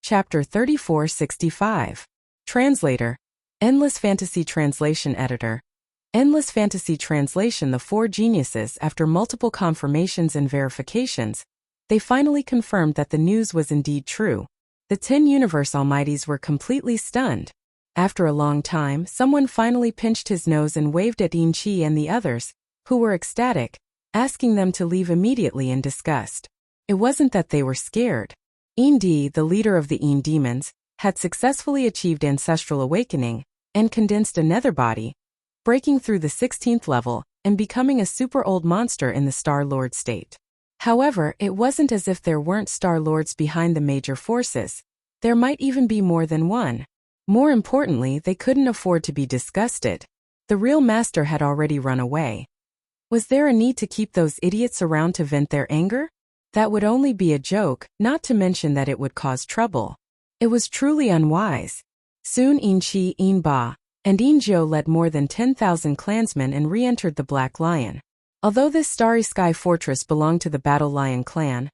Chapter 3465. Translator. Endless Fantasy Translation Editor. Endless Fantasy Translation. The four geniuses, after multiple confirmations and verifications, they finally confirmed that the news was indeed true. The 10 Universe Almighties were completely stunned. After a long time, someone finally pinched his nose and waved at Yin Qi and the others, who were ecstatic, asking them to leave immediately in disgust. It wasn't that they were scared. Yin Di, the leader of the Yin demons, had successfully achieved ancestral awakening and condensed a nether body, breaking through the 16th level and becoming a super old monster in the Star Lord state. However, it wasn't as if there weren't Star Lords behind the major forces. There might even be more than one. More importantly, they couldn't afford to be disgusted. The real master had already run away. Was there a need to keep those idiots around to vent their anger? That would only be a joke, not to mention that it would cause trouble. It was truly unwise. Soon Yin Qi, Yin Ba, and Yin Jiu led more than 10,000 clansmen and re-entered the Black Lion. Although this starry sky fortress belonged to the Battle Lion clan,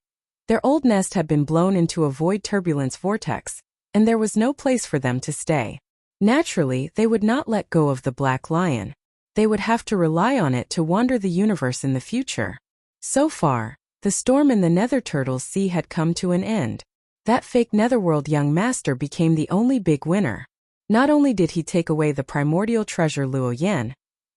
their old nest had been blown into a void turbulence vortex, and there was no place for them to stay. Naturally, they would not let go of the Black Lion. They would have to rely on it to wander the universe in the future. So far, the storm in the Nether Turtle's Sea had come to an end. That fake Netherworld young master became the only big winner. Not only did he take away the primordial treasure Luo Yan,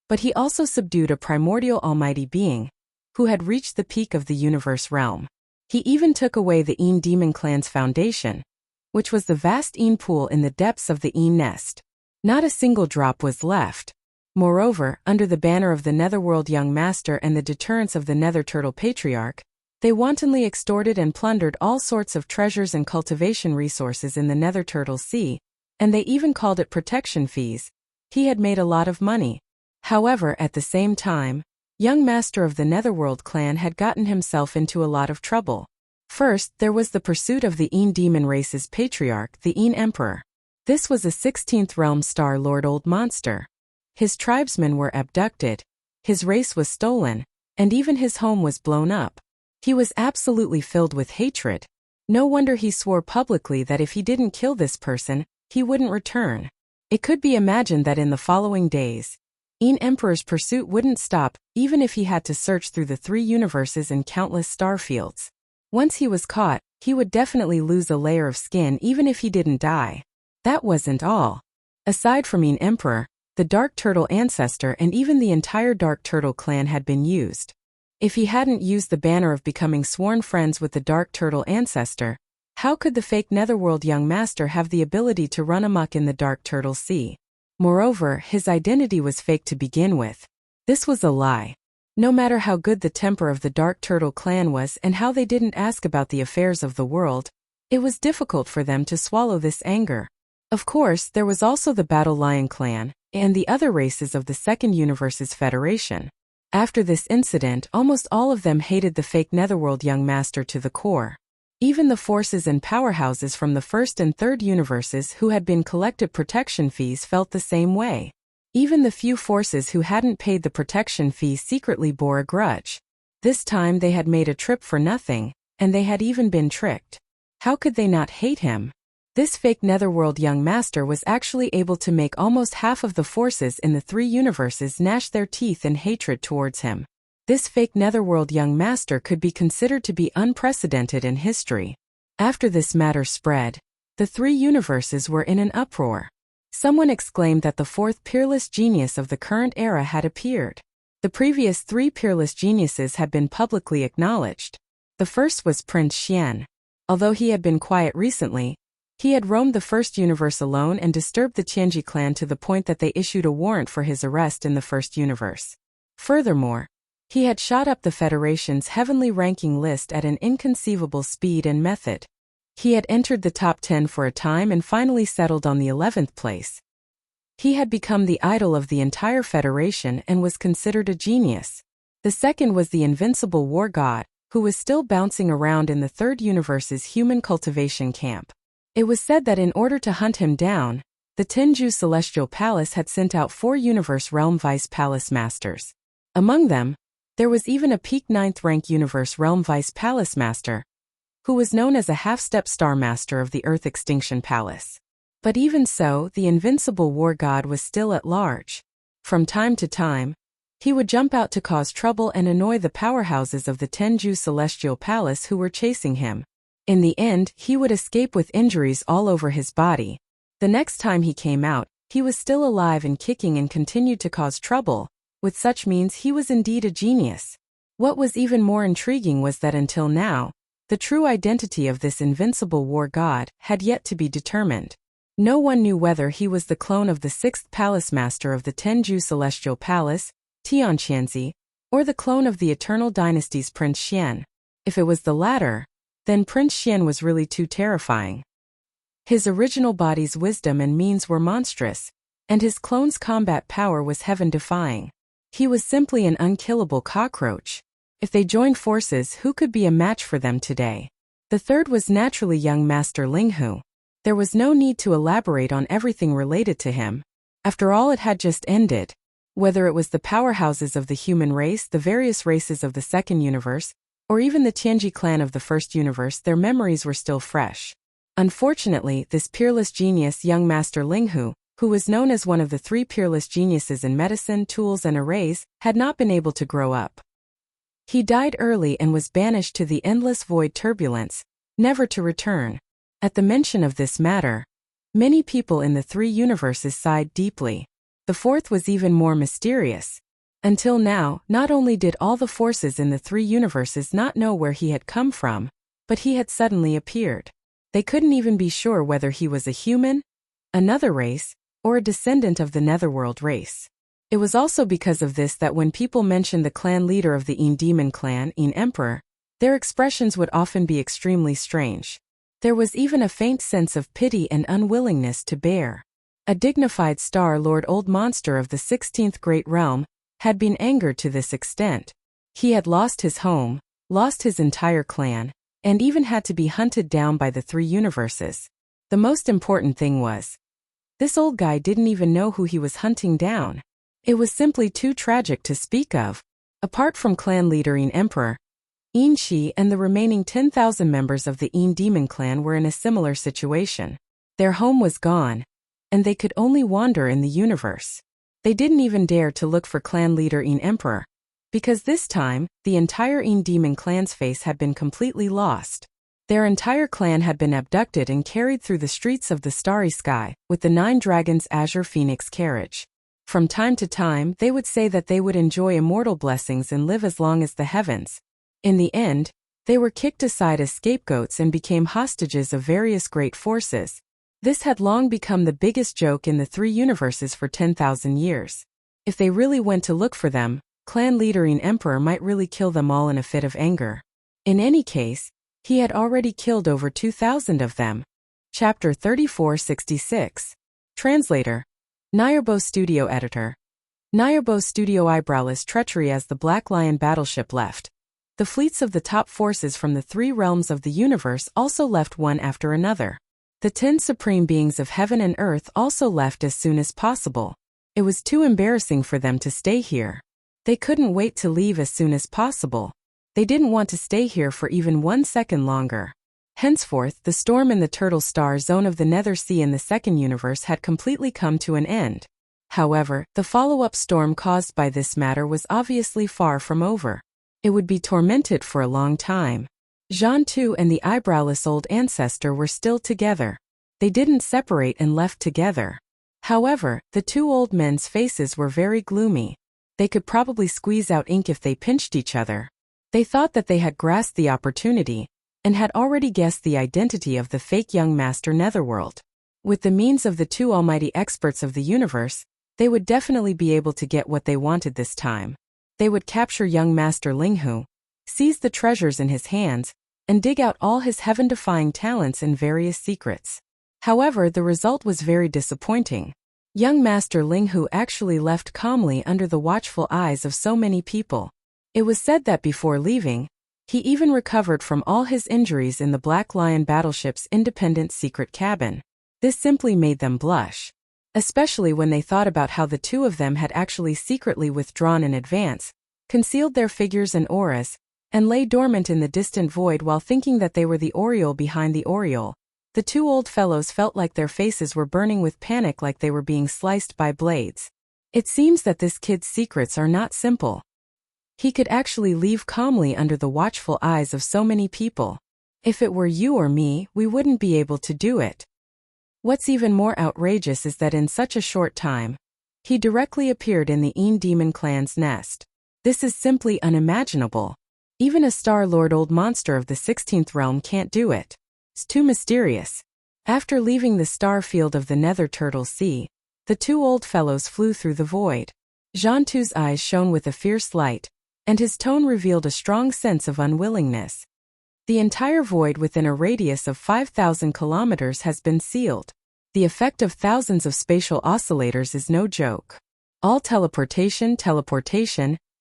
but he also subdued a primordial almighty being, who had reached the peak of the universe realm. He even took away the Yin Demon Clan's foundation, which was the vast Yin pool in the depths of the Yin nest. Not a single drop was left. Moreover, under the banner of the Netherworld young master and the deterrence of the Nether Turtle Patriarch, they wantonly extorted and plundered all sorts of treasures and cultivation resources in the Nether Turtle Sea, and they even called it protection fees. He had made a lot of money. However, at the same time, young master of the Netherworld clan had gotten himself into a lot of trouble. First, there was the pursuit of the Yin demon race's patriarch, the Yin Emperor. This was a 16th realm Star Lord old monster. His tribesmen were abducted, his race was stolen, and even his home was blown up. He was absolutely filled with hatred. No wonder he swore publicly that if he didn't kill this person, he wouldn't return. It could be imagined that in the following days, Yin Emperor's pursuit wouldn't stop, even if he had to search through the 3 universes and countless star fields. Once he was caught, he would definitely lose a layer of skin even if he didn't die. That wasn't all. Aside from Yin Emperor, the Dark Turtle ancestor and even the entire Dark Turtle clan had been used. If he hadn't used the banner of becoming sworn friends with the Dark Turtle ancestor, how could the fake Netherworld young master have the ability to run amok in the Dark Turtle Sea? Moreover, his identity was fake to begin with. This was a lie. No matter how good the temper of the Dark Turtle clan was and how they didn't ask about the affairs of the world, it was difficult for them to swallow this anger. Of course, there was also the Battle Lion clan, and the other races of the Second Universe's Federation. After this incident, almost all of them hated the fake Netherworld young master to the core. Even the forces and powerhouses from the First and Third Universes who had been collected protection fees felt the same way. Even the few forces who hadn't paid the protection fee secretly bore a grudge. This time they had made a trip for nothing, and they had even been tricked. How could they not hate him? This fake Netherworld young master was actually able to make almost half of the forces in the 3 universes gnash their teeth in hatred towards him. This fake Netherworld young master could be considered to be unprecedented in history. After this matter spread, the 3 universes were in an uproar. Someone exclaimed that the 4th peerless genius of the current era had appeared. The previous 3 peerless geniuses had been publicly acknowledged. The first was Prince Xian. Although he had been quiet recently, he had roamed the First Universe alone and disturbed the Qianji clan to the point that they issued a warrant for his arrest in the First Universe. Furthermore, he had shot up the Federation's heavenly ranking list at an inconceivable speed and method. He had entered the top 10 for a time and finally settled on the 11th place. He had become the idol of the entire Federation and was considered a genius. The second was the invincible war god, who was still bouncing around in the Third Universe's human cultivation camp. It was said that in order to hunt him down, the Tenju Celestial Palace had sent out 4 Universe Realm Vice Palace Masters. Among them, there was even a peak 9th rank Universe Realm Vice Palace Master, who was known as a half-step star master of the Earth Extinction Palace. But even so, the invincible war god was still at large. From time to time, he would jump out to cause trouble and annoy the powerhouses of the Tenju Celestial Palace who were chasing him. In the end, he would escape with injuries all over his body. The next time he came out, he was still alive and kicking and continued to cause trouble. With such means, he was indeed a genius. What was even more intriguing was that until now, the true identity of this invincible war god had yet to be determined. No one knew whether he was the clone of the sixth palace master of the Tenju Celestial Palace, Tianqianzi, or the clone of the Eternal Dynasty's Prince Xian. If it was the latter, then Prince Xian was really too terrifying. His original body's wisdom and means were monstrous, and his clone's combat power was heaven-defying. He was simply an unkillable cockroach. If they joined forces, who could be a match for them today? The third was naturally young Master Linghu. There was no need to elaborate on everything related to him. After all, it had just ended. Whether it was the powerhouses of the human race, the various races of the second universe, or even the Tianji clan of the first universe, their memories were still fresh. Unfortunately, this peerless genius, young Master Linghu, who was known as one of the three peerless geniuses in medicine, tools, and arrays, had not been able to grow up. He died early and was banished to the endless void turbulence, never to return. At the mention of this matter, many people in the three universes sighed deeply. The fourth was even more mysterious. Until now, not only did all the forces in the three universes not know where he had come from, but he had suddenly appeared. They couldn't even be sure whether he was a human, another race, or a descendant of the Netherworld race. It was also because of this that when people mentioned the clan leader of the Yin Demon clan, Yin Emperor, their expressions would often be extremely strange. There was even a faint sense of pity and unwillingness to bear. A dignified Star Lord Old Monster of the 16th Great Realm had been angered to this extent. He had lost his home, lost his entire clan, and even had to be hunted down by the three universes. The most important thing was, this old guy didn't even know who he was hunting down. It was simply too tragic to speak of. Apart from clan leader Yin Emperor, Yin Shi and the remaining 10,000 members of the Yin Demon clan were in a similar situation. Their home was gone, and they could only wander in the universe. They didn't even dare to look for clan leader Yin Emperor, because this time, the entire Yin Demon clan's face had been completely lost. Their entire clan had been abducted and carried through the streets of the starry sky with the 9 dragons' azure phoenix carriage. From time to time, they would say that they would enjoy immortal blessings and live as long as the heavens. In the end, they were kicked aside as scapegoats and became hostages of various great forces. This had long become the biggest joke in the three universes for 10,000 years. If they really went to look for them, clan leader Yin Emperor might really kill them all in a fit of anger. In any case, he had already killed over 2,000 of them. Chapter 3466. Translator. Nyarbo Studio Editor. Nyarbo Studio Eyebrowless treachery. As the Black Lion battleship left, the fleets of the top forces from the 3 realms of the universe also left one after another. The 10 supreme beings of heaven and earth also left as soon as possible. It was too embarrassing for them to stay here. They couldn't wait to leave as soon as possible. They didn't want to stay here for even 1 second longer. Henceforth, the storm in the Turtle Star zone of the Nether Sea in the second universe had completely come to an end. However, the follow-up storm caused by this matter was obviously far from over. It would be tormented for a long time. Jean Tu and the eyebrowless old ancestor were still together. They didn't separate and left together. However, the 2 old men's faces were very gloomy. They could probably squeeze out ink if they pinched each other. They thought that they had grasped the opportunity, and had already guessed the identity of the fake young Master Netherworld. With the means of the 2 almighty experts of the universe, they would definitely be able to get what they wanted this time. They would capture young Master Linghu, seize the treasures in his hands, and dig out all his heaven-defying talents and various secrets. However, the result was very disappointing. Young Master Linghu actually left calmly under the watchful eyes of so many people. It was said that before leaving, he even recovered from all his injuries in the Black Lion battleship's independent secret cabin. This simply made them blush, especially when they thought about how the 2 of them had actually secretly withdrawn in advance, concealed their figures and auras, and lay dormant in the distant void while thinking that they were the oriole behind the oriole. The two old fellows felt like their faces were burning with panic, like they were being sliced by blades. It seems that this kid's secrets are not simple. He could actually leave calmly under the watchful eyes of so many people. If it were you or me, we wouldn't be able to do it. What's even more outrageous is that in such a short time, he directly appeared in the Een Demon clan's nest. This is simply unimaginable. Even a Star-Lord old monster of the 16th realm can't do it. It's too mysterious. After leaving the star field of the Nether Turtle Sea, the two old fellows flew through the void. Jean-Tu's eyes shone with a fierce light, and his tone revealed a strong sense of unwillingness. The entire void within a radius of 5,000 kilometers has been sealed. The effect of thousands of spatial oscillators is no joke. All teleportation,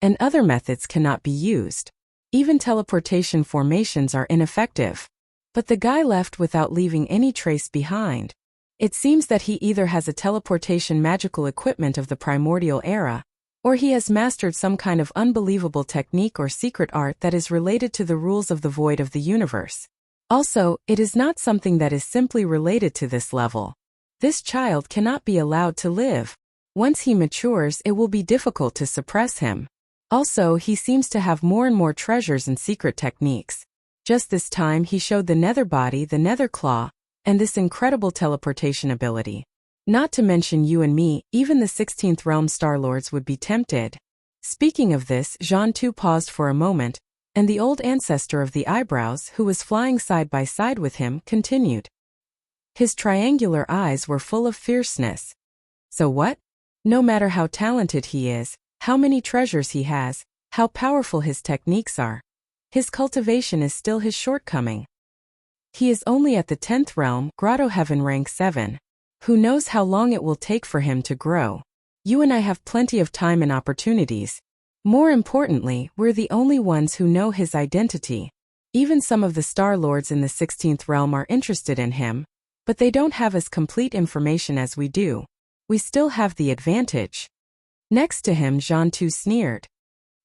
and other methods cannot be used. Even teleportation formations are ineffective. But the guy left without leaving any trace behind. It seems that he either has a teleportation magical equipment of the primordial era, or he has mastered some kind of unbelievable technique or secret art that is related to the rules of the void of the universe. Also, it is not something that is simply related to this level. This child cannot be allowed to live. Once he matures, it will be difficult to suppress him. Also, he seems to have more and more treasures and secret techniques. Just this time he showed the nether body, the nether claw, and this incredible teleportation ability. Not to mention you and me, even the 16th realm Star-Lords would be tempted. Speaking of this, Jean-Tu paused for a moment, and the old ancestor of the eyebrows, who was flying side by side with him, continued. His triangular eyes were full of fierceness. So what? No matter how talented he is, how many treasures he has, how powerful his techniques are, his cultivation is still his shortcoming. He is only at the 10th realm, Grotto Heaven rank 7. Who knows how long it will take for him to grow? You and I have plenty of time and opportunities. More importantly, we're the only ones who know his identity. Even some of the Star-Lords in the 16th realm are interested in him, but they don't have as complete information as we do. We still have the advantage. Next to him, Jean-Tu sneered.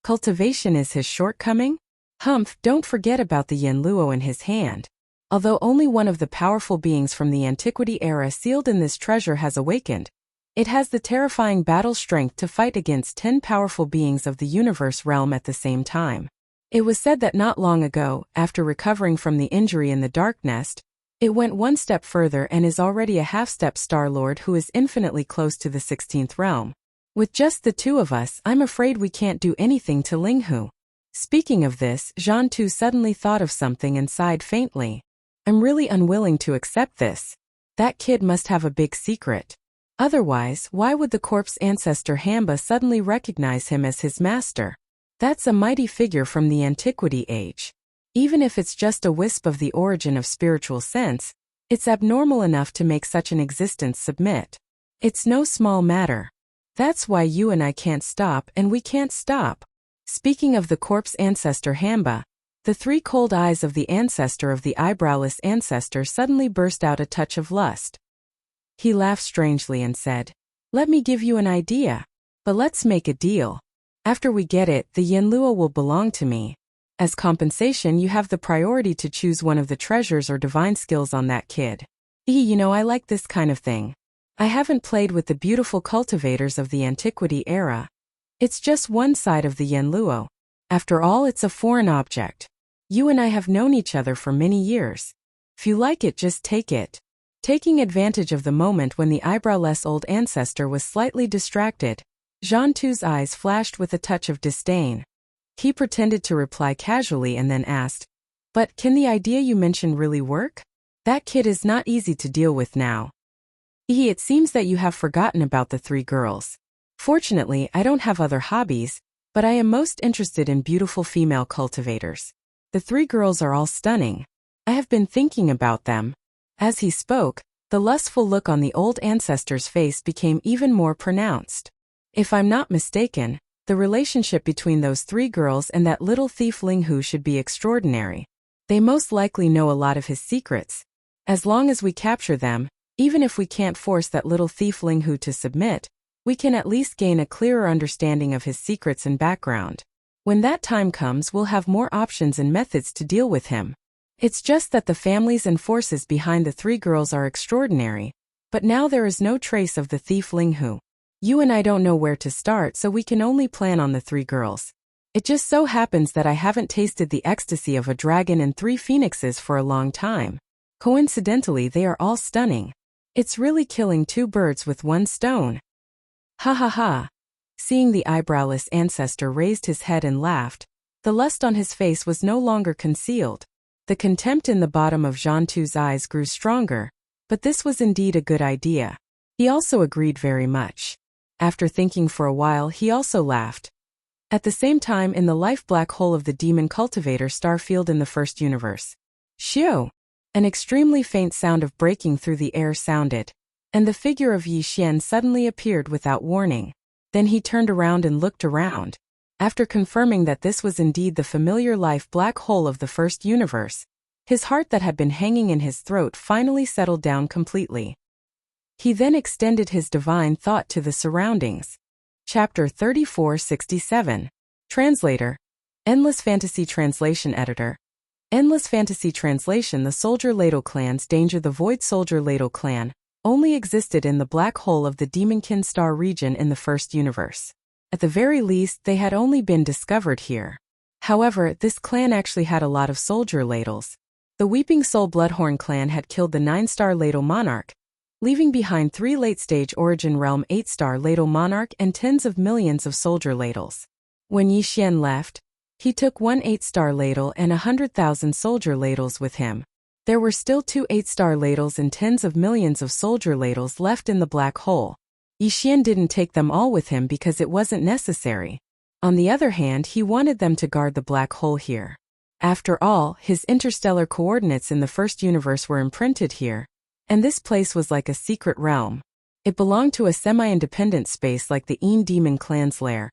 Cultivation is his shortcoming? Humph, don't forget about the Yenluo in his hand. Although only one of the powerful beings from the Antiquity era sealed in this treasure has awakened, it has the terrifying battle strength to fight against 10 powerful beings of the universe realm at the same time. It was said that not long ago, after recovering from the injury in the Dark Nest, it went one step further and is already a half-step Star-Lord who is infinitely close to the 16th realm. With just the two of us, I'm afraid we can't do anything to Linghu. Speaking of this, Jean-Tu suddenly thought of something and sighed faintly. I'm really unwilling to accept this. That kid must have a big secret. Otherwise, why would the corpse ancestor Hamba suddenly recognize him as his master? That's a mighty figure from the Antiquity age. Even if it's just a wisp of the origin of spiritual sense, it's abnormal enough to make such an existence submit. It's no small matter. That's why you and I can't stop, and we can't stop. Speaking of the corpse ancestor Hamba, the three cold eyes of the ancestor of the eyebrowless ancestor suddenly burst out a touch of lust. He laughed strangely and said, "Let me give you an idea. But let's make a deal. After we get it, the Yenluo will belong to me. As compensation, you have the priority to choose one of the treasures or divine skills on that kid." I like this kind of thing. I haven't played with the beautiful cultivators of the Antiquity era. It's just one side of the Yenluo. After all, it's a foreign object. You and I have known each other for many years. If you like it, just take it. Taking advantage of the moment when the eyebrowless old ancestor was slightly distracted, Jean-Tu's eyes flashed with a touch of disdain. He pretended to reply casually and then asked, "But can the idea you mentioned really work? That kid is not easy to deal with now." It seems that you have forgotten about the three girls. Fortunately, I don't have other hobbies, but I am most interested in beautiful female cultivators. The three girls are all stunning. I have been thinking about them. As he spoke, the lustful look on the old ancestor's face became even more pronounced. If I'm not mistaken, the relationship between those three girls and that little thief Linghu should be extraordinary. They most likely know a lot of his secrets. As long as we capture them, even if we can't force that little thief Linghu to submit, we can at least gain a clearer understanding of his secrets and background. When that time comes, we'll have more options and methods to deal with him. It's just that the families and forces behind the three girls are extraordinary, but now there is no trace of the thief Ling Hu. You and I don't know where to start, so we can only plan on the three girls. It just so happens that I haven't tasted the ecstasy of a dragon and 3 phoenixes for a long time. Coincidentally, they are all stunning. It's really killing 2 birds with 1 stone. Ha ha ha. Seeing the eyebrowless ancestor raised his head and laughed, the lust on his face was no longer concealed. The contempt in the bottom of Zhan Tu's eyes grew stronger, but this was indeed a good idea. He also agreed very much. After thinking for a while, he also laughed. At the same time, in the life black hole of the demon cultivator star field in the first universe, Xiu! An extremely faint sound of breaking through the air sounded, and the figure of Yi Xian suddenly appeared without warning. Then he turned around and looked around. After confirming that this was indeed the familiar life black hole of the first universe, his heart that had been hanging in his throat finally settled down completely. He then extended his divine thought to the surroundings. Chapter 3467. Translator. Endless Fantasy Translation Editor. Endless Fantasy Translation. The Soldier Ladle Clan's danger. The Void Soldier Ladle Clan only existed in the black hole of the Demonkin Star region in the first universe. At the very least, they had only been discovered here. However, this clan actually had a lot of soldier ladles. The Weeping Soul Bloodhorn clan had killed the 9-star ladle monarch, leaving behind 3 late-stage Origin Realm 8-star ladle monarch and tens of millions of soldier ladles. When Yi Xian left, he took 1 8-star ladle and 100,000 soldier ladles with him. There were still 2 8-star ladles and tens of millions of soldier ladles left in the black hole. Yi Xian didn't take them all with him because it wasn't necessary. On the other hand, he wanted them to guard the black hole here. After all, his interstellar coordinates in the first universe were imprinted here, and this place was like a secret realm. It belonged to a semi-independent space like the Een Demon clan's lair,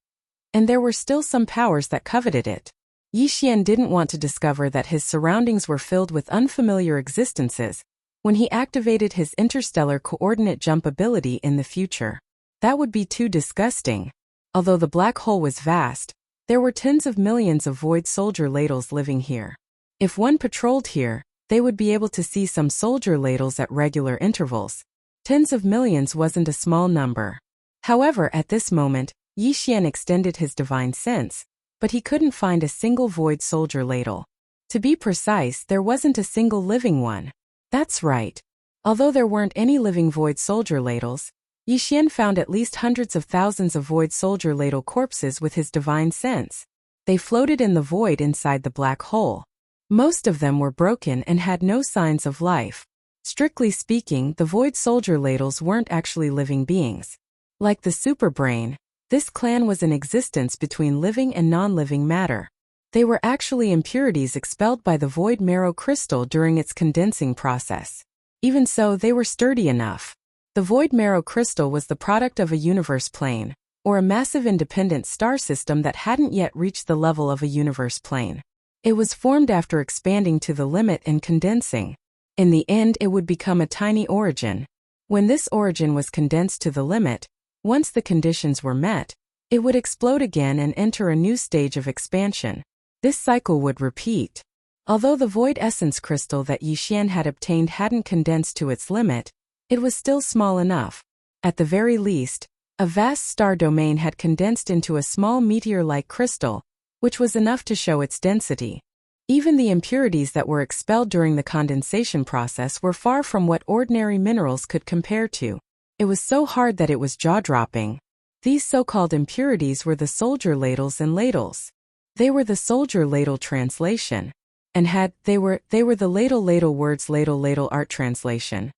and there were still some powers that coveted it. Yi Xian didn't want to discover that his surroundings were filled with unfamiliar existences when he activated his interstellar coordinate jump ability in the future. That would be too disgusting. Although the black hole was vast, there were tens of millions of void soldier ladles living here. If one patrolled here, they would be able to see some soldier ladles at regular intervals. Tens of millions wasn't a small number. However, at this moment, Yi Xian extended his divine sense, but he couldn't find a single void soldier ladle. To be precise, there wasn't a single living one. That's right. Although there weren't any living void soldier ladles, Yi Xian found at least hundreds of thousands of void soldier ladle corpses with his divine sense. They floated in the void inside the black hole. Most of them were broken and had no signs of life. Strictly speaking, the void soldier ladles weren't actually living beings. Like the superbrain, this clan was in existence between living and non-living matter. They were actually impurities expelled by the void marrow crystal during its condensing process. Even so, they were sturdy enough. The void marrow crystal was the product of a universe plane, or a massive independent star system that hadn't yet reached the level of a universe plane. It was formed after expanding to the limit and condensing. In the end, it would become a tiny origin. When this origin was condensed to the limit, once the conditions were met, it would explode again and enter a new stage of expansion. This cycle would repeat. Although the void essence crystal that Yi Xian had obtained hadn't condensed to its limit, it was still small enough. At the very least, a vast star domain had condensed into a small meteor-like crystal, which was enough to show its density. Even the impurities that were expelled during the condensation process were far from what ordinary minerals could compare to. It was so hard that it was jaw-dropping. These so-called impurities were the soldier ladles and ladles. They were the soldier ladle translation. And they were the ladle words ladle art translation.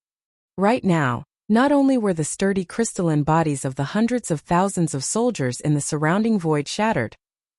Right now, not only were the sturdy crystalline bodies of the hundreds of thousands of soldiers in the surrounding void shattered,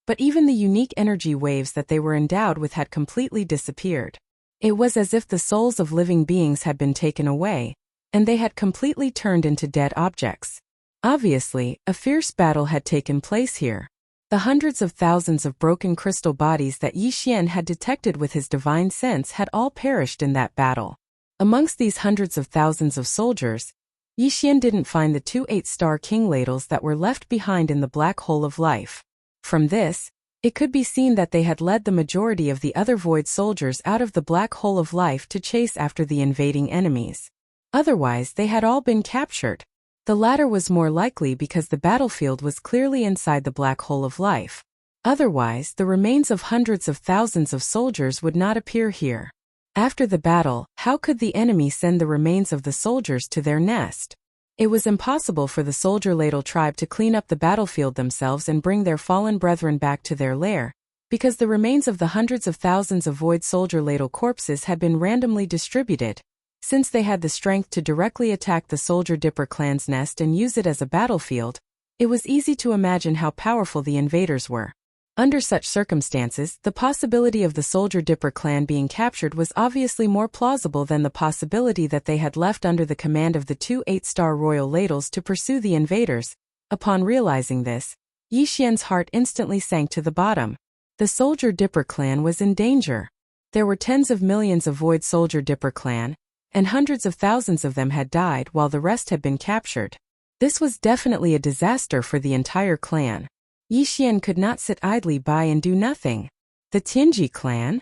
but even the unique energy waves that they were endowed with had completely disappeared. It was as if the souls of living beings had been taken away, and they had completely turned into dead objects. Obviously, a fierce battle had taken place here. The hundreds of thousands of broken crystal bodies that Yi Xian had detected with his divine sense had all perished in that battle. Amongst these hundreds of thousands of soldiers, Yi Xian didn't find the 2 8-star king ladles that were left behind in the black hole of life. From this, It could be seen that they had led the majority of the other Void soldiers out of the black hole of life to chase after the invading enemies. Otherwise, they had all been captured. The latter was more likely because the battlefield was clearly inside the black hole of life. Otherwise, the remains of hundreds of thousands of soldiers would not appear here. After the battle, how could the enemy send the remains of the soldiers to their nest? It was impossible for the soldier ladle tribe to clean up the battlefield themselves and bring their fallen brethren back to their lair, because the remains of the hundreds of thousands of Void soldier ladle corpses had been randomly distributed. Since they had the strength to directly attack the Soldier Dipper clan's nest and use it as a battlefield, it was easy to imagine how powerful the invaders were. Under such circumstances, the possibility of the Soldier Dipper clan being captured was obviously more plausible than the possibility that they had left under the command of the 2 8-star royal ladles to pursue the invaders. Upon realizing this, Yi Xian's heart instantly sank to the bottom. The Soldier Dipper clan was in danger. There were tens of millions of Void Soldier Dipper clan, and hundreds of thousands of them had died while the rest had been captured. This was definitely a disaster for the entire clan. Yi Xian could not sit idly by and do nothing. The Tianji clan?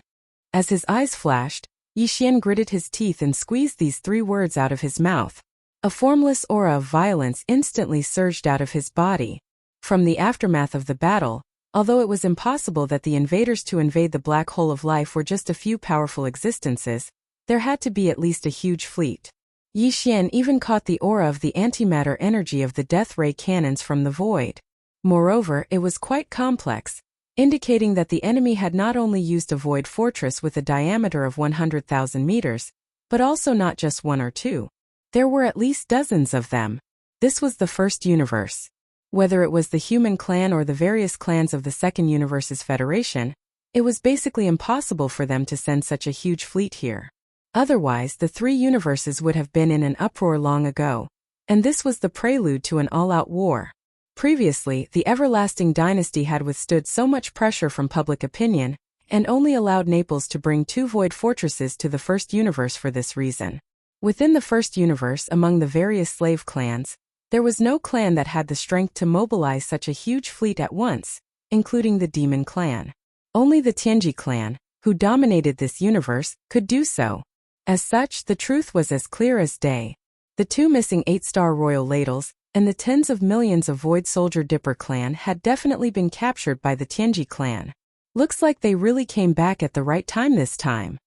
As his eyes flashed, Yi Xian gritted his teeth and squeezed these 3 words out of his mouth. A formless aura of violence instantly surged out of his body. From the aftermath of the battle, although it was impossible that the invaders to invade the black hole of life were just a few powerful existences, there had to be at least a huge fleet. Yi Xian even caught the aura of the antimatter energy of the death ray cannons from the void. Moreover, it was quite complex, indicating that the enemy had not only used a void fortress with a diameter of 100,000 meters, but also not just 1 or 2. There were at least dozens of them. This was the first universe. Whether it was the human clan or the various clans of the second universe's federation, it was basically impossible for them to send such a huge fleet here. Otherwise, the 3 universes would have been in an uproar long ago, and this was the prelude to an all-out war. Previously, the Everlasting Dynasty had withstood so much pressure from public opinion, and only allowed Naples to bring 2 void fortresses to the first universe for this reason. Within the first universe, among the various slave clans, there was no clan that had the strength to mobilize such a huge fleet at once, including the Demon clan. Only the Tianji clan, who dominated this universe, could do so. As such, the truth was as clear as day. The 2 missing 8-star royal ladles, and the tens of millions of Void Soldier Dipper clan had definitely been captured by the Tianji clan. Looks like they really came back at the right time this time.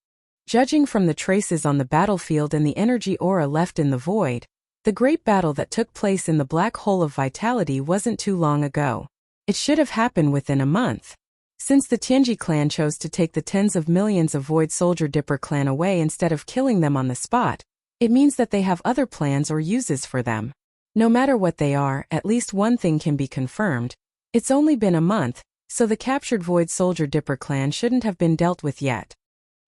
Judging from the traces on the battlefield and the energy aura left in the void, the great battle that took place in the black hole of vitality wasn't too long ago. It should have happened within a month. Since the Tianji clan chose to take the tens of millions of Void Soldier Dipper clan away instead of killing them on the spot, it means that they have other plans or uses for them. No matter what they are, at least one thing can be confirmed. It's only been a month, so the captured Void Soldier Dipper clan shouldn't have been dealt with yet.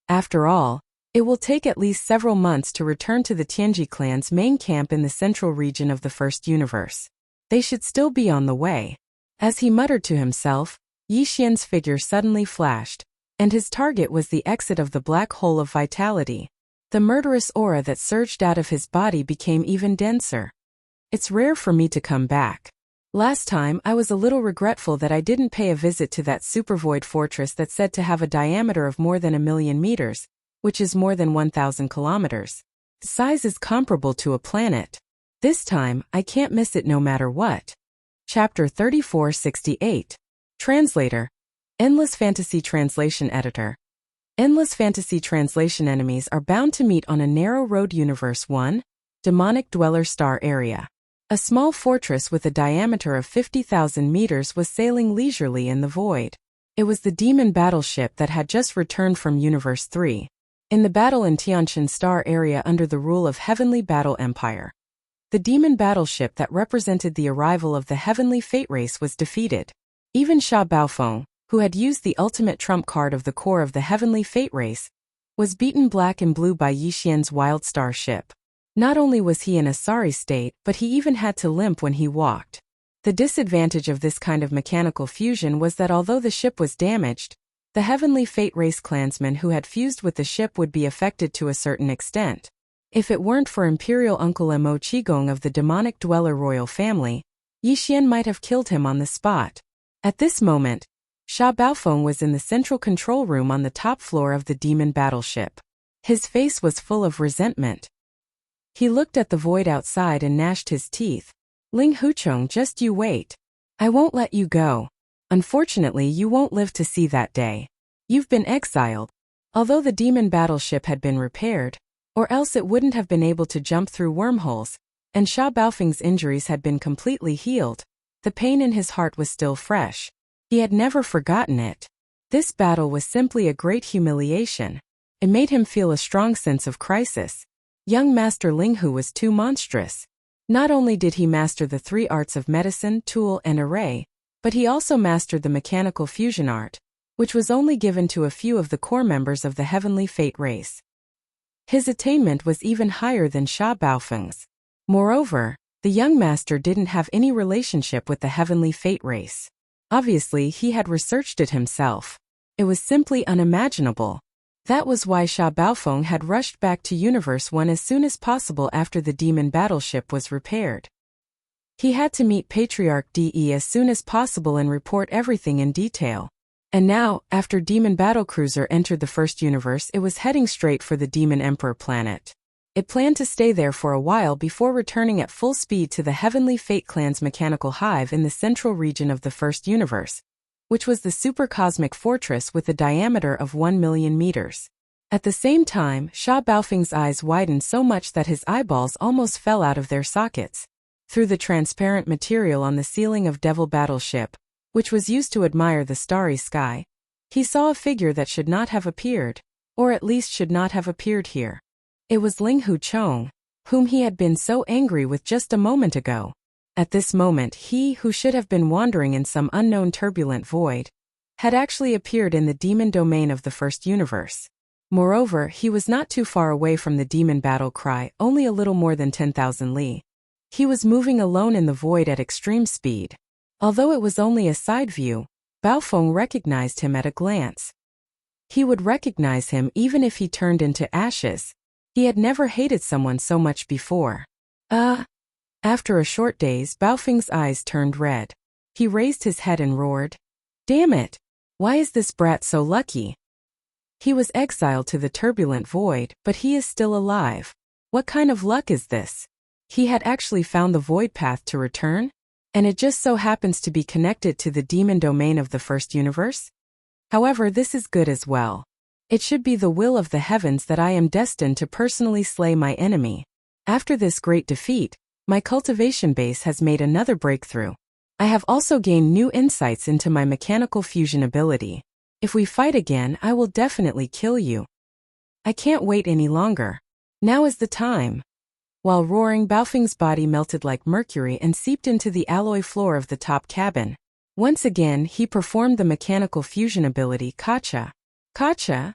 After all, it will take at least several months to return to the Tianji clan's main camp in the central region of the first universe. They should still be on the way. As he muttered to himself, Yi Xian's figure suddenly flashed, and his target was the exit of the black hole of vitality. The murderous aura that surged out of his body became even denser. It's rare for me to come back. Last time, I was a little regretful that I didn't pay a visit to that supervoid fortress that's said to have a diameter of more than 1,000,000 meters, which is more than 1,000 kilometers. The size is comparable to a planet. This time, I can't miss it no matter what. Chapter 3468. Translator. Endless Fantasy Translation Editor. Endless Fantasy Translation enemies are bound to meet on a narrow road Universe 1, Demonic Dweller Star Area. A small fortress with a diameter of 50,000 meters was sailing leisurely in the void. It was the demon battleship that had just returned from Universe 3. In the battle in Tianjin Star Area under the rule of Heavenly Battle Empire, the demon battleship that represented the arrival of the Heavenly Fate Race was defeated. Even Sha Baofeng, who had used the ultimate trump card of the core of the Heavenly Fate Race, was beaten black and blue by Yi Xian's Wild Star ship. Not only was he in a sorry state, but he even had to limp when he walked. The disadvantage of this kind of mechanical fusion was that although the ship was damaged, the Heavenly Fate Race clansmen who had fused with the ship would be affected to a certain extent. If it weren't for Imperial Uncle Mo Qigong of the Demonic Dweller royal family, Yi Xian might have killed him on the spot. At this moment, Sha Baofeng was in the central control room on the top floor of the demon battleship. His face was full of resentment. He looked at the void outside and gnashed his teeth. Ling Huchong, just you wait. I won't let you go. Unfortunately, you won't live to see that day. You've been exiled. Although the demon battleship had been repaired, or else it wouldn't have been able to jump through wormholes, and Sha Baofeng's injuries had been completely healed, the pain in his heart was still fresh. He had never forgotten it. This battle was simply a great humiliation. It made him feel a strong sense of crisis. Young Master Linghu was too monstrous. Not only did he master the 3 arts of medicine, tool, and array, but he also mastered the mechanical fusion art, which was only given to a few of the core members of the heavenly fate race. His attainment was even higher than Sha Baofeng's. Moreover, the young master didn't have any relationship with the heavenly fate race. Obviously, he had researched it himself. It was simply unimaginable. That was why Sha Baofeng had rushed back to Universe 1 as soon as possible after the demon battleship was repaired. He had to meet Patriarch De as soon as possible and report everything in detail. And now, after Demon Battlecruiser entered the first universe, it was heading straight for the Demon Emperor planet. It planned to stay there for a while before returning at full speed to the Heavenly Fate Clan's mechanical hive in the central region of the first universe, which was the supercosmic fortress with a diameter of 1 million meters. At the same time, Sha Baofeng's eyes widened so much that his eyeballs almost fell out of their sockets. Through the transparent material on the ceiling of Devil Battleship, which was used to admire the starry sky, he saw a figure that should not have appeared, or at least should not have appeared here. It was Ling Huchong, whom he had been so angry with just a moment ago. At this moment, he, who should have been wandering in some unknown turbulent void, had actually appeared in the demon domain of the first universe. Moreover, he was not too far away from the demon battle cry, only a little more than 10,000 li. He was moving alone in the void at extreme speed. Although it was only a side view, Baofeng recognized him at a glance. He would recognize him even if he turned into ashes. He had never hated someone so much before. After a short daze, Baofeng's eyes turned red. He raised his head and roared, "Damn it! Why is this brat so lucky? He was exiled to the turbulent void, but he is still alive. What kind of luck is this? He had actually found the void path to return? And it just so happens to be connected to the demon domain of the first universe? However, this is good as well. It should be the will of the heavens that I am destined to personally slay my enemy. After this great defeat, my cultivation base has made another breakthrough. I have also gained new insights into my mechanical fusion ability. If we fight again, I will definitely kill you. I can't wait any longer. Now is the time." While roaring, Baofeng's body melted like mercury and seeped into the alloy floor of the top cabin. Once again, he performed the mechanical fusion ability Kacha. Kacha?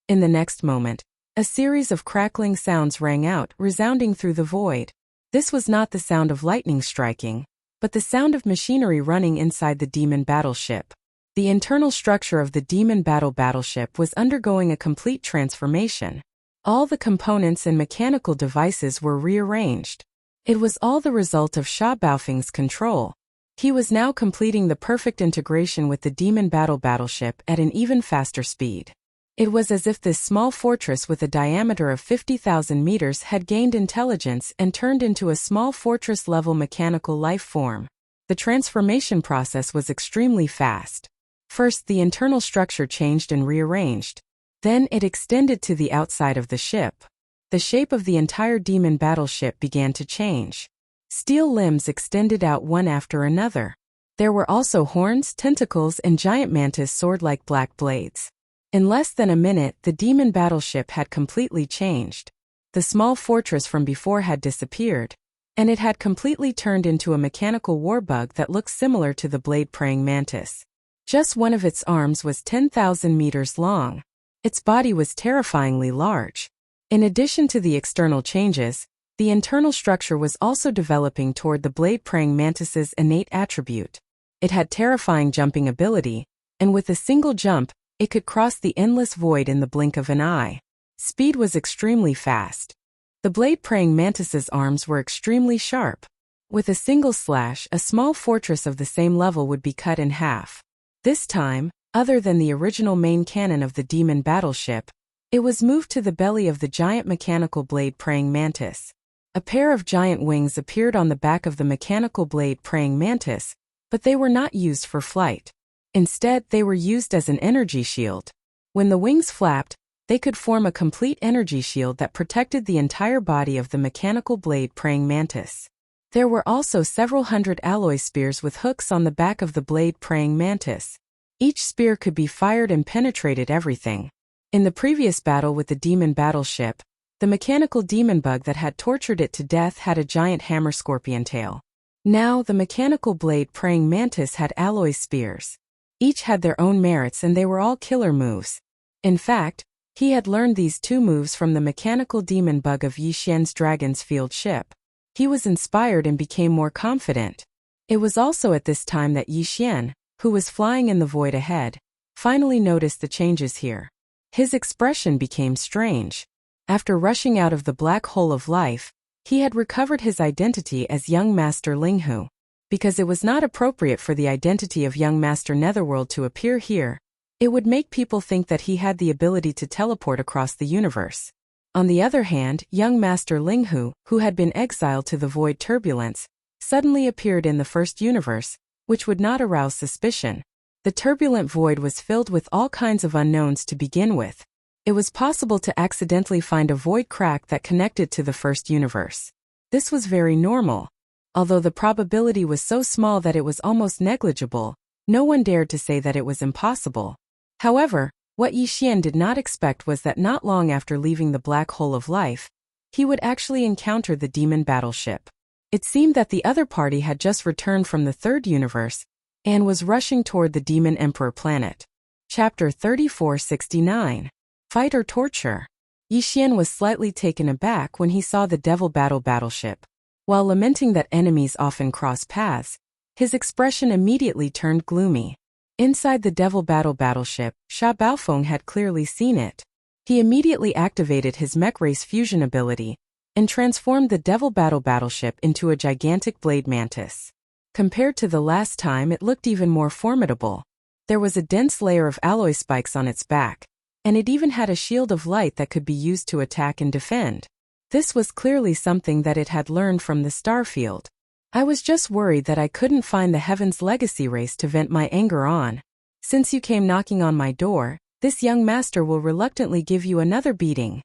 In the next moment, a series of crackling sounds rang out, resounding through the void. This was not the sound of lightning striking, but the sound of machinery running inside the demon battleship. The internal structure of the demon battleship was undergoing a complete transformation. All the components and mechanical devices were rearranged. It was all the result of Sha Baofeng's control. He was now completing the perfect integration with the demon battleship at an even faster speed. It was as if this small fortress with a diameter of 50,000 meters had gained intelligence and turned into a small fortress-level mechanical life form. The transformation process was extremely fast. First, the internal structure changed and rearranged. Then it extended to the outside of the ship. The shape of the entire demon battleship began to change. Steel limbs extended out one after another. There were also horns, tentacles, and giant mantis sword-like black blades. In less than a minute, the demon battleship had completely changed. The small fortress from before had disappeared, and it had completely turned into a mechanical warbug that looked similar to the blade-praying mantis. Just one of its arms was 10,000 meters long. Its body was terrifyingly large. In addition to the external changes, the internal structure was also developing toward the blade-praying mantis's innate attribute. It had terrifying jumping ability, and with a single jump, it could cross the endless void in the blink of an eye. Speed was extremely fast. The blade-praying mantis's arms were extremely sharp. With a single slash, a small fortress of the same level would be cut in half. This time, Other than the original main cannon of the demon battleship, it was moved to the belly of the giant mechanical blade praying mantis. A pair of giant wings appeared on the back of the mechanical blade praying mantis, but they were not used for flight. Instead, they were used as an energy shield. When the wings flapped, they could form a complete energy shield that protected the entire body of the mechanical blade praying mantis. There were also several hundred alloy spears with hooks on the back of the blade praying mantis. Each spear could be fired and penetrated everything. In the previous battle with the demon battleship, the mechanical demon bug that had tortured it to death had a giant hammer scorpion tail. Now, the mechanical blade praying mantis had alloy spears. Each had their own merits and they were all killer moves. In fact, he had learned these two moves from the mechanical demon bug of Yi Xian's Dragon's Field ship. He was inspired and became more confident. It was also at this time that Yi Xian, who was flying in the void ahead, finally noticed the changes here. His expression became strange. After rushing out of the black hole of life, he had recovered his identity as young Master Linghu. Because it was not appropriate for the identity of young Master Netherworld to appear here, it would make people think that he had the ability to teleport across the universe. On the other hand, young Master Linghu, who had been exiled to the void turbulence, suddenly appeared in the first universe, which would not arouse suspicion. The turbulent void was filled with all kinds of unknowns to begin with. It was possible to accidentally find a void crack that connected to the first universe. This was very normal. Although the probability was so small that it was almost negligible, no one dared to say that it was impossible. However, what Yi Xian did not expect was that not long after leaving the black hole of life, he would actually encounter the demon battleship. It seemed that the other party had just returned from the third universe and was rushing toward the Demon Emperor planet. Chapter 3469. Fight or Torture. Yi Xian was slightly taken aback when he saw the Devil battleship. While lamenting that enemies often cross paths, his expression immediately turned gloomy. Inside the Devil battleship, Sha Baofeng had clearly seen it. He immediately activated his mech race fusion ability and transformed the Devil battleship into a gigantic blade mantis. Compared to the last time, it looked even more formidable. There was a dense layer of alloy spikes on its back, and it even had a shield of light that could be used to attack and defend. This was clearly something that it had learned from the Starfield. I was just worried that I couldn't find the Heaven's Legacy race to vent my anger on. Since you came knocking on my door, this young master will reluctantly give you another beating.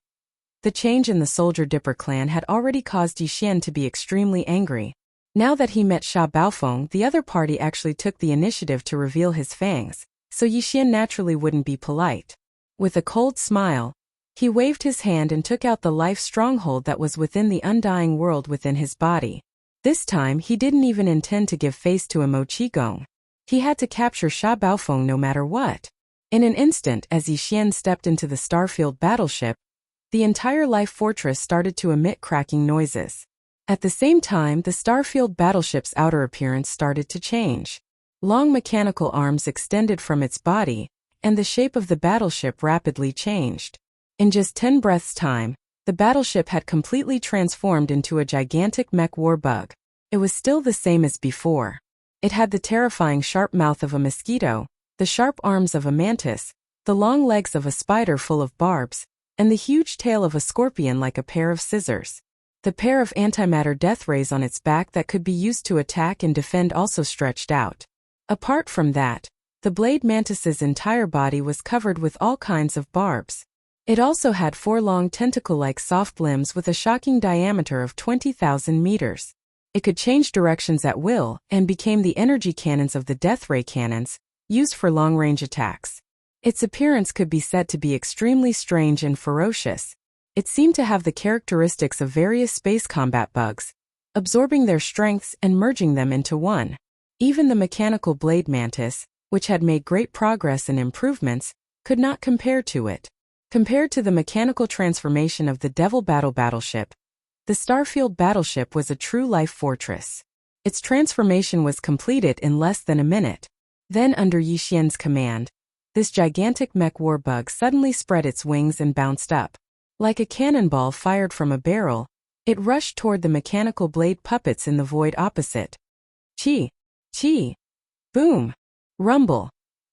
The change in the Soldier Dipper clan had already caused Yi Xian to be extremely angry. Now that he met Sha Baofeng, the other party actually took the initiative to reveal his fangs, so Yi Xian naturally wouldn't be polite. With a cold smile, he waved his hand and took out the life stronghold that was within the undying world within his body. This time, he didn't even intend to give face to a Mo Qigong. He had to capture Sha Baofeng no matter what. In an instant, as Yi Xian stepped into the Starfield battleship, the entire life fortress started to emit cracking noises. At the same time, the Starfield battleship's outer appearance started to change. Long mechanical arms extended from its body, and the shape of the battleship rapidly changed. In just 10 breaths' time, the battleship had completely transformed into a gigantic mech war bug. It was still the same as before. It had the terrifying sharp mouth of a mosquito, the sharp arms of a mantis, the long legs of a spider full of barbs, and the huge tail of a scorpion like a pair of scissors. The pair of antimatter death rays on its back that could be used to attack and defend also stretched out. Apart from that, the blade mantis's entire body was covered with all kinds of barbs. It also had 4 long tentacle-like soft limbs with a shocking diameter of 20,000 meters. It could change directions at will and became the energy cannons of the death ray cannons, used for long-range attacks. Its appearance could be said to be extremely strange and ferocious. It seemed to have the characteristics of various space combat bugs, absorbing their strengths and merging them into one. Even the mechanical blade mantis, which had made great progress and improvements, could not compare to it. Compared to the mechanical transformation of the Devil battleship, the Starfield battleship was a true life fortress. Its transformation was completed in less than a minute. Then, under Yi Xian's command, this gigantic mech war bug suddenly spread its wings and bounced up. Like a cannonball fired from a barrel, it rushed toward the mechanical blade puppets in the void opposite. Chi! Chi! Boom! Rumble!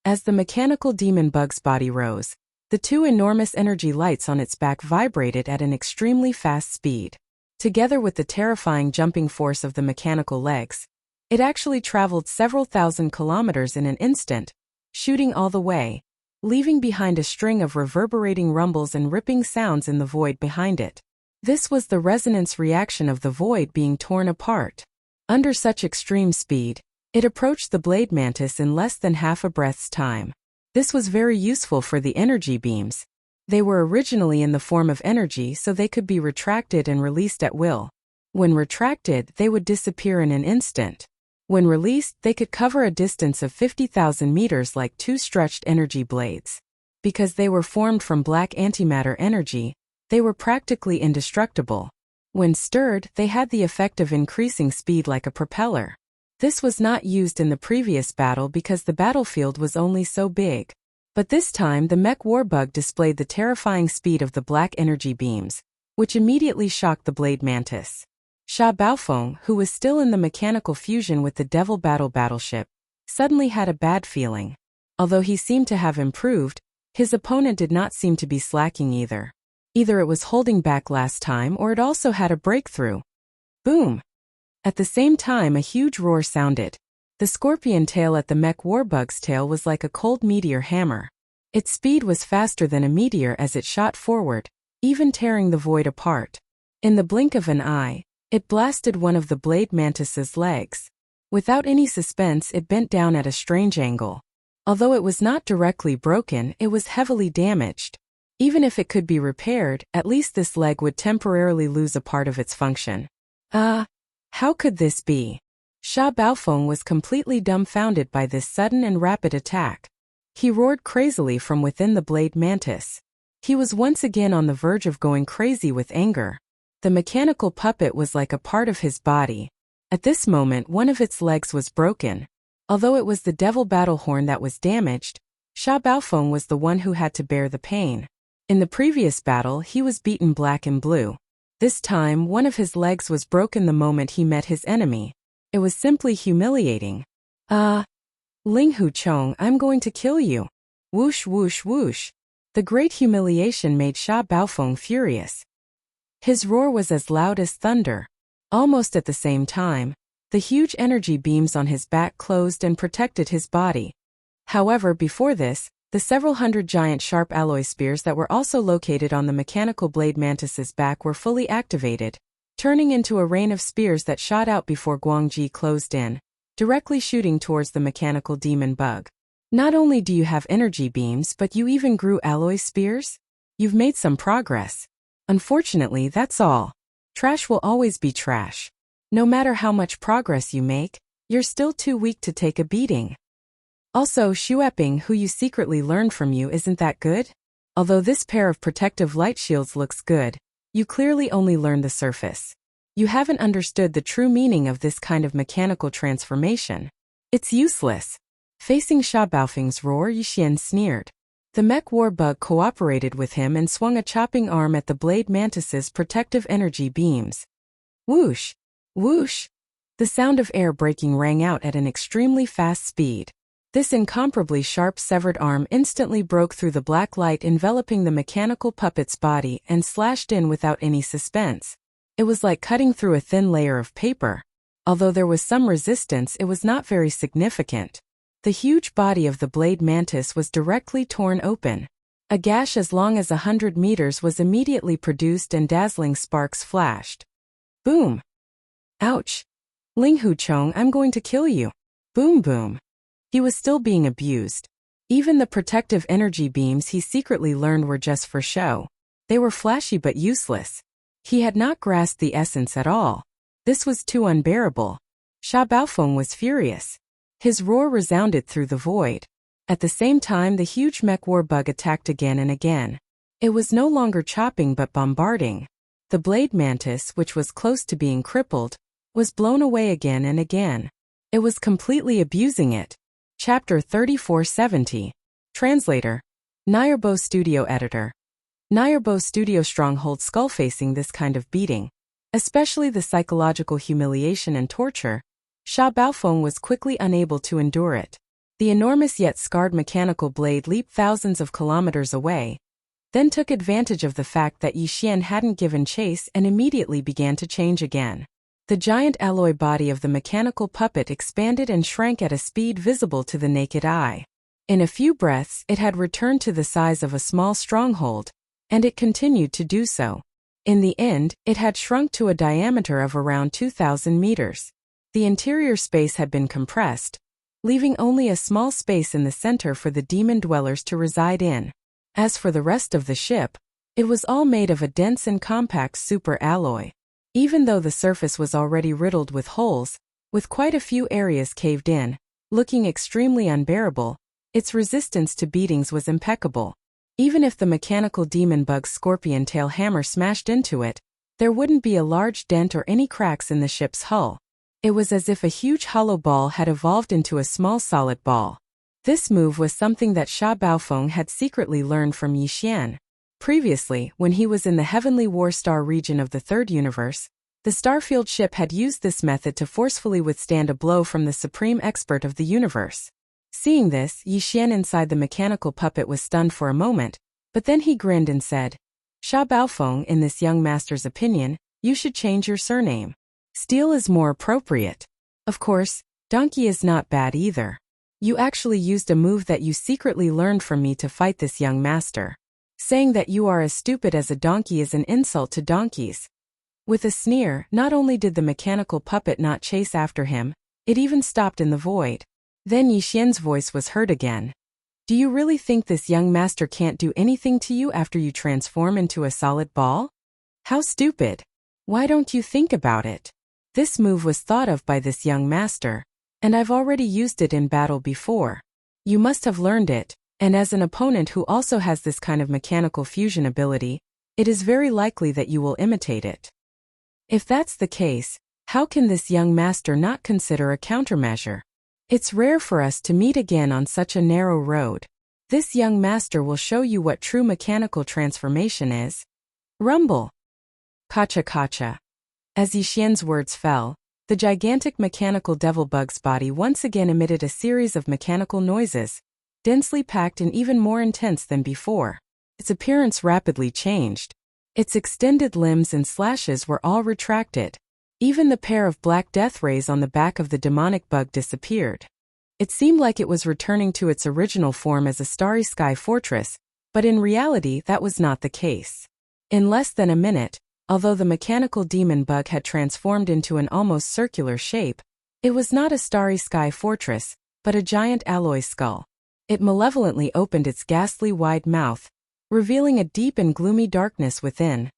As the mechanical demon bug's body rose, the two enormous energy lights on its back vibrated at an extremely fast speed. Together with the terrifying jumping force of the mechanical legs, it actually traveled several thousand kilometers in an instant, shooting all the way, leaving behind a string of reverberating rumbles and ripping sounds in the void behind it. This was the resonance reaction of the void being torn apart. Under such extreme speed, it approached the blade mantis in less than half a breath's time. This was very useful for the energy beams. They were originally in the form of energy, so they could be retracted and released at will. When retracted, they would disappear in an instant. When released, they could cover a distance of 50,000 meters like two stretched energy blades. Because they were formed from black antimatter energy, they were practically indestructible. When stirred, they had the effect of increasing speed like a propeller. This was not used in the previous battle because the battlefield was only so big. But this time the mech warbug displayed the terrifying speed of the black energy beams, which immediately shocked the blade mantis. Sha Baofeng, who was still in the mechanical fusion with the Devil battleship, suddenly had a bad feeling. Although he seemed to have improved, his opponent did not seem to be slacking either. Either it was holding back last time or it also had a breakthrough. Boom! At the same time a huge roar sounded. The scorpion tail at the mech warbug's tail was like a cold meteor hammer. Its speed was faster than a meteor as it shot forward, even tearing the void apart. In the blink of an eye, it blasted one of the blade mantis's legs. Without any suspense, it bent down at a strange angle. Although it was not directly broken, it was heavily damaged. Even if it could be repaired, at least this leg would temporarily lose a part of its function. How could this be? Sha Baofeng was completely dumbfounded by this sudden and rapid attack. He roared crazily from within the blade mantis. He was once again on the verge of going crazy with anger. The mechanical puppet was like a part of his body. At this moment one of its legs was broken. Although it was the devil battle horn that was damaged, Sha Baofeng was the one who had to bear the pain. In the previous battle he was beaten black and blue. This time one of his legs was broken the moment he met his enemy. It was simply humiliating. Ling Hu Chong, I'm going to kill you. Whoosh whoosh whoosh. The great humiliation made Sha Baofeng furious. His roar was as loud as thunder. Almost at the same time, the huge energy beams on his back closed and protected his body. However, before this, the several hundred giant sharp alloy spears that were also located on the mechanical blade mantis's back were fully activated, turning into a rain of spears that shot out before Guangji closed in, directly shooting towards the mechanical demon bug. Not only do you have energy beams, but you even grew alloy spears? You've made some progress. Unfortunately, that's all. Trash will always be trash. No matter how much progress you make, you're still too weak to take a beating. Also, Xueping, who you secretly learned from you, isn't that good? Although this pair of protective light shields looks good, you clearly only learned the surface. You haven't understood the true meaning of this kind of mechanical transformation. It's useless. Facing Sha Baofeng's roar, Yixian sneered. The mech warbug cooperated with him and swung a chopping arm at the blade mantis's protective energy beams. Whoosh! Whoosh! The sound of air breaking rang out at an extremely fast speed. This incomparably sharp severed arm instantly broke through the black light enveloping the mechanical puppet's body and slashed in without any suspense. It was like cutting through a thin layer of paper. Although there was some resistance, it was not very significant. The huge body of the blade mantis was directly torn open. A gash as long as 100 meters was immediately produced and dazzling sparks flashed. Boom! Ouch! Ling Hu Chong, I'm going to kill you. Boom boom. He was still being abused. Even the protective energy beams he secretly learned were just for show. They were flashy but useless. He had not grasped the essence at all. This was too unbearable. Sha Baofeng was furious. His roar resounded through the void. At the same time, the huge mech warbug attacked again and again. It was no longer chopping but bombarding. The blade mantis, which was close to being crippled, was blown away again and again. It was completely abusing it. Chapter 3470. Translator. Nayarbo Studio Editor. Nayarbo Studio Stronghold skull facing this kind of beating, especially the psychological humiliation and torture, Sha Baofeng was quickly unable to endure it. The enormous yet scarred mechanical blade leaped thousands of kilometers away, then took advantage of the fact that Yi Xian hadn't given chase and immediately began to change again. The giant alloy body of the mechanical puppet expanded and shrank at a speed visible to the naked eye. In a few breaths, it had returned to the size of a small stronghold, and it continued to do so. In the end, it had shrunk to a diameter of around 2,000 meters. The interior space had been compressed, leaving only a small space in the center for the demon dwellers to reside in. As for the rest of the ship, it was all made of a dense and compact super alloy. Even though the surface was already riddled with holes, with quite a few areas caved in, looking extremely unbearable, its resistance to beatings was impeccable. Even if the mechanical demon bug's scorpion tail hammer smashed into it, there wouldn't be a large dent or any cracks in the ship's hull. It was as if a huge hollow ball had evolved into a small solid ball. This move was something that Sha Baofeng had secretly learned from Yi Xian. Previously, when he was in the Heavenly War Star region of the Third Universe, the Starfield ship had used this method to forcefully withstand a blow from the supreme expert of the universe. Seeing this, Yi Xian inside the mechanical puppet was stunned for a moment, but then he grinned and said, "Sha Baofeng, in this young master's opinion, you should change your surname. Steel is more appropriate. Of course, donkey is not bad either. You actually used a move that you secretly learned from me to fight this young master. Saying that you are as stupid as a donkey is an insult to donkeys." With a sneer, not only did the mechanical puppet not chase after him, it even stopped in the void. Then Yi Xian's voice was heard again. "Do you really think this young master can't do anything to you after you transform into a solid ball? How stupid. Why don't you think about it? This move was thought of by this young master, and I've already used it in battle before. You must have learned it, and as an opponent who also has this kind of mechanical fusion ability, it is very likely that you will imitate it. If that's the case, how can this young master not consider a countermeasure? It's rare for us to meet again on such a narrow road. This young master will show you what true mechanical transformation is. Rumble. Kacha kacha." As Yi Xian's words fell, the gigantic mechanical devil bug's body once again emitted a series of mechanical noises, densely packed and even more intense than before. Its appearance rapidly changed. Its extended limbs and slashes were all retracted. Even the pair of black death rays on the back of the demonic bug disappeared. It seemed like it was returning to its original form as a starry sky fortress, but in reality that was not the case. In less than a minute, although the mechanical demon bug had transformed into an almost circular shape, it was not a starry sky fortress, but a giant alloy skull. It malevolently opened its ghastly wide mouth, revealing a deep and gloomy darkness within,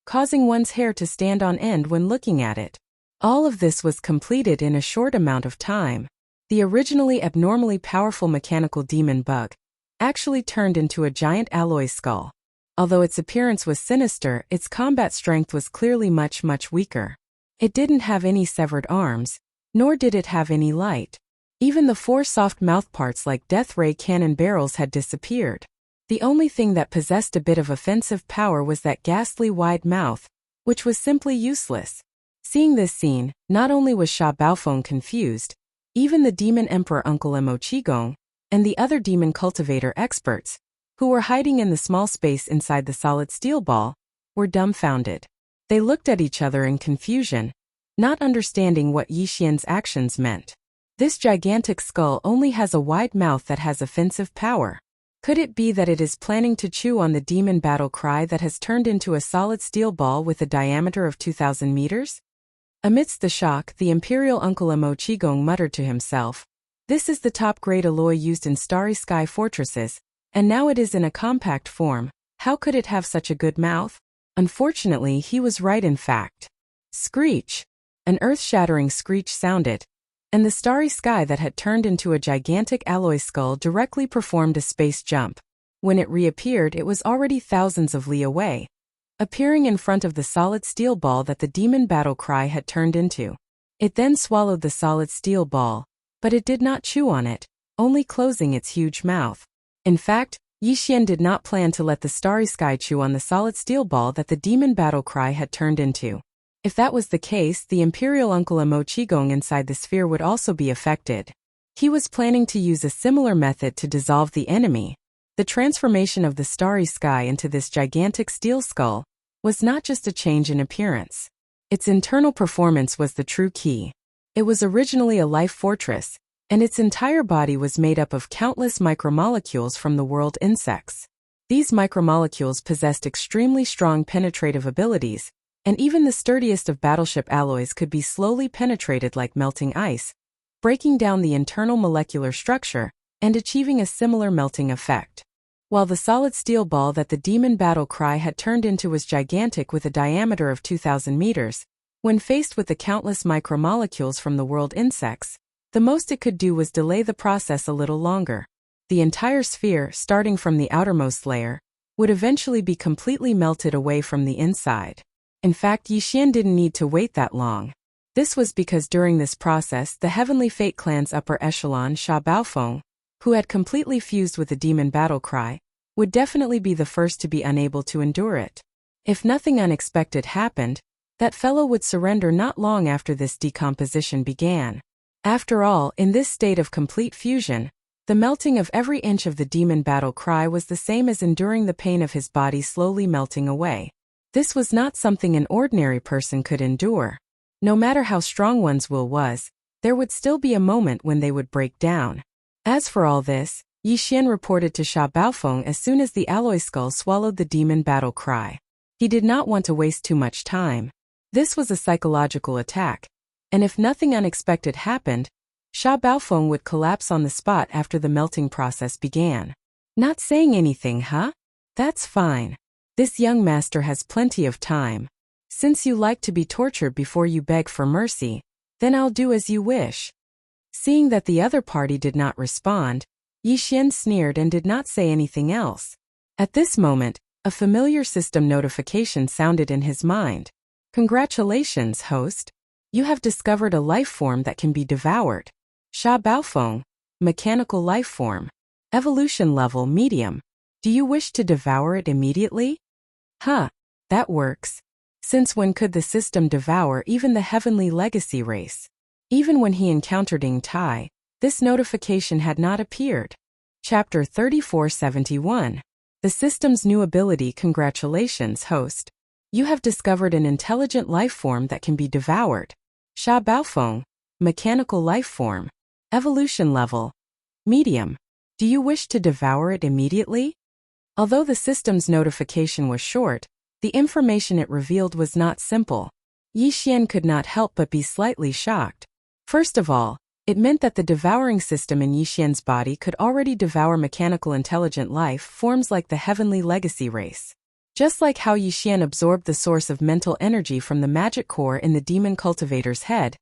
causing one's hair to stand on end when looking at it. All of this was completed in a short amount of time. The originally abnormally powerful mechanical demon bug actually turned into a giant alloy skull. Although its appearance was sinister, its combat strength was clearly much weaker. It didn't have any severed arms, nor did it have any light. Even the 4 soft mouthparts like death ray cannon barrels had disappeared. The only thing that possessed a bit of offensive power was that ghastly wide mouth, which was simply useless. Seeing this scene, not only was Sha Baofeng confused, even the demon emperor Uncle Mo Qigong, and the other demon cultivator experts, who were hiding in the small space inside the solid steel ball, were dumbfounded. They looked at each other in confusion, not understanding what Yi Xian's actions meant. This gigantic skull only has a wide mouth that has offensive power. Could it be that it is planning to chew on the demon battle cry that has turned into a solid steel ball with a diameter of 2,000 meters? Amidst the shock, the Imperial Uncle Mo Qigong muttered to himself, "This is the top-grade alloy used in starry sky fortresses, and now it is in a compact form. How could it have such a good mouth?" Unfortunately, he was right in fact. Screech! An earth-shattering screech sounded, and the starry sky that had turned into a gigantic alloy skull directly performed a space jump. When it reappeared, it was already thousands of li away, appearing in front of the solid steel ball that the demon battle cry had turned into. It then swallowed the solid steel ball, but it did not chew on it, only closing its huge mouth. In fact, Yi Xian did not plan to let the starry sky chew on the solid steel ball that the demon battle cry had turned into. If that was the case, the Imperial Uncle Mo Qigong inside the sphere would also be affected. He was planning to use a similar method to dissolve the enemy. The transformation of the starry sky into this gigantic steel skull was not just a change in appearance. Its internal performance was the true key. It was originally a life fortress, and its entire body was made up of countless micromolecules from the world insects. These micromolecules possessed extremely strong penetrative abilities, and even the sturdiest of battleship alloys could be slowly penetrated like melting ice, breaking down the internal molecular structure and achieving a similar melting effect. While the solid steel ball that the demon battle cry had turned into was gigantic with a diameter of 2,000 meters, when faced with the countless micromolecules from the world insects, the most it could do was delay the process a little longer. The entire sphere, starting from the outermost layer, would eventually be completely melted away from the inside. In fact, Yixian didn't need to wait that long. This was because during this process, the Heavenly Fate clan's upper echelon Sha Baofeng, who had completely fused with the demon battle cry, would definitely be the first to be unable to endure it. If nothing unexpected happened, that fellow would surrender not long after this decomposition began. After all, in this state of complete fusion, the melting of every inch of the demon battle cry was the same as enduring the pain of his body slowly melting away. This was not something an ordinary person could endure. No matter how strong one's will was, there would still be a moment when they would break down. As for all this, Yixian reported to Sha Baofeng as soon as the alloy skull swallowed the demon battle cry. He did not want to waste too much time. This was a psychological attack, and if nothing unexpected happened, Sha Baofeng would collapse on the spot after the melting process began. Not saying anything, huh? That's fine. This young master has plenty of time. Since you like to be tortured before you beg for mercy, then I'll do as you wish. Seeing that the other party did not respond, Yixian sneered and did not say anything else. At this moment, a familiar system notification sounded in his mind. Congratulations, host. You have discovered a life form that can be devoured. Sha Baofeng, mechanical life form. Evolution level medium. Do you wish to devour it immediately? Huh, that works. Since when could the system devour even the heavenly legacy race? Even when he encountered Ying Tai, this notification had not appeared. Chapter 3471. The system's new ability. Congratulations, host. You have discovered an intelligent life form that can be devoured. Sha Baofeng, mechanical life form. Evolution level medium. Do you wish to devour it immediately? Although the system's notification was short, the information it revealed was not simple. Yixian could not help but be slightly shocked. First of all, it meant that the devouring system in Yixian's body could already devour mechanical intelligent life forms like the heavenly legacy race. Just like how Yixian absorbed the source of mental energy from the magic core in the demon cultivator's head,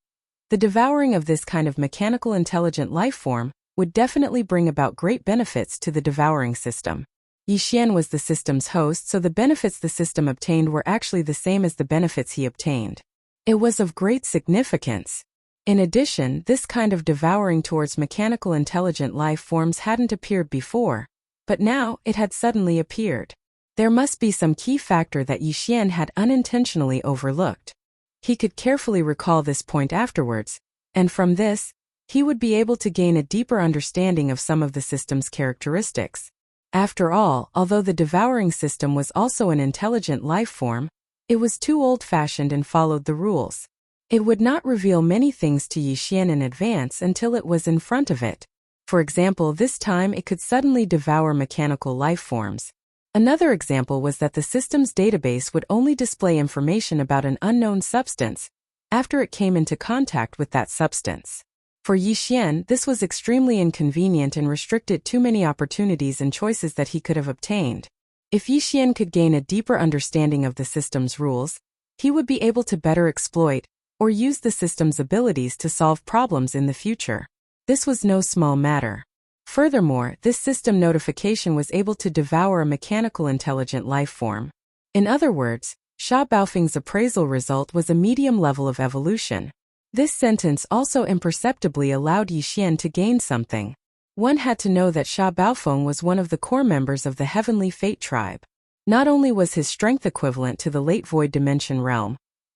the devouring of this kind of mechanical intelligent life form would definitely bring about great benefits to the devouring system. Yixian was the system's host, so the benefits the system obtained were actually the same as the benefits he obtained. It was of great significance. In addition, this kind of devouring towards mechanical intelligent life forms hadn't appeared before, but now it had suddenly appeared. There must be some key factor that Yixian had unintentionally overlooked. He could carefully recall this point afterwards, and from this, he would be able to gain a deeper understanding of some of the system's characteristics. After all, although the devouring system was also an intelligent life form, it was too old-fashioned and followed the rules. It would not reveal many things to Yixian in advance until it was in front of it. For example, this time it could suddenly devour mechanical life forms. Another example was that the system's database would only display information about an unknown substance after it came into contact with that substance. For Yixian, this was extremely inconvenient and restricted too many opportunities and choices that he could have obtained. If Yixian could gain a deeper understanding of the system's rules, he would be able to better exploit or use the system's abilities to solve problems in the future. This was no small matter. Furthermore, this system notification was able to devour a mechanical intelligent life form. In other words, Sha Baofeng's appraisal result was a medium level of evolution. This sentence also imperceptibly allowed Yixian to gain something. One had to know that Sha Baofeng was one of the core members of the Heavenly Fate tribe. Not only was his strength equivalent to the late Void Dimension realm,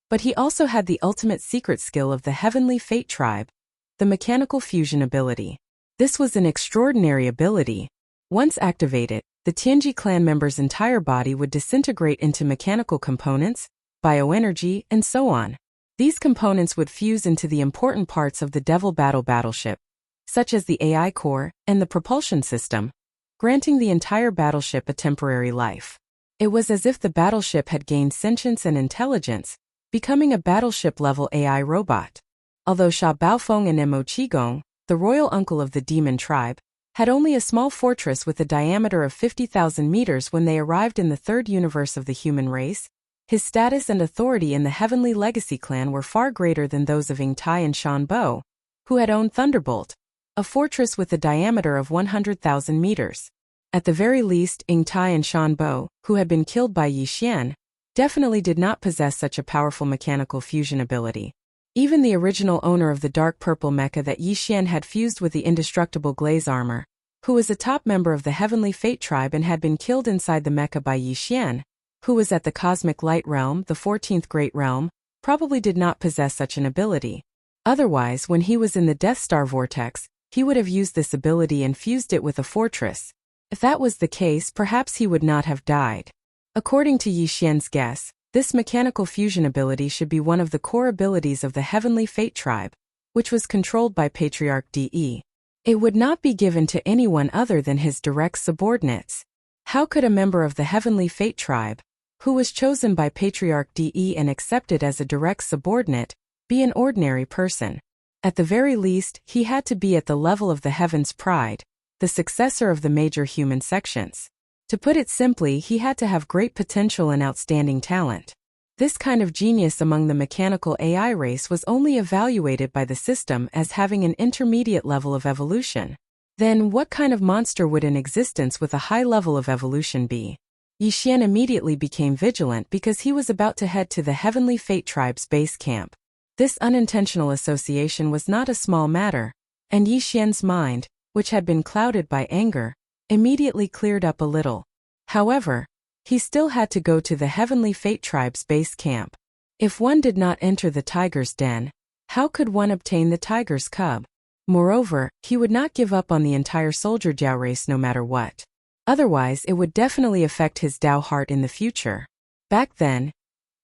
but he also had the ultimate secret skill of the Heavenly Fate tribe, the mechanical fusion ability. This was an extraordinary ability. Once activated, the Tianji clan member's entire body would disintegrate into mechanical components, bioenergy, and so on. These components would fuse into the important parts of the Devil battleship, such as the AI core and the propulsion system, granting the entire battleship a temporary life. It was as if the battleship had gained sentience and intelligence, becoming a battleship-level AI robot. Although Sha Baofeng and Mo Qigong, the royal uncle of the demon tribe, had only a small fortress with a diameter of 50,000 meters when they arrived in the third universe of the human race, his status and authority in the Heavenly Legacy clan were far greater than those of Ying Tai and Shan Bo, who had owned Thunderbolt, a fortress with a diameter of 100,000 meters. At the very least, Ying Tai and Shan Bo, who had been killed by Yi Xian, definitely did not possess such a powerful mechanical fusion ability. Even the original owner of the dark purple mecha that Yi Xian had fused with the indestructible glaze armor, who was a top member of the Heavenly Fate tribe and had been killed inside the mecha by Yi Xian, who was at the Cosmic Light Realm, the 14th Great Realm, probably did not possess such an ability. Otherwise, when he was in the Death Star Vortex, he would have used this ability and fused it with a fortress. If that was the case, perhaps he would not have died. According to Yi Xian's guess, this mechanical fusion ability should be one of the core abilities of the Heavenly Fate tribe, which was controlled by Patriarch De. It would not be given to anyone other than his direct subordinates. How could a member of the Heavenly Fate tribe, who was chosen by Patriarch De and accepted as a direct subordinate, be an ordinary person? At the very least, he had to be at the level of the Heaven's Pride, the successor of the major human sections. To put it simply, he had to have great potential and outstanding talent. This kind of genius among the mechanical AI race was only evaluated by the system as having an intermediate level of evolution. Then what kind of monster would an existence with a high level of evolution be? Yi Xian immediately became vigilant because he was about to head to the Heavenly Fate tribe's base camp. This unintentional association was not a small matter, and Yi Xian's mind, which had been clouded by anger, immediately cleared up a little. However, he still had to go to the Heavenly Fate tribe's base camp. If one did not enter the tiger's den, how could one obtain the tiger's cub? Moreover, he would not give up on the entire soldier Jiao race no matter what. Otherwise, it would definitely affect his Dao heart in the future. Back then,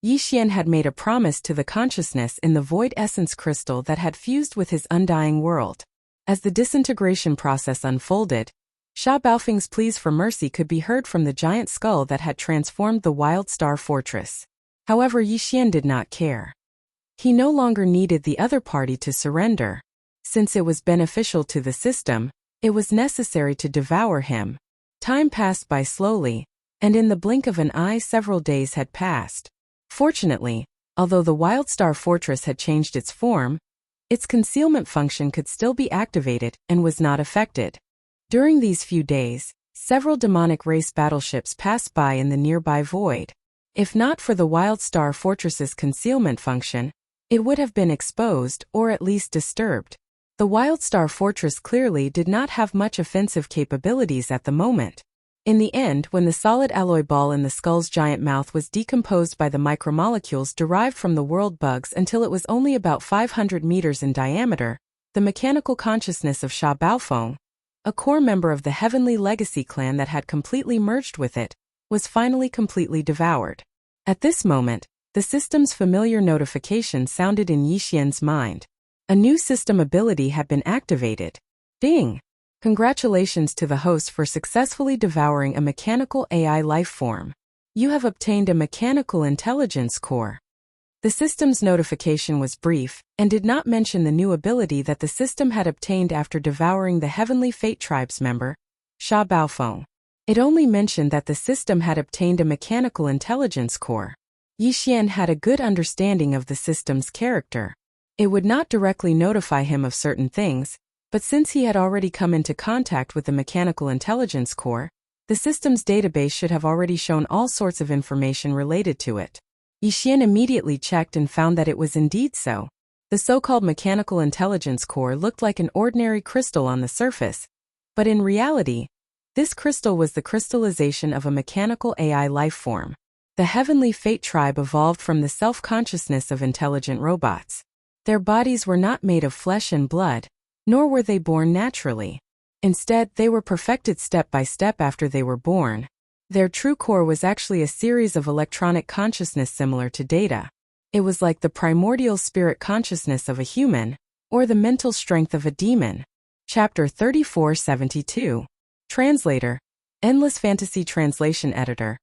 Yi Xian had made a promise to the consciousness in the void essence crystal that had fused with his undying world. As the disintegration process unfolded, Sha Baofeng's pleas for mercy could be heard from the giant skull that had transformed the Wild Star Fortress. However, Yi Xian did not care. He no longer needed the other party to surrender. Since it was beneficial to the system, it was necessary to devour him. Time passed by slowly, and in the blink of an eye several days had passed. Fortunately, although the Wild Star Fortress had changed its form, its concealment function could still be activated and was not affected. During these few days, several demonic race battleships passed by in the nearby void. If not for the Wild Star Fortress's concealment function, it would have been exposed or at least disturbed. The Wild Star Fortress clearly did not have much offensive capabilities at the moment. In the end, when the solid alloy ball in the skull's giant mouth was decomposed by the micromolecules derived from the world bugs until it was only about 500 meters in diameter, the mechanical consciousness of Sha Baofeng, a core member of the Heavenly Legacy clan that had completely merged with it, was finally completely devoured. At this moment, the system's familiar notification sounded in Yi Xian's mind. A new system ability had been activated. Ding! Congratulations to the host for successfully devouring a mechanical AI life form. You have obtained a mechanical intelligence core. The system's notification was brief, and did not mention the new ability that the system had obtained after devouring the Heavenly Fate tribe's member, Sha Baofeng. It only mentioned that the system had obtained a mechanical intelligence core. Yi Xian had a good understanding of the system's character. It would not directly notify him of certain things, but since he had already come into contact with the mechanical intelligence core, the system's database should have already shown all sorts of information related to it. Yi Xian immediately checked and found that it was indeed so. The so-called mechanical intelligence core looked like an ordinary crystal on the surface, but in reality, this crystal was the crystallization of a mechanical AI life form. The Heavenly Fate tribe evolved from the self-consciousness of intelligent robots. Their bodies were not made of flesh and blood, Nor were they born naturally. Instead, they were perfected step by step after they were born. Their true core was actually a series of electronic consciousness similar to data. It was like the primordial spirit consciousness of a human, or the mental strength of a demon. Chapter 3472. Translator. Endless Fantasy Translation Editor.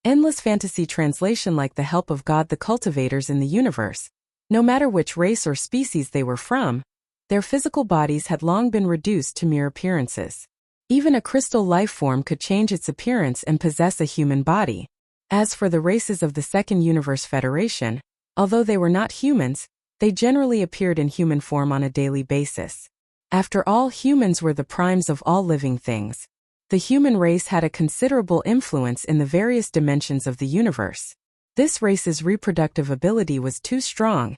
Endless fantasy translation. Like the help of God, the cultivators in the universe. No matter which race or species they were from, their physical bodies had long been reduced to mere appearances. Even a crystal life form could change its appearance and possess a human body. As for the races of the Second Universe Federation, although they were not humans, they generally appeared in human form on a daily basis. After all, humans were the primes of all living things. The human race had a considerable influence in the various dimensions of the universe. This race's reproductive ability was too strong,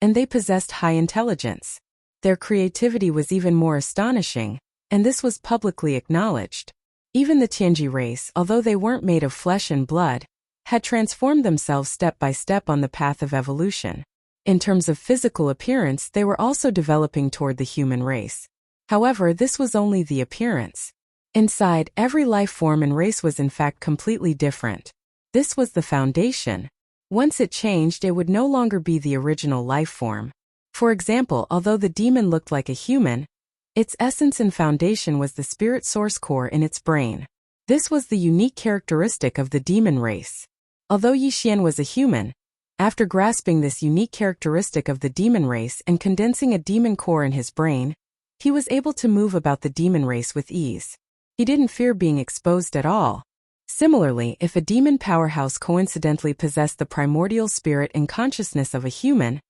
and they possessed high intelligence. Their creativity was even more astonishing, and this was publicly acknowledged. Even the Tianji race, although they weren't made of flesh and blood, had transformed themselves step by step on the path of evolution. In terms of physical appearance, they were also developing toward the human race. However, this was only the appearance. Inside, every life form and race was in fact completely different. This was the foundation. Once it changed, it would no longer be the original life form. For example, although the demon looked like a human, its essence and foundation was the spirit source core in its brain. This was the unique characteristic of the demon race. Although Yixian was a human, after grasping this unique characteristic of the demon race and condensing a demon core in his brain, he was able to move about the demon race with ease. He didn't fear being exposed at all. Similarly, if a demon powerhouse coincidentally possessed the primordial spirit and consciousness of a human,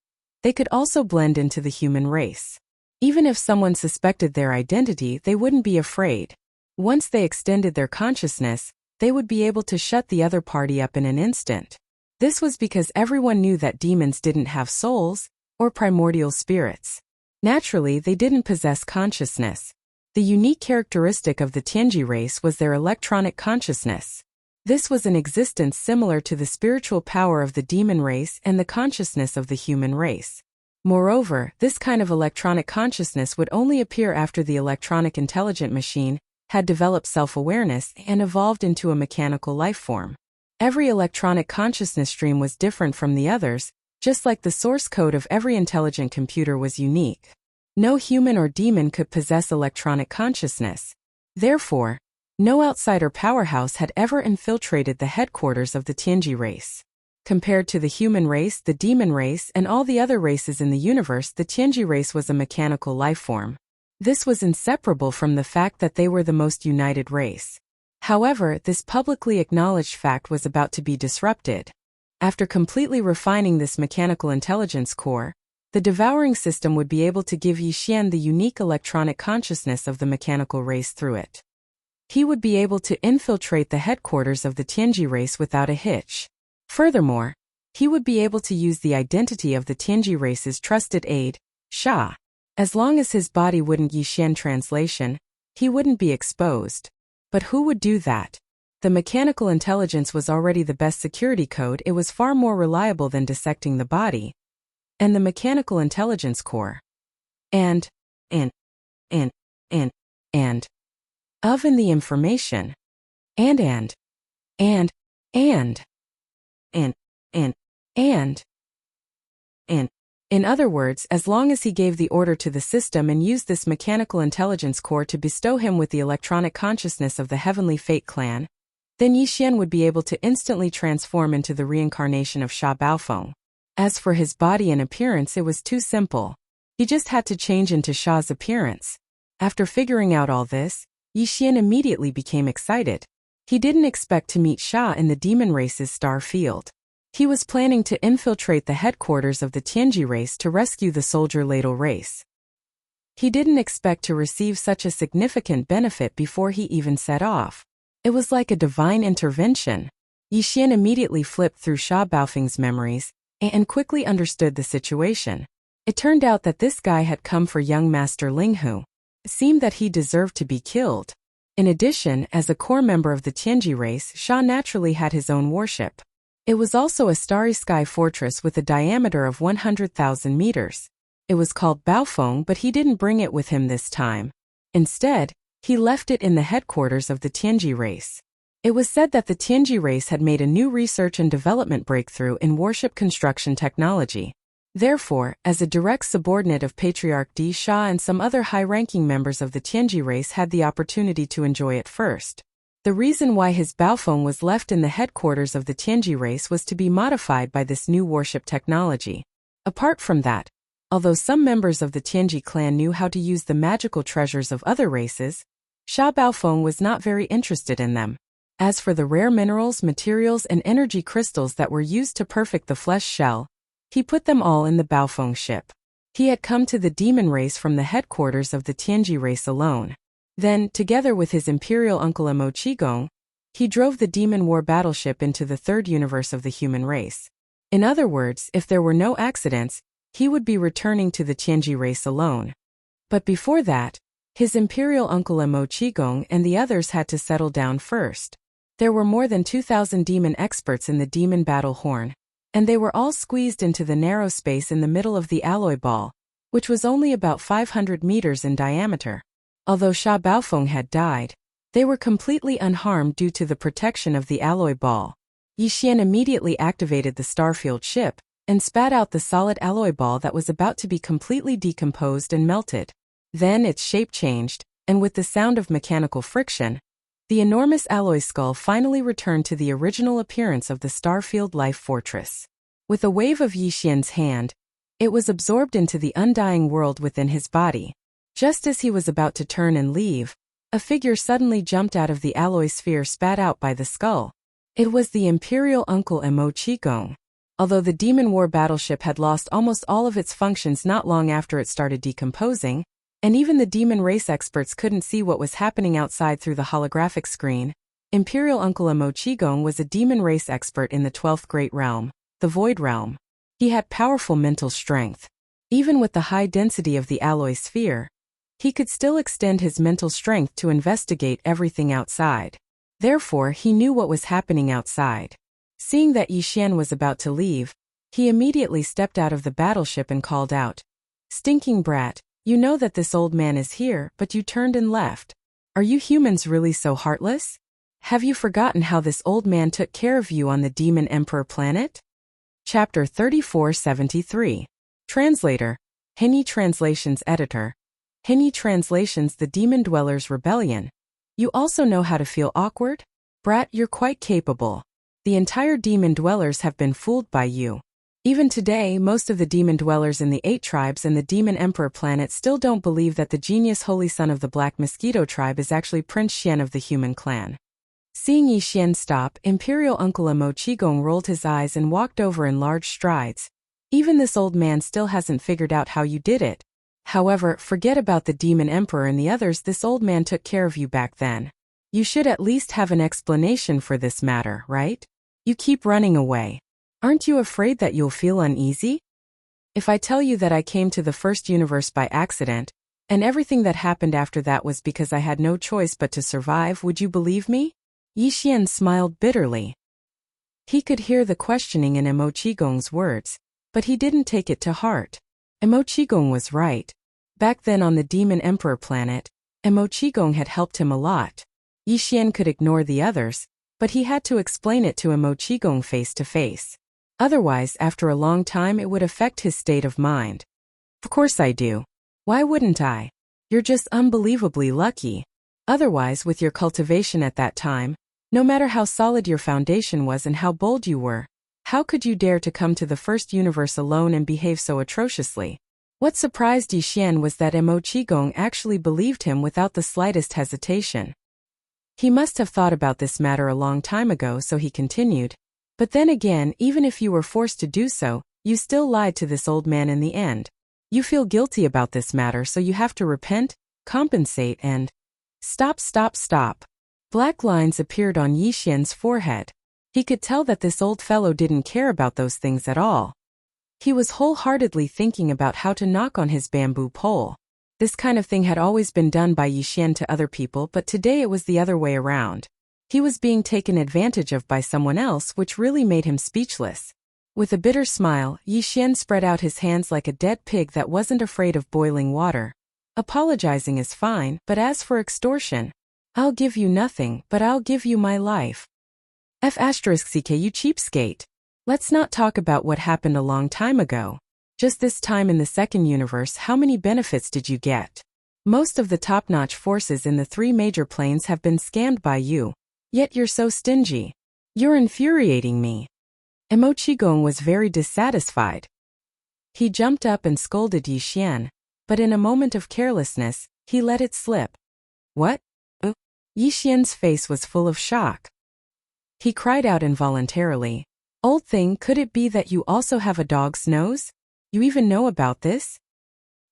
they could also blend into the human race. Even if someone suspected their identity, they wouldn't be afraid. Once they extended their consciousness, they would be able to shut the other party up in an instant. This was because everyone knew that demons didn't have souls, or primordial spirits. Naturally, they didn't possess consciousness. The unique characteristic of the Tianji race was their electronic consciousness. This was an existence similar to the spiritual power of the demon race and the consciousness of the human race. Moreover, this kind of electronic consciousness would only appear after the electronic intelligent machine had developed self-awareness and evolved into a mechanical life form. Every electronic consciousness stream was different from the others, just like the source code of every intelligent computer was unique. No human or demon could possess electronic consciousness. Therefore, no outsider powerhouse had ever infiltrated the headquarters of the Tianji race. Compared to the human race, the demon race, and all the other races in the universe, the Tianji race was a mechanical life form. This was inseparable from the fact that they were the most united race. However, this publicly acknowledged fact was about to be disrupted. After completely refining this mechanical intelligence core, the Devouring system would be able to give Yixian the unique electronic consciousness of the mechanical race through it. He would be able to infiltrate the headquarters of the Tianji race without a hitch. Furthermore, he would be able to use the identity of the Tianji race's trusted aide, Sha. As long as his body wouldn't Yixian translation, he wouldn't be exposed. But who would do that? The mechanical intelligence was already the best security code. It was far more reliable than dissecting the body. And the mechanical intelligence core. And of in the information. In other words, as long as he gave the order to the system and used this mechanical intelligence core to bestow him with the electronic consciousness of the Heavenly Fate clan, then Yixian would be able to instantly transform into the reincarnation of Sha Baofeng. As for his body and appearance, it was too simple. He just had to change into Sha's appearance. After figuring out all this, Yixian immediately became excited. He didn't expect to meet Sha in the demon race's star field. He was planning to infiltrate the headquarters of the Tianji race to rescue the soldier ladle race. He didn't expect to receive such a significant benefit before he even set off. It was like a divine intervention. Yixian immediately flipped through Sha Baofeng's memories and quickly understood the situation. It turned out that this guy had come for young Master Linghu. It seemed that he deserved to be killed. In addition, as a core member of the Tianji race, Sha naturally had his own warship. It was also a starry sky fortress with a diameter of 100,000 meters. It was called Baofeng, but he didn't bring it with him this time. Instead, he left it in the headquarters of the Tianji race. It was said that the Tianji race had made a new research and development breakthrough in warship construction technology. Therefore, as a direct subordinate of Patriarch Di Sha and some other high-ranking members of the Tianji race had the opportunity to enjoy it first. The reason why his Baofeng was left in the headquarters of the Tianji race was to be modified by this new warship technology. Apart from that, although some members of the Tianji clan knew how to use the magical treasures of other races, Sha Baofeng was not very interested in them. As for the rare minerals, materials, and energy crystals that were used to perfect the flesh shell, he put them all in the Baofeng ship. He had come to the demon race from the headquarters of the Tianji race alone. Then, together with his imperial uncle Mo Qigong, he drove the demon war battleship into the third universe of the human race. In other words, if there were no accidents, he would be returning to the Tianji race alone. But before that, his imperial uncle Mo Qigong and the others had to settle down first. There were more than 2,000 demon experts in the demon battle horn, and they were all squeezed into the narrow space in the middle of the alloy ball, which was only about 500 meters in diameter. Although Sha Baofeng had died, they were completely unharmed due to the protection of the alloy ball. Yi Xian immediately activated the starfield ship and spat out the solid alloy ball that was about to be completely decomposed and melted. Then its shape changed, and with the sound of mechanical friction, the enormous alloy skull finally returned to the original appearance of the Starfield Life Fortress. With a wave of Yi Xian's hand, it was absorbed into the undying world within his body. Just as he was about to turn and leave, a figure suddenly jumped out of the alloy sphere spat out by the skull. It was the imperial uncle Mo Qigong. Although the demon war battleship had lost almost all of its functions not long after it started decomposing, and even the demon race experts couldn't see what was happening outside through the holographic screen, Imperial Uncle Mo Qigong was a demon race expert in the 12th Great Realm, the Void Realm. He had powerful mental strength. Even with the high density of the alloy sphere, he could still extend his mental strength to investigate everything outside. Therefore, he knew what was happening outside. Seeing that Yi Xian was about to leave, he immediately stepped out of the battleship and called out, "Stinking brat, you know that this old man is here, but you turned and left. Are you humans really so heartless? Have you forgotten how this old man took care of you on the Demon Emperor planet?" Chapter 3473. Translator, Henyi Translations Editor. Henyi Translations The Demon Dwellers Rebellion. You also know how to feel awkward? Brat, you're quite capable. The entire demon dwellers have been fooled by you. Even today, most of the demon dwellers in the 8 tribes and the Demon Emperor planet still don't believe that the genius holy son of the Black Mosquito tribe is actually Prince Xian of the human clan. Seeing Yi Xian stop, Imperial Uncle Mo Qigong rolled his eyes and walked over in large strides. Even this old man still hasn't figured out how you did it. However, forget about the Demon Emperor and the others, this old man took care of you back then. You should at least have an explanation for this matter, right? You keep running away. Aren't you afraid that you'll feel uneasy? If I tell you that I came to the first universe by accident, and everything that happened after that was because I had no choice but to survive, would you believe me? Yi Xian smiled bitterly. He could hear the questioning in Mo Qigong's words, but he didn't take it to heart. Mo Qigong was right. Back then on the Demon Emperor planet, Mo Qigong had helped him a lot. Yi Xian could ignore the others, but he had to explain it to Mo Qigong face to face. Otherwise, after a long time, it would affect his state of mind. Of course I do. Why wouldn't I? You're just unbelievably lucky. Otherwise, with your cultivation at that time, no matter how solid your foundation was and how bold you were, how could you dare to come to the first universe alone and behave so atrociously? What surprised Yi Xian was that Mo Qigong actually believed him without the slightest hesitation. He must have thought about this matter a long time ago, so he continued. But then again, even if you were forced to do so, you still lied to this old man in the end. You feel guilty about this matter, so you have to repent, compensate, and... Stop. Black lines appeared on Yi Xian's forehead. He could tell that this old fellow didn't care about those things at all. He was wholeheartedly thinking about how to knock on his bamboo pole. This kind of thing had always been done by Yi Xian to other people, but today it was the other way around. He was being taken advantage of by someone else, which really made him speechless. With a bitter smile, Yi Xian spread out his hands like a dead pig that wasn't afraid of boiling water. Apologizing is fine, but as for extortion, I'll give you nothing, but I'll give you my life. F***ck you cheapskate. Let's not talk about what happened a long time ago. Just this time in the second universe, how many benefits did you get? Most of the top-notch forces in the 3 major planes have been scammed by you. Yet you're so stingy. You're infuriating me. Emochigong was very dissatisfied. He jumped up and scolded Yi Xian, but in a moment of carelessness, he let it slip. What? Yi Xian's face was full of shock. He cried out involuntarily. Old thing, could it be that you also have a dog's nose? You even know about this?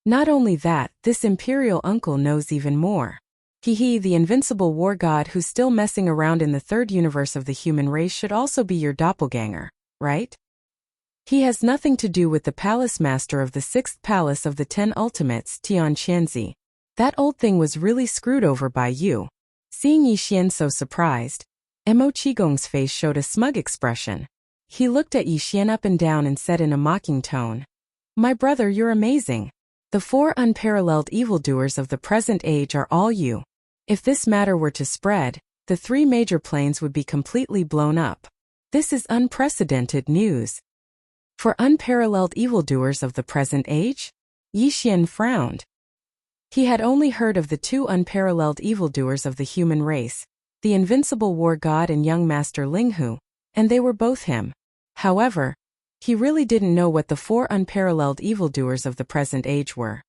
Not only that, this imperial uncle knows even more. He, the invincible war god who's still messing around in the 3rd universe of the human race, should also be your doppelganger, right? He has nothing to do with the palace master of the 6th palace of the 10 ultimates, Tian Qianzi. That old thing was really screwed over by you. Seeing Yi Xian so surprised, Emochigong's face showed a smug expression. He looked at Yi Xian up and down and said in a mocking tone, My brother, you're amazing. The 4 unparalleled evildoers of the present age are all you. If this matter were to spread, the 3 major planes would be completely blown up. This is unprecedented news. For unparalleled evildoers of the present age? Yi Xian frowned. He had only heard of the 2 unparalleled evildoers of the human race, the invincible war god and young master Linghu, and they were both him. However, he really didn't know what the 4 unparalleled evildoers of the present age were.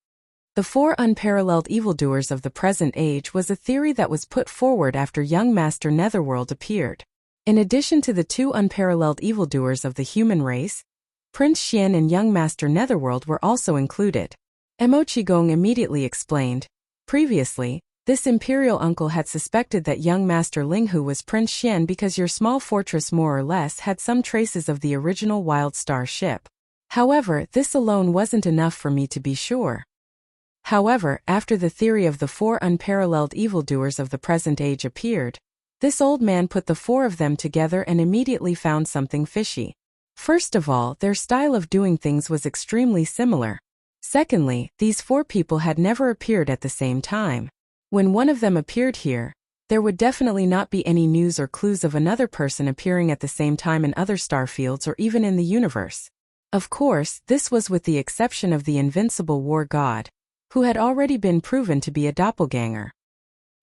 The 4 unparalleled evildoers of the present age was a theory that was put forward after young master Netherworld appeared. In addition to the 2 unparalleled evildoers of the human race, Prince Xian and young master Netherworld were also included. Emochigong immediately explained. Previously, this imperial uncle had suspected that young master Linghu was Prince Xian because your small fortress more or less had some traces of the original Wild Star ship. However, this alone wasn't enough for me to be sure. However, after the theory of the 4 unparalleled evildoers of the present age appeared, this old man put the 4 of them together and immediately found something fishy. First of all, their style of doing things was extremely similar. Secondly, these 4 people had never appeared at the same time. When one of them appeared here, there would definitely not be any news or clues of another person appearing at the same time in other star fields or even in the universe. Of course, this was with the exception of the invincible war god, who had already been proven to be a doppelganger.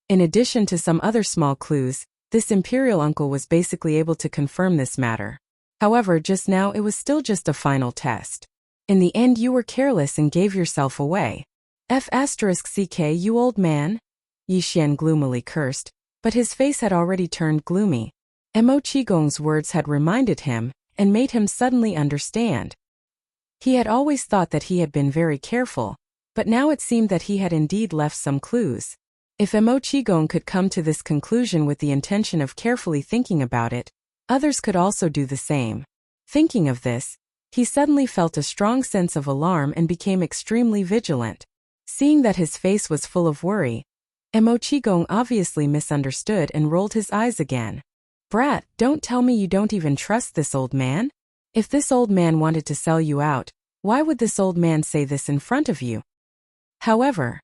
In addition to some other small clues, this imperial uncle was basically able to confirm this matter. However, just now it was still just a final test. In the end, you were careless and gave yourself away. F***ck you old man? Yi Xian gloomily cursed, but his face had already turned gloomy. Emochigong's words had reminded him, and made him suddenly understand. He had always thought that he had been very careful, but now it seemed that he had indeed left some clues. If Emochigong could come to this conclusion with the intention of carefully thinking about it, others could also do the same. Thinking of this, he suddenly felt a strong sense of alarm and became extremely vigilant. Seeing that his face was full of worry, Emochigong obviously misunderstood and rolled his eyes again. Brat, don't tell me you don't even trust this old man? If this old man wanted to sell you out, why would this old man say this in front of you? However,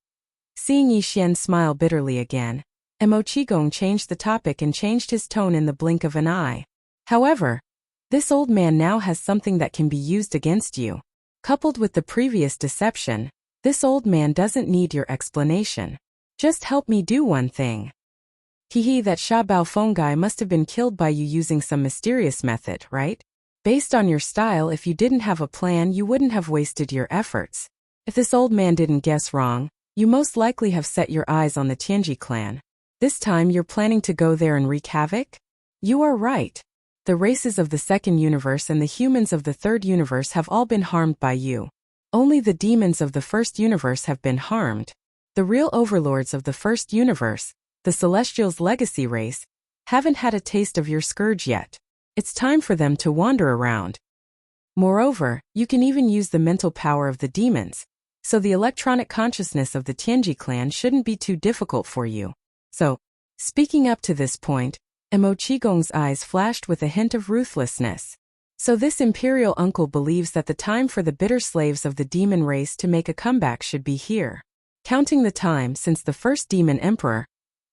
seeing Yi Xian smile bitterly again, Emochigong changed the topic and changed his tone in the blink of an eye. However, this old man now has something that can be used against you. Coupled with the previous deception, this old man doesn't need your explanation. Just help me do one thing. That Sha Baofeng guy must have been killed by you using some mysterious method, right? Based on your style, if you didn't have a plan, you wouldn't have wasted your efforts. If this old man didn't guess wrong, you most likely have set your eyes on the Tianji clan. This time you're planning to go there and wreak havoc? You are right. The races of the second universe and the humans of the third universe have all been harmed by you. Only the demons of the first universe have been harmed. The real overlords of the first universe, the Celestials' legacy race, haven't had a taste of your scourge yet. It's time for them to wander around. Moreover, you can even use the mental power of the demons, so the electronic consciousness of the Tianji clan shouldn't be too difficult for you. So, speaking up to this point, Emochigong's eyes flashed with a hint of ruthlessness. So this imperial uncle believes that the time for the bitter slaves of the demon race to make a comeback should be here. Counting the time since the first demon emperor,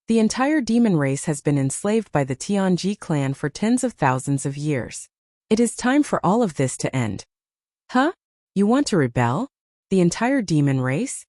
the entire demon race has been enslaved by the Tianji clan for tens of thousands of years. It is time for all of this to end. Huh? You want to rebel? The entire demon race?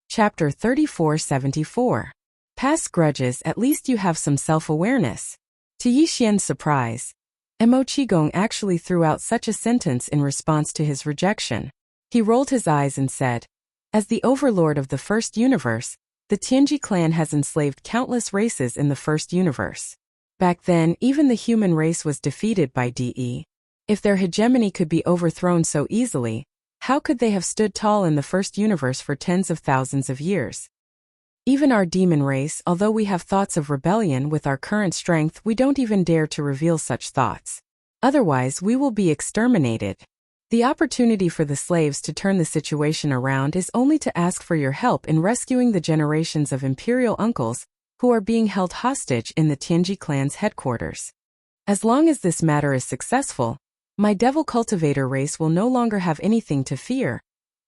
Chapter 3474. Past grudges. At least you have some self-awareness. To Yixian's surprise, Mo Qigong actually threw out such a sentence in response to his rejection. He rolled his eyes and said, "As the overlord of the first universe, the Tianji clan has enslaved countless races in the first universe. Back then, even the human race was defeated by DE. If their hegemony could be overthrown so easily, how could they have stood tall in the first universe for tens of thousands of years? Even our demon race, although we have thoughts of rebellion with our current strength, we don't even dare to reveal such thoughts. Otherwise, we will be exterminated. The opportunity for the slaves to turn the situation around is only to ask for your help in rescuing the generations of imperial uncles who are being held hostage in the Tianji clan's headquarters. As long as this matter is successful, my devil cultivator race will no longer have anything to fear,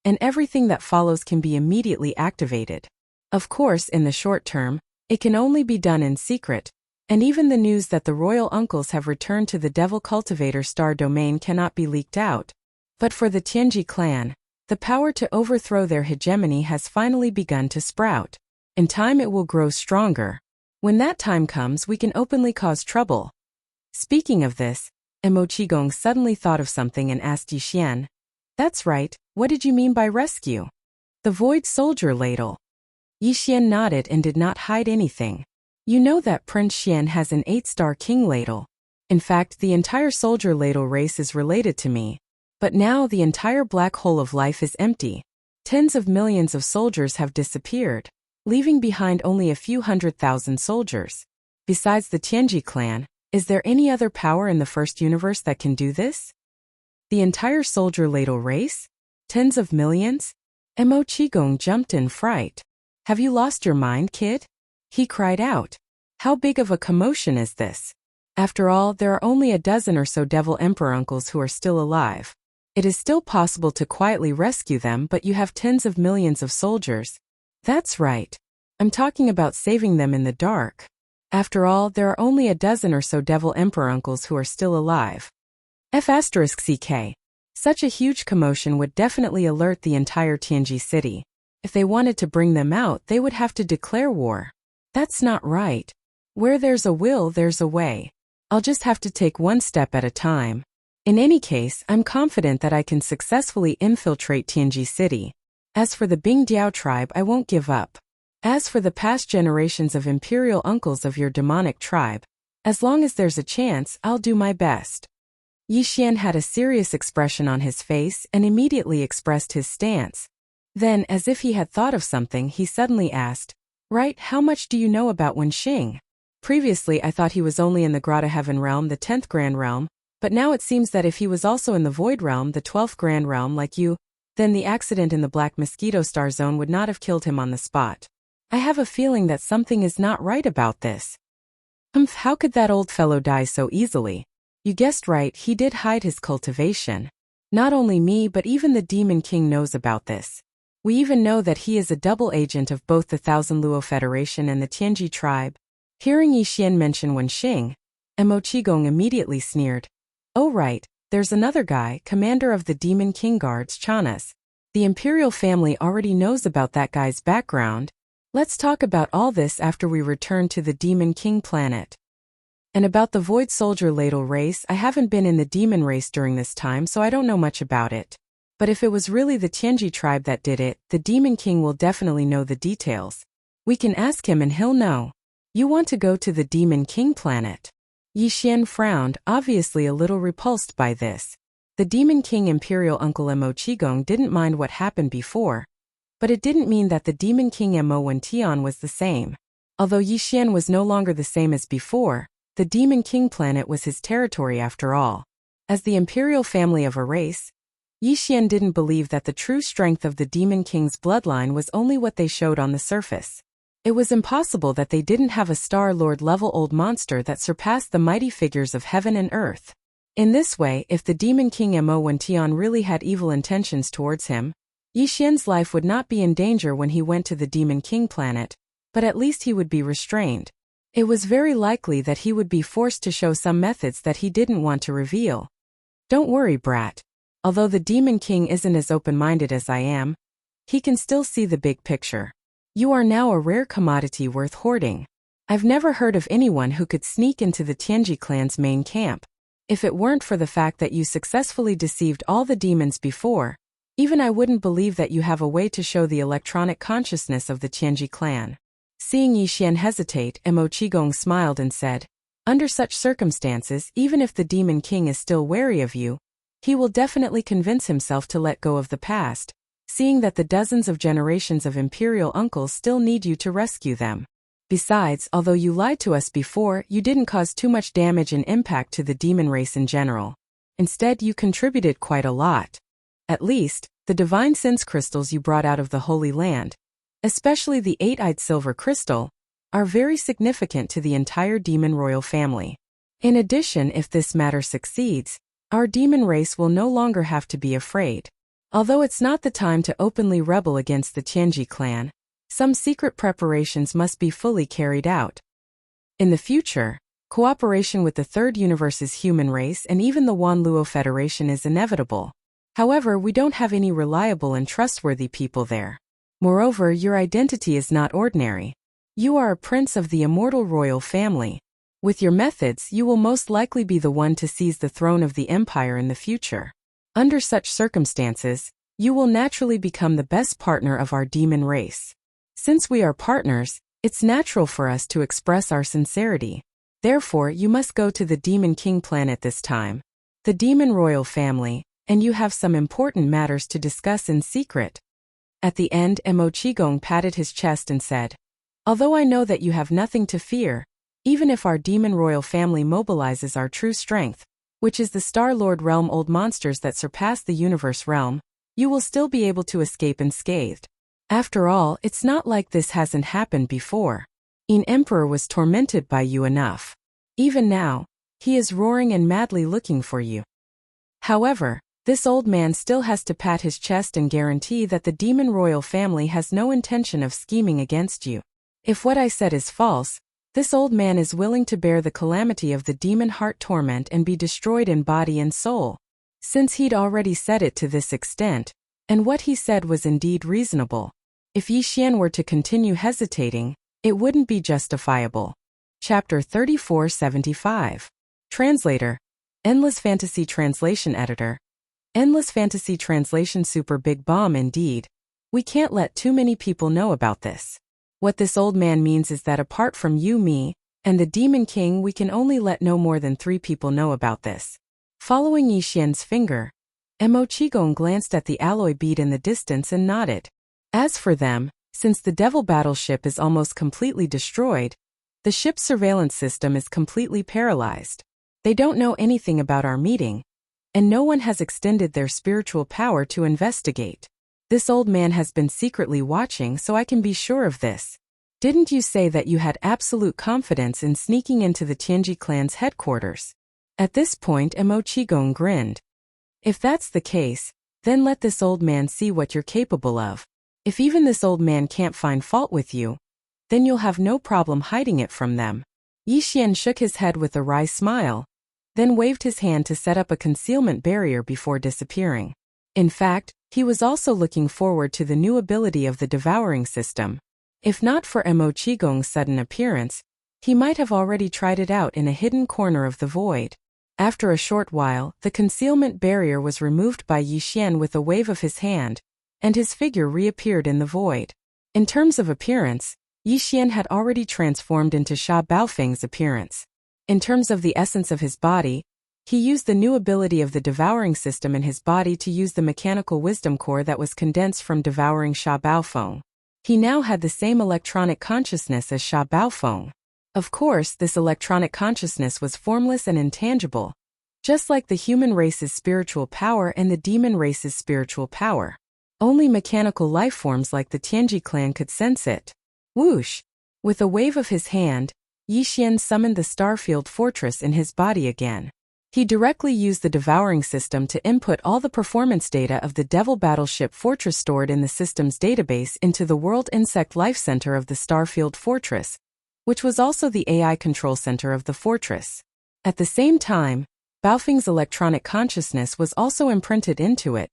and everything that follows can be immediately activated. Of course, in the short term, it can only be done in secret, and even the news that the royal uncles have returned to the devil cultivator star domain cannot be leaked out. But for the Tianji clan, the power to overthrow their hegemony has finally begun to sprout. In time it will grow stronger. When that time comes, we can openly cause trouble." Speaking of this, Mo Qigong suddenly thought of something and asked Yixian, "That's right, what did you mean by rescue?" "The void soldier ladle." Yixian nodded and did not hide anything. "You know that Prince Xian has an 8-star king ladle. In fact, the entire soldier ladle race is related to me. But now the entire black hole of life is empty. Tens of millions of soldiers have disappeared, leaving behind only a few 100,000 soldiers. Besides the Tianji clan, is there any other power in the first universe that can do this? The entire soldier ladle race? Tens of millions?" Mo Qigong jumped in fright. "Have you lost your mind, kid?" he cried out. "How big of a commotion is this? After all, there are only a dozen or so devil emperor uncles who are still alive. It is still possible to quietly rescue them, but you have tens of millions of soldiers." "That's right. I'm talking about saving them in the dark. After all, there are only a dozen or so devil emperor uncles who are still alive." F***CK. Such a huge commotion would definitely alert the entire Tianji city. If they wanted to bring them out, they would have to declare war. That's not right. Where there's a will, there's a way. I'll just have to take one step at a time. In any case, I'm confident that I can successfully infiltrate Tianji city. As for the Bingdiao tribe, I won't give up. As for the past generations of imperial uncles of your demonic tribe, as long as there's a chance, I'll do my best." Yixian had a serious expression on his face and immediately expressed his stance. Then, as if he had thought of something, he suddenly asked, "Right, how much do you know about Wenxing? Previously I thought he was only in the Grata Heaven realm, the 10th Grand Realm, but now it seems that if he was also in the Void Realm, the 12th Grand Realm like you, then the accident in the Black Mosquito Star Zone would not have killed him on the spot. I have a feeling that something is not right about this." How could that old fellow die so easily? You guessed right, he did hide his cultivation. Not only me but even the Demon King knows about this. We even know that he is a double agent of both the Thousand Luo Federation and the Tianji tribe. Hearing Yixian mention Wenxing, Mo Qigong immediately sneered. "Oh right, there's another guy, commander of the Demon King Guards, Chanas. The Imperial family already knows about that guy's background. Let's talk about all this after we return to the Demon King planet. And about the Void Soldier Ladle race, I haven't been in the demon race during this time, so I don't know much about it. But if it was really the Tianji tribe that did it, the Demon King will definitely know the details. We can ask him and he'll know." "You want to go to the Demon King planet?" Yixian frowned, obviously a little repulsed by this. The Demon King Imperial Uncle Mo Qigong didn't mind what happened before, but it didn't mean that the Demon King Mo Wentian was the same. Although Yixian was no longer the same as before, the Demon King planet was his territory after all. As the imperial family of a race, Yixian didn't believe that the true strength of the Demon King's bloodline was only what they showed on the surface. It was impossible that they didn't have a Star Lord level old monster that surpassed the mighty figures of heaven and earth. In this way, if the Demon King Mo Wentian really had evil intentions towards him, Yi Xian's life would not be in danger when he went to the Demon King planet, but at least he would be restrained. It was very likely that he would be forced to show some methods that he didn't want to reveal. Don't worry, brat. Although the Demon King isn't as open-minded as I am, he can still see the big picture. You are now a rare commodity worth hoarding. I've never heard of anyone who could sneak into the Tianji clan's main camp. If it weren't for the fact that you successfully deceived all the demons before, even I wouldn't believe that you have a way to show the electronic consciousness of the Tianji clan. Seeing Yi Xian hesitate, Mo Qigong smiled and said, under such circumstances, even if the Demon King is still wary of you, he will definitely convince himself to let go of the past, seeing that the dozens of generations of imperial uncles still need you to rescue them. Besides, although you lied to us before, you didn't cause too much damage and impact to the demon race in general. Instead, you contributed quite a lot. At least, the divine sense crystals you brought out of the Holy Land, especially the 8-eyed silver crystal, are very significant to the entire demon royal family. In addition, if this matter succeeds, our demon race will no longer have to be afraid. Although it's not the time to openly rebel against the Tianji clan, some secret preparations must be fully carried out. In the future, cooperation with the Third Universe's human race and even the Wanluo Federation is inevitable. However, we don't have any reliable and trustworthy people there. Moreover, your identity is not ordinary. You are a prince of the immortal royal family. With your methods, you will most likely be the one to seize the throne of the empire in the future. Under such circumstances, you will naturally become the best partner of our demon race. Since we are partners, it's natural for us to express our sincerity. Therefore, you must go to the Demon King planet this time, the demon royal family, and you have some important matters to discuss in secret. At the end, Mo Qigong patted his chest and said, although I know that you have nothing to fear, even if our demon royal family mobilizes our true strength, which is the Star-Lord realm old monsters that surpass the universe realm, you will still be able to escape unscathed. After all, it's not like this hasn't happened before. An emperor was tormented by you enough. Even now, he is roaring and madly looking for you. However, this old man still has to pat his chest and guarantee that the demon royal family has no intention of scheming against you. If what I said is false, this old man is willing to bear the calamity of the demon heart torment and be destroyed in body and soul. Since he'd already said it to this extent, and what he said was indeed reasonable, if Yi Xian were to continue hesitating, it wouldn't be justifiable. Chapter 3475. Translator. Endless Fantasy Translation Editor. Endless Fantasy Translation Super Big Bomb indeed. We can't let too many people know about this. What this old man means is that apart from you, me, and the Demon King, we can only let no more than 3 people know about this. Following Yi Xian's finger, Mo Qigong glanced at the alloy bead in the distance and nodded. As for them, since the Devil battleship is almost completely destroyed, the ship's surveillance system is completely paralyzed. They don't know anything about our meeting, and no one has extended their spiritual power to investigate. This old man has been secretly watching, so I can be sure of this. Didn't you say that you had absolute confidence in sneaking into the Tianji clan's headquarters? At this point, Mo Qigong grinned. If that's the case, then let this old man see what you're capable of. If even this old man can't find fault with you, then you'll have no problem hiding it from them. Yi Xian shook his head with a wry smile, then waved his hand to set up a concealment barrier before disappearing. In fact, he was also looking forward to the new ability of the Devouring system. If not for Mo Qigong's sudden appearance, he might have already tried it out in a hidden corner of the void. After a short while, the concealment barrier was removed by Yi Xian with a wave of his hand, and his figure reappeared in the void. In terms of appearance, Yi Xian had already transformed into Sha Baofeng's appearance. In terms of the essence of his body, he used the new ability of the Devouring system in his body to use the mechanical wisdom core that was condensed from Devouring Sha Baofeng. He now had the same electronic consciousness as Sha Baofeng. Of course, this electronic consciousness was formless and intangible, just like the human race's spiritual power and the demon race's spiritual power. Only mechanical life forms like the Tianji clan could sense it. Whoosh! With a wave of his hand, Yi Xian summoned the Starfield Fortress in his body again. He directly used the Devouring system to input all the performance data of the Devil Battleship Fortress stored in the system's database into the World Insect Life Center of the Starfield Fortress, which was also the AI control center of the fortress. At the same time, Baofeng's electronic consciousness was also imprinted into it,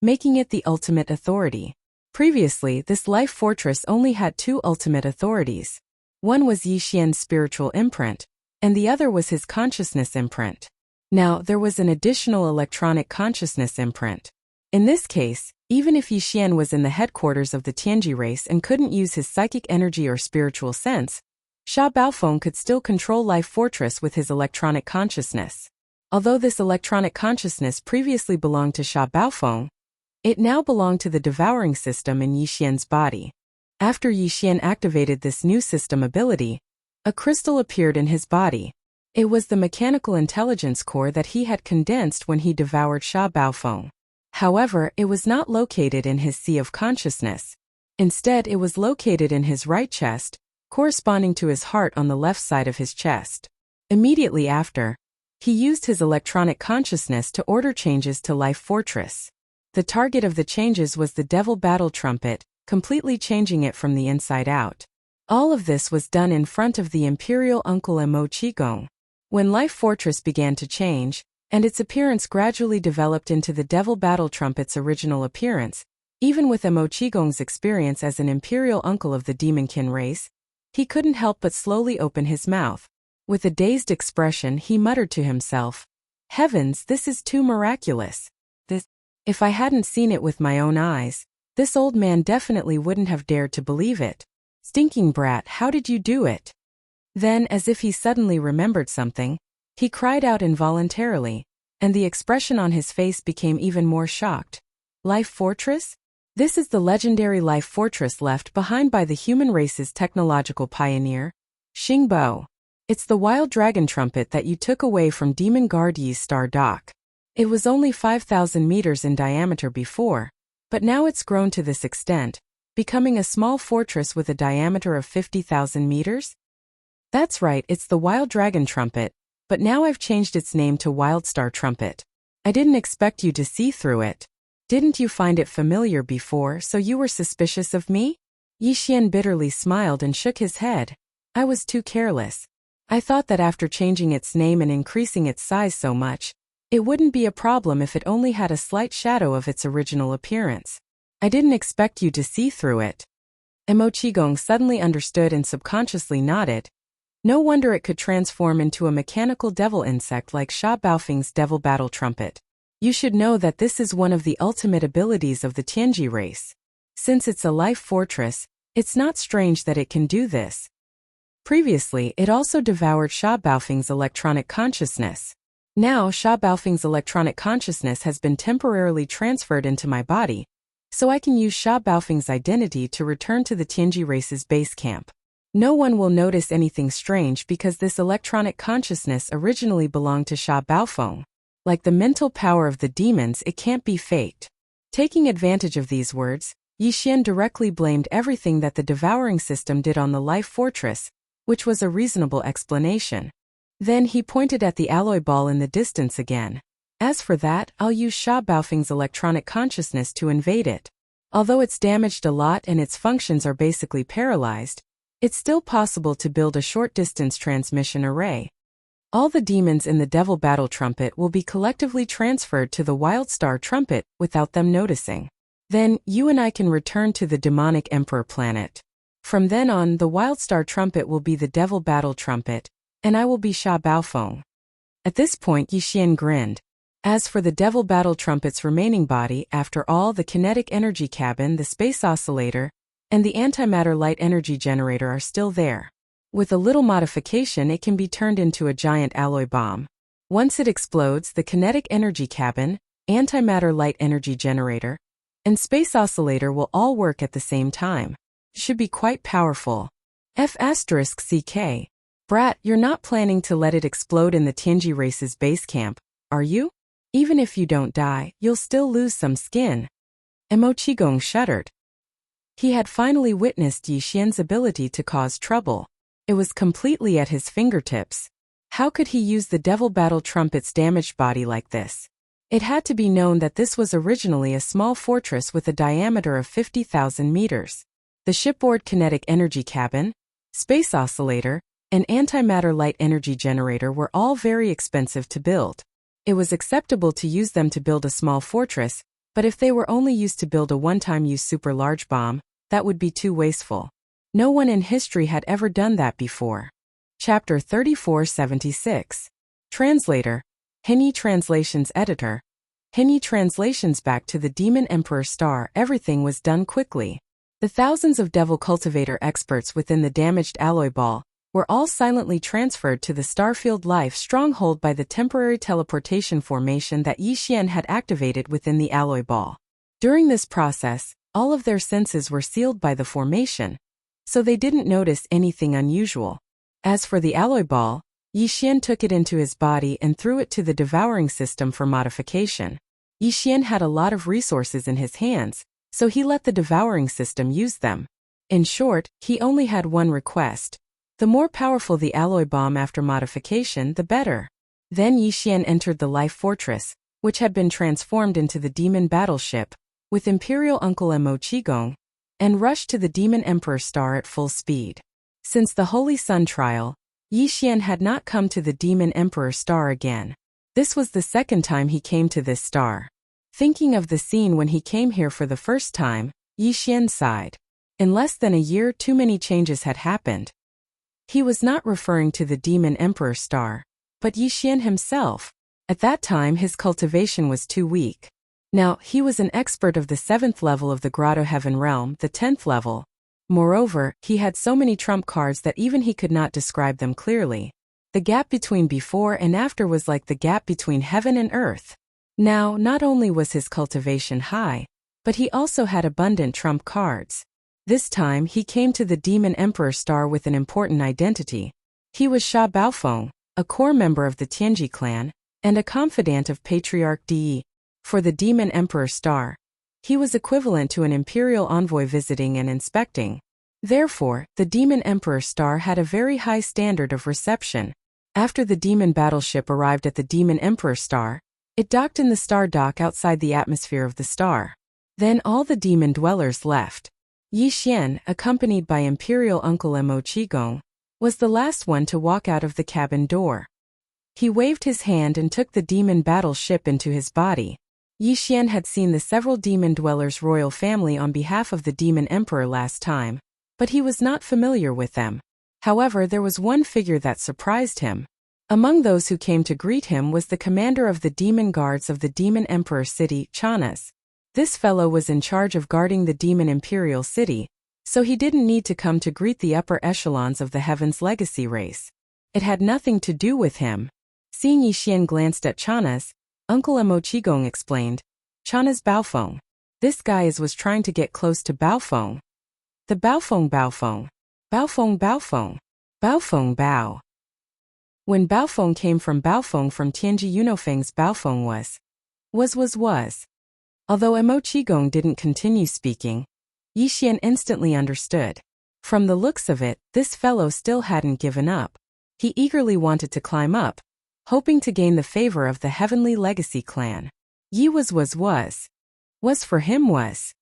making it the ultimate authority. Previously, this life fortress only had two ultimate authorities. One was Yixian's spiritual imprint, and the other was his consciousness imprint. Now, there was an additional electronic consciousness imprint. In this case, even if Yixian was in the headquarters of the Tianji race and couldn't use his psychic energy or spiritual sense, Sha Baofeng could still control Life Fortress with his electronic consciousness. Although this electronic consciousness previously belonged to Sha Baofeng, it now belonged to the Devouring system in Yixian's body. After Yixian activated this new system ability, a crystal appeared in his body. It was the mechanical intelligence core that he had condensed when he devoured Sha Baofeng. However, it was not located in his sea of consciousness. Instead, it was located in his right chest, corresponding to his heart on the left side of his chest. Immediately after, he used his electronic consciousness to order changes to Life Fortress. The target of the changes was the Devil Battle Trumpet, completely changing it from the inside out. All of this was done in front of the Imperial Uncle Mo Qigong. When Life Fortress began to change, and its appearance gradually developed into the Devil Battle Trumpet's original appearance, even with Mo Qigong's experience as an Imperial Uncle of the Demonkin race, he couldn't help but slowly open his mouth. With a dazed expression, he muttered to himself, "Heavens, this is too miraculous. If I hadn't seen it with my own eyes, this old man definitely wouldn't have dared to believe it. Stinking brat, how did you do it?" Then, as if he suddenly remembered something, he cried out involuntarily, and the expression on his face became even more shocked. Life Fortress? This is the legendary Life Fortress left behind by the human race's technological pioneer, Xingbo. It's the wild dragon trumpet that you took away from Demon Guard Yi's star dock. It was only 5,000 meters in diameter before, but now it's grown to this extent, becoming a small fortress with a diameter of 50,000 meters? That's right, it's the Wild Dragon Trumpet, but now I've changed its name to Wild Star Trumpet. I didn't expect you to see through it. Didn't you find it familiar before, so you were suspicious of me? Yixian bitterly smiled and shook his head. I was too careless. I thought that after changing its name and increasing its size so much, it wouldn't be a problem if it only had a slight shadow of its original appearance. I didn't expect you to see through it. Mo Qigong suddenly understood and subconsciously nodded. No wonder it could transform into a mechanical devil insect like Sha Baofeng's Devil Battle Trumpet. You should know that this is one of the ultimate abilities of the Tianji race. Since it's a life fortress, it's not strange that it can do this. Previously, it also devoured Sha Baofeng's electronic consciousness. Now, Sha Baofeng's electronic consciousness has been temporarily transferred into my body, so I can use Sha Baofeng's identity to return to the Tianji race's base camp. No one will notice anything strange because this electronic consciousness originally belonged to Sha Baofeng. Like the mental power of the demons, it can't be faked. Taking advantage of these words, Yixian directly blamed everything that the Devouring system did on the Life Fortress, which was a reasonable explanation. Then he pointed at the alloy ball in the distance again. As for that, I'll use Sha Baofeng's electronic consciousness to invade it. Although it's damaged a lot and its functions are basically paralyzed, it's still possible to build a short-distance transmission array. All the demons in the Devil Battle Trumpet will be collectively transferred to the Wild Star Trumpet without them noticing. Then, you and I can return to the demonic Emperor planet. From then on, the Wild Star Trumpet will be the Devil Battle Trumpet, and I will be Sha Baofeng. At this point, Yixian grinned. As for the Devil Battle Trumpet's remaining body, after all, the kinetic energy cabin, the space oscillator, and the antimatter light energy generator are still there. With a little modification, it can be turned into a giant alloy bomb. Once it explodes, the kinetic energy cabin, antimatter light energy generator, and space oscillator will all work at the same time. Should be quite powerful. F***CK. Brat, you're not planning to let it explode in the Tianji race's base camp, are you? Even if you don't die, you'll still lose some skin. Mo Qigong shuddered. He had finally witnessed Yixian's ability to cause trouble. It was completely at his fingertips. How could he use the Devil Battle Trumpet's damaged body like this? It had to be known that this was originally a small fortress with a diameter of 50,000 meters. The shipboard kinetic energy cabin, space oscillator, and antimatter light energy generator were all very expensive to build. It was acceptable to use them to build a small fortress, but if they were only used to build a one-time-use super-large bomb, that would be too wasteful. No one in history had ever done that before. Chapter 3476. Translator. Hinyi Translations Editor. Hinyi Translations. Back to the Demon Emperor Star. Everything was done quickly. The thousands of Devil Cultivator experts within the damaged alloy ball were all silently transferred to the Starfield Life stronghold by the temporary teleportation formation that Yixian had activated within the alloy ball. During this process, all of their senses were sealed by the formation, so they didn't notice anything unusual. As for the alloy ball, Yixian took it into his body and threw it to the Devouring system for modification. Yixian had a lot of resources in his hands, so he let the Devouring system use them. In short, he only had one request. The more powerful the alloy bomb after modification, the better. Then Yixian entered the Life Fortress, which had been transformed into the Demon Battleship, with Imperial Uncle Mo Qigong, and rushed to the Demon Emperor Star at full speed. Since the Holy Sun trial, Yixian had not come to the Demon Emperor Star again. This was the second time he came to this star. Thinking of the scene when he came here for the first time, Yixian sighed. In less than a year, too many changes had happened. He was not referring to the Demon Emperor Star, but Yixian himself. At that time his cultivation was too weak. Now, he was an expert of the 7th level of the Grotto Heaven Realm, the 10th level. Moreover, he had so many trump cards that even he could not describe them clearly. The gap between before and after was like the gap between heaven and earth. Now, not only was his cultivation high, but he also had abundant trump cards. This time he came to the Demon Emperor Star with an important identity. He was Sha Baofeng, a core member of the Tianji clan, and a confidant of Patriarch Di. For the Demon Emperor Star, he was equivalent to an imperial envoy visiting and inspecting. Therefore, the Demon Emperor Star had a very high standard of reception. After the demon battleship arrived at the Demon Emperor Star, it docked in the star dock outside the atmosphere of the star. Then all the demon dwellers left. Yixian, accompanied by Imperial Uncle Mo Qigong, was the last one to walk out of the cabin door. He waved his hand and took the demon battleship into his body. Yixian had seen the several demon dwellers' royal family on behalf of the Demon Emperor last time, but he was not familiar with them. However, there was one figure that surprised him. Among those who came to greet him was the commander of the demon guards of the Demon Emperor City, Chanas. This fellow was in charge of guarding the Demon Imperial City, so he didn't need to come to greet the upper echelons of the Heaven's Legacy race. It had nothing to do with him. Seeing Yixian glanced at Chanas, Uncle Mo Qigong explained, "Chanas Baofeng. This guy was trying to get close to Baofeng. The Baofeng Baofeng. Baofeng Baofeng. Baofeng Bao." When Baofeng came from Baofeng from Tianji Yunofeng's Baofeng was. Although Mo Qigong didn't continue speaking, Yixian instantly understood. From the looks of it, this fellow still hadn't given up. He eagerly wanted to climb up, hoping to gain the favor of the Heavenly Legacy clan. Yi was for him was.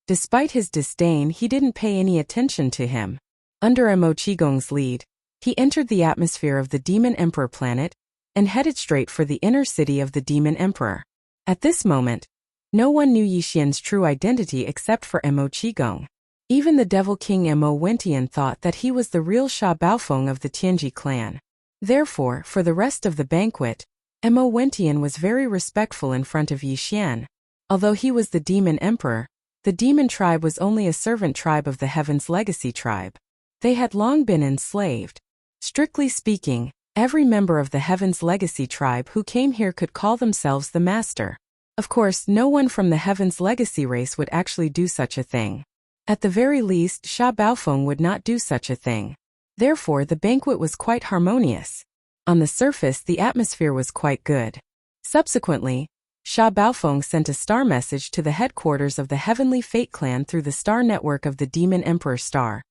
Despite his disdain, he didn't pay any attention to him. Under Mo Qigong's lead, he entered the atmosphere of the Demon Emperor planet and headed straight for the inner city of the Demon Emperor. At this moment, no one knew Yixian's true identity except for Mo Qigong. Even the Devil King Mo Wentian thought that he was the real Sha Baofeng of the Tianji clan. Therefore, for the rest of the banquet, Mo Wentian was very respectful in front of Yixian. Although he was the Demon Emperor, the Demon tribe was only a servant tribe of the Heaven's Legacy tribe. They had long been enslaved. Strictly speaking, every member of the Heaven's Legacy tribe who came here could call themselves the Master. Of course, no one from the Heaven's Legacy race would actually do such a thing. At the very least, Sha Baofeng would not do such a thing. Therefore, the banquet was quite harmonious. On the surface, the atmosphere was quite good. Subsequently, Sha Baofeng sent a star message to the headquarters of the Heavenly Fate clan through the star network of the Demon Emperor Star.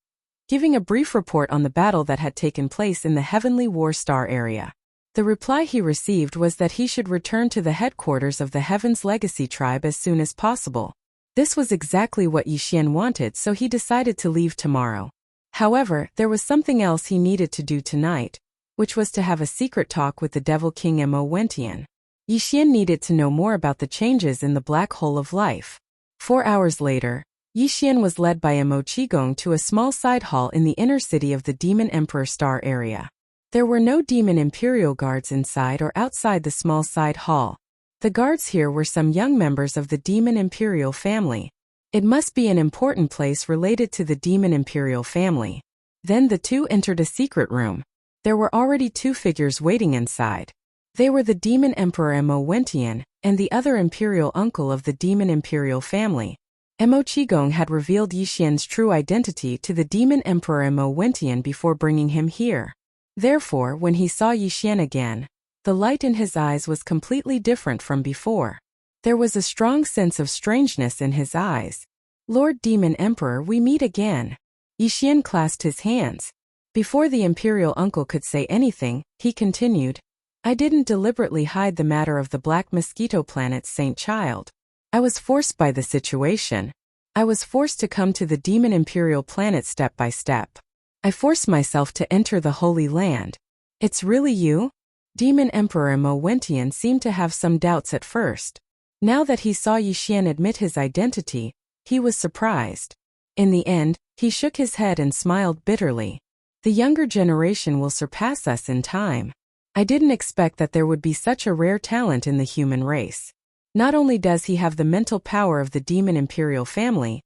giving a brief report on the battle that had taken place in the Heavenly War Star area. The reply he received was that he should return to the headquarters of the Heaven's Legacy tribe as soon as possible. This was exactly what Yixian wanted, so he decided to leave tomorrow. However, there was something else he needed to do tonight, which was to have a secret talk with the Devil King Mo Wentian. Yixian needed to know more about the changes in the black hole of life. 4 hours later, Yixian was led by Mo Qigong to a small side hall in the inner city of the Demon Emperor Star area. There were no Demon Imperial guards inside or outside the small side hall. The guards here were some young members of the Demon Imperial family. It must be an important place related to the Demon Imperial family. Then the two entered a secret room. There were already 2 figures waiting inside. They were the Demon Emperor Mo Wentian and the other Imperial uncle of the Demon Imperial family. Mo Qigong had revealed Yixian's true identity to the Demon Emperor Mo Wentian before bringing him here. Therefore, when he saw Yixian again, the light in his eyes was completely different from before. There was a strong sense of strangeness in his eyes. "Lord Demon Emperor, we meet again." Yixian clasped his hands. Before the Imperial uncle could say anything, he continued, "I didn't deliberately hide the matter of the Black Mosquito Planet's Saint Child. I was forced by the situation. I was forced to come to the Demon Imperial Planet step by step. I forced myself to enter the Holy Land. It's really you?" Demon Emperor Mo Wentian seemed to have some doubts at first. Now that he saw Yixian admit his identity, he was surprised. In the end, he shook his head and smiled bitterly. "The younger generation will surpass us in time. I didn't expect that there would be such a rare talent in the human race. Not only does he have the mental power of the Demon Imperial family,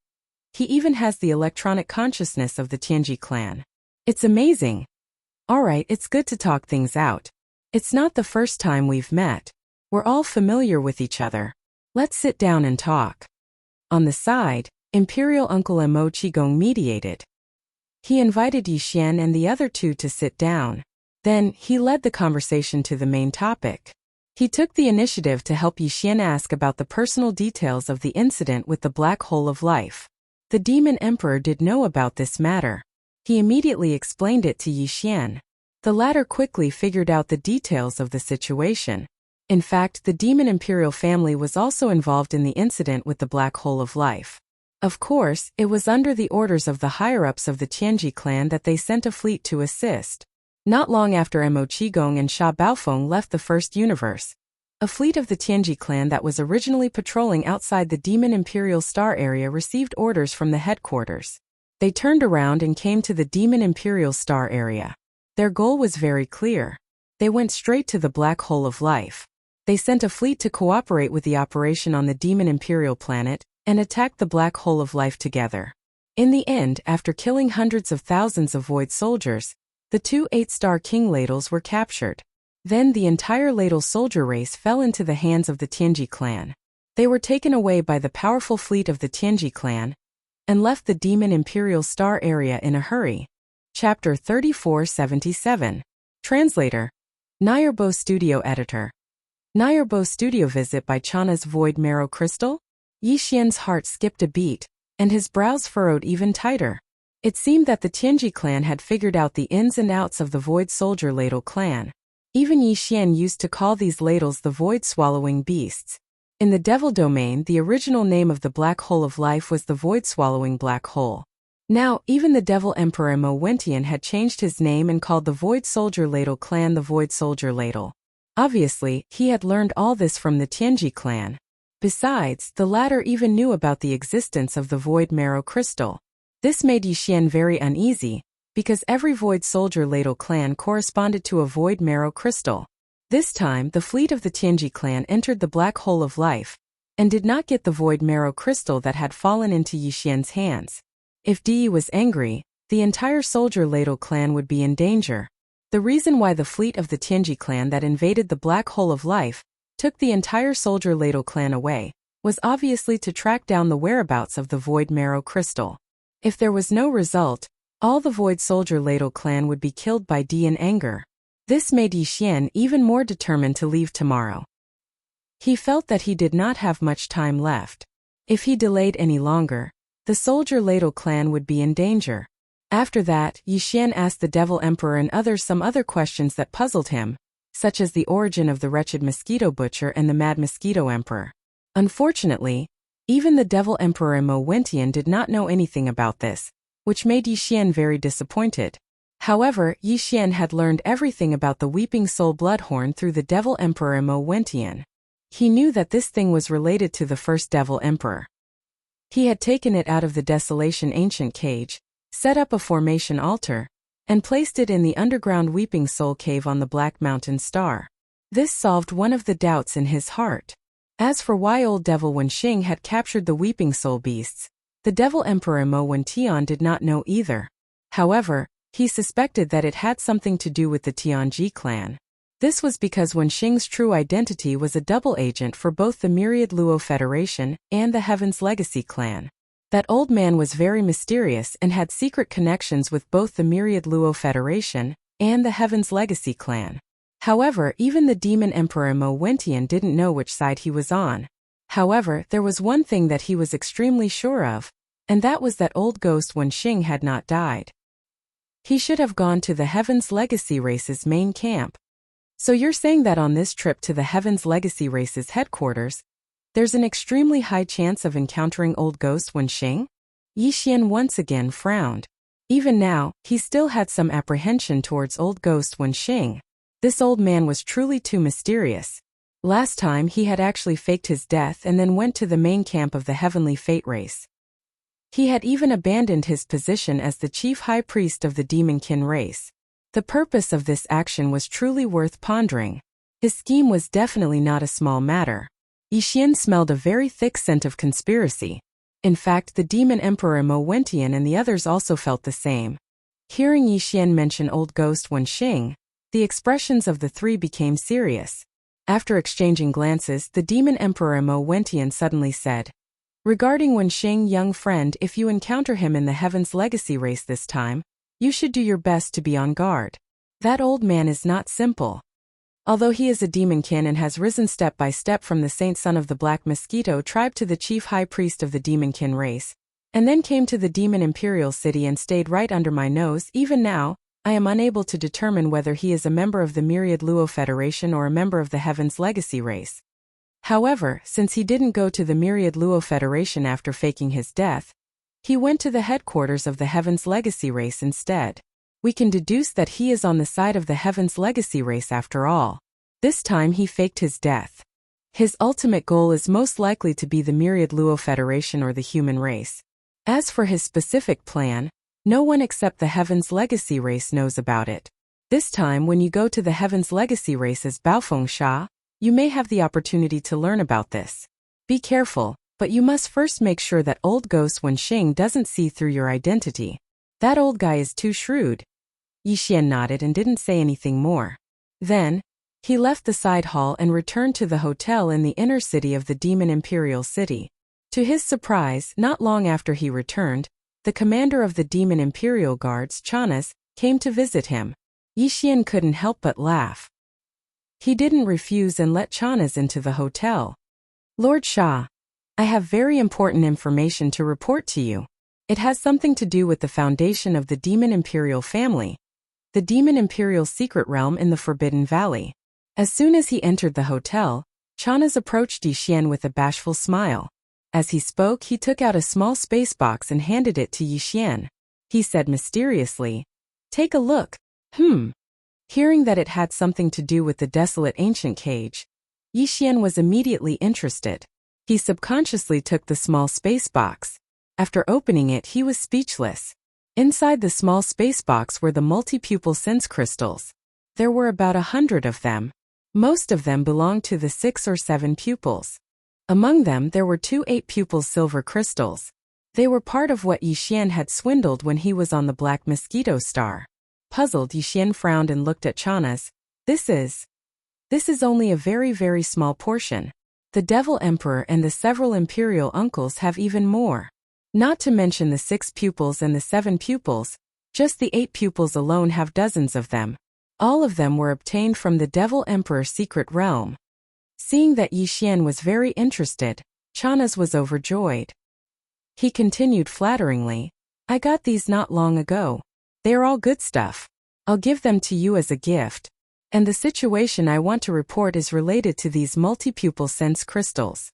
he even has the electronic consciousness of the Tianji clan. It's amazing. Alright, it's good to talk things out. It's not the first time we've met. We're all familiar with each other. Let's sit down and talk." On the side, Imperial Uncle Mo Qigong mediated. He invited Yixian and the other 2 to sit down. Then, he led the conversation to the main topic. He took the initiative to help Yixian ask about the personal details of the incident with the Black Hole of Life. The Demon Emperor did know about this matter. He immediately explained it to Yixian. The latter quickly figured out the details of the situation. In fact, the Demon Imperial family was also involved in the incident with the Black Hole of Life. Of course, it was under the orders of the higher-ups of the Tianji clan that they sent a fleet to assist. Not long after Mo Qigong and Sha Baofeng left the First Universe, a fleet of the Tianji clan that was originally patrolling outside the Demon Imperial Star area received orders from the headquarters. They turned around and came to the Demon Imperial Star area. Their goal was very clear. They went straight to the Black Hole of Life. They sent a fleet to cooperate with the operation on the Demon Imperial planet and attacked the Black Hole of Life together. In the end, after killing hundreds of thousands of Void soldiers, the 2 8-star King Ladles were captured. Then the entire Ladle soldier race fell into the hands of the Tianji clan. They were taken away by the powerful fleet of the Tianji clan and left the Demon Imperial Star area in a hurry. Chapter 3477. Translator. Nayarbo Studio Editor. Nayarbo Studio Visit by Chana's Void Marrow Crystal? Yixian's heart skipped a beat, and his brows furrowed even tighter. It seemed that the Tianji clan had figured out the ins and outs of the Void Soldier Ladle clan. Even Yixian used to call these ladles the Void-swallowing beasts. In the Devil domain, the original name of the Black Hole of Life was the Void-swallowing Black Hole. Now, even the Devil Emperor Mo Wentian had changed his name and called the Void Soldier Ladle clan the Void Soldier Ladle. Obviously, he had learned all this from the Tianji clan. Besides, the latter even knew about the existence of the Void Marrow Crystal. This made Yixian very uneasy, because every Void Soldier Ladle clan corresponded to a Void Marrow Crystal. This time, the fleet of the Tianji clan entered the Black Hole of Life, and did not get the Void Marrow Crystal that had fallen into Yixian's hands. If Di was angry, the entire Soldier Ladle clan would be in danger. The reason why the fleet of the Tianji clan that invaded the Black Hole of Life took the entire Soldier Ladle clan away was obviously to track down the whereabouts of the Void Marrow Crystal. If there was no result, all the Void Soldier Ladle clan would be killed by Di in anger. This made Yixian even more determined to leave tomorrow. He felt that he did not have much time left. If he delayed any longer, the Soldier Ladle clan would be in danger. After that, Yixian asked the Devil Emperor and others some other questions that puzzled him, such as the origin of the wretched mosquito butcher and the mad mosquito emperor. Unfortunately, even the Devil Emperor and Mo Wentian did not know anything about this, which made Yixian very disappointed. However, Yixian had learned everything about the Weeping Soul Bloodhorn through the Devil Emperor and Mo Wentian. He knew that this thing was related to the first Devil Emperor. He had taken it out of the Desolation Ancient Cage, set up a formation altar, and placed it in the underground Weeping Soul Cave on the Black Mountain Star. This solved one of the doubts in his heart. As for why old Devil Wenxing had captured the Weeping Soul Beasts, the Devil Emperor Mo Wentian did not know either. However, he suspected that it had something to do with the Tianji clan. This was because Wenxing's true identity was a double agent for both the Myriad Luo Federation and the Heaven's Legacy clan. That old man was very mysterious and had secret connections with both the Myriad Luo Federation and the Heaven's Legacy clan. However, even the Demon Emperor Mo Wentian didn't know which side he was on. However, there was one thing that he was extremely sure of, and that was that old ghost Wenxing had not died. He should have gone to the Heaven's Legacy Race's main camp. So you're saying that on this trip to the Heaven's Legacy Race's headquarters, there's an extremely high chance of encountering old ghost Wenxing? Yixian once again frowned. Even now, he still had some apprehension towards old ghost Wenxing. This old man was truly too mysterious. Last time he had actually faked his death and then went to the main camp of the Heavenly Fate Race. He had even abandoned his position as the chief high priest of the Demonkin race. The purpose of this action was truly worth pondering. His scheme was definitely not a small matter. Yixian smelled a very thick scent of conspiracy. In fact, the Demon Emperor Mo Wentian and the others also felt the same. Hearing Yixian mention old ghost Wenxing, the expressions of the three became serious. After exchanging glances, the Demon Emperor Mo Wentian suddenly said, "Regarding Wenxing, young friend, if you encounter him in the Heaven's Legacy Race this time, you should do your best to be on guard. That old man is not simple. Although he is a demonkin and has risen step by step from the saint son of the Black Mosquito tribe to the chief high priest of the demonkin race, and then came to the demon imperial city and stayed right under my nose, even now, I am unable to determine whether he is a member of the Myriad Luo Federation or a member of the Heaven's Legacy Race. However, since he didn't go to the Myriad Luo Federation after faking his death, he went to the headquarters of the Heaven's Legacy Race instead. We can deduce that he is on the side of the Heaven's Legacy Race after all. This time he faked his death. His ultimate goal is most likely to be the Myriad Luo Federation or the human race. As for his specific plan, no one except the Heaven's Legacy Race knows about it. This time when you go to the Heaven's Legacy Race as Baofeng Sha, you may have the opportunity to learn about this. Be careful, but you must first make sure that old ghost Wenxing doesn't see through your identity. That old guy is too shrewd." Yixian nodded and didn't say anything more. Then, he left the side hall and returned to the hotel in the inner city of the Demon Imperial City. To his surprise, not long after he returned, the commander of the Demon Imperial Guards, Chanas, came to visit him. Yixian couldn't help but laugh. He didn't refuse and let Chanas into the hotel. "Lord Sha, I have very important information to report to you. It has something to do with the foundation of the Demon Imperial family, the Demon Imperial secret realm in the Forbidden Valley." As soon as he entered the hotel, Chanas approached Yixian with a bashful smile. As he spoke, he took out a small space box and handed it to Yixian. He said mysteriously, "Take a look." Hearing that it had something to do with the desolate ancient cage, Yixian was immediately interested. He subconsciously took the small space box. After opening it, he was speechless. Inside the small space box were the multi-pupil sense crystals. There were about 100 of them. Most of them belonged to the 6 or 7 pupils. Among them, there were 2 8-pupil silver crystals. They were part of what Yixian had swindled when he was on the Black Mosquito Star. Puzzled, Yixian frowned and looked at Chanas. This is only a very, very small portion. The Devil Emperor and the several imperial uncles have even more. Not to mention the 6 pupils and the 7 pupils, just the 8 pupils alone have dozens of them. All of them were obtained from the Devil Emperor's secret realm. Seeing that Yixian was very interested, Chanas was overjoyed. He continued flatteringly, I got these not long ago. They are all good stuff. I'll give them to you as a gift. And the situation I want to report is related to these multi-pupil sense crystals.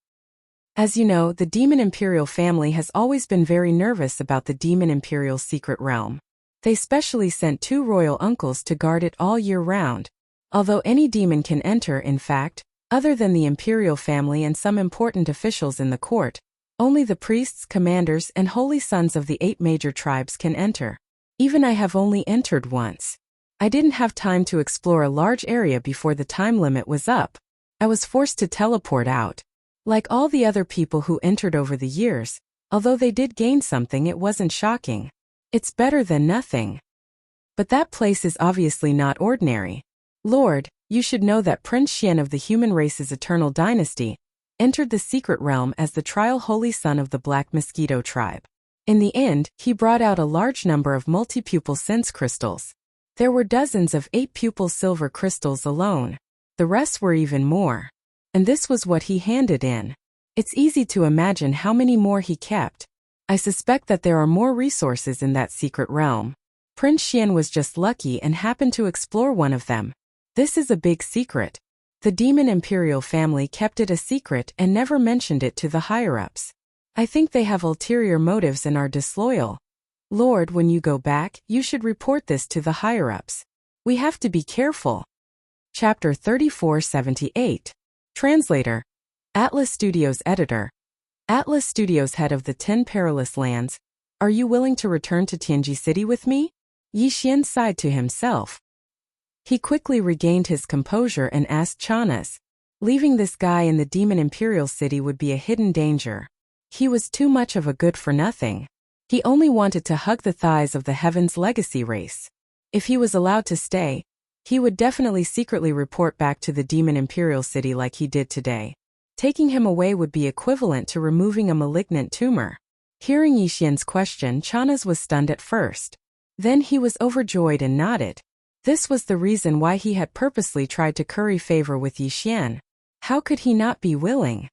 As you know, the Demon Imperial family has always been very nervous about the Demon Imperial secret realm. They specially sent 2 royal uncles to guard it all year round. Although any demon can enter, in fact, other than the Imperial family and some important officials in the court, only the priests, commanders, and holy sons of the 8 major tribes can enter. Even I have only entered once. I didn't have time to explore a large area before the time limit was up. I was forced to teleport out. Like all the other people who entered over the years, although they did gain something, it wasn't shocking. It's better than nothing. But that place is obviously not ordinary. Lord, you should know that Prince Xian of the human race's eternal dynasty entered the secret realm as the trial holy son of the Black Mosquito tribe. In the end, he brought out a large number of multi-pupil sense crystals. There were dozens of 8-pupil silver crystals alone. The rest were even more. And this was what he handed in. It's easy to imagine how many more he kept. I suspect that there are more resources in that secret realm. Prince Xian was just lucky and happened to explore one of them. This is a big secret. The Demon Imperial family kept it a secret and never mentioned it to the higher-ups. I think they have ulterior motives and are disloyal. Lord, when you go back, you should report this to the higher-ups. We have to be careful. Chapter 3478. Translator. Atlas Studios Editor. Atlas Studios head of the 10 Perilous Lands, are you willing to return to Tianji City with me? Yi Xian sighed to himself. He quickly regained his composure and asked Chanas. Leaving this guy in the Demon Imperial City would be a hidden danger. He was too much of a good-for-nothing. He only wanted to hug the thighs of the Heaven's Legacy race. If he was allowed to stay, he would definitely secretly report back to the Demon Imperial City like he did today. Taking him away would be equivalent to removing a malignant tumor. Hearing Yi Xian's question, Chanas was stunned at first. Then he was overjoyed and nodded. This was the reason why he had purposely tried to curry favor with Yi Xian. How could he not be willing?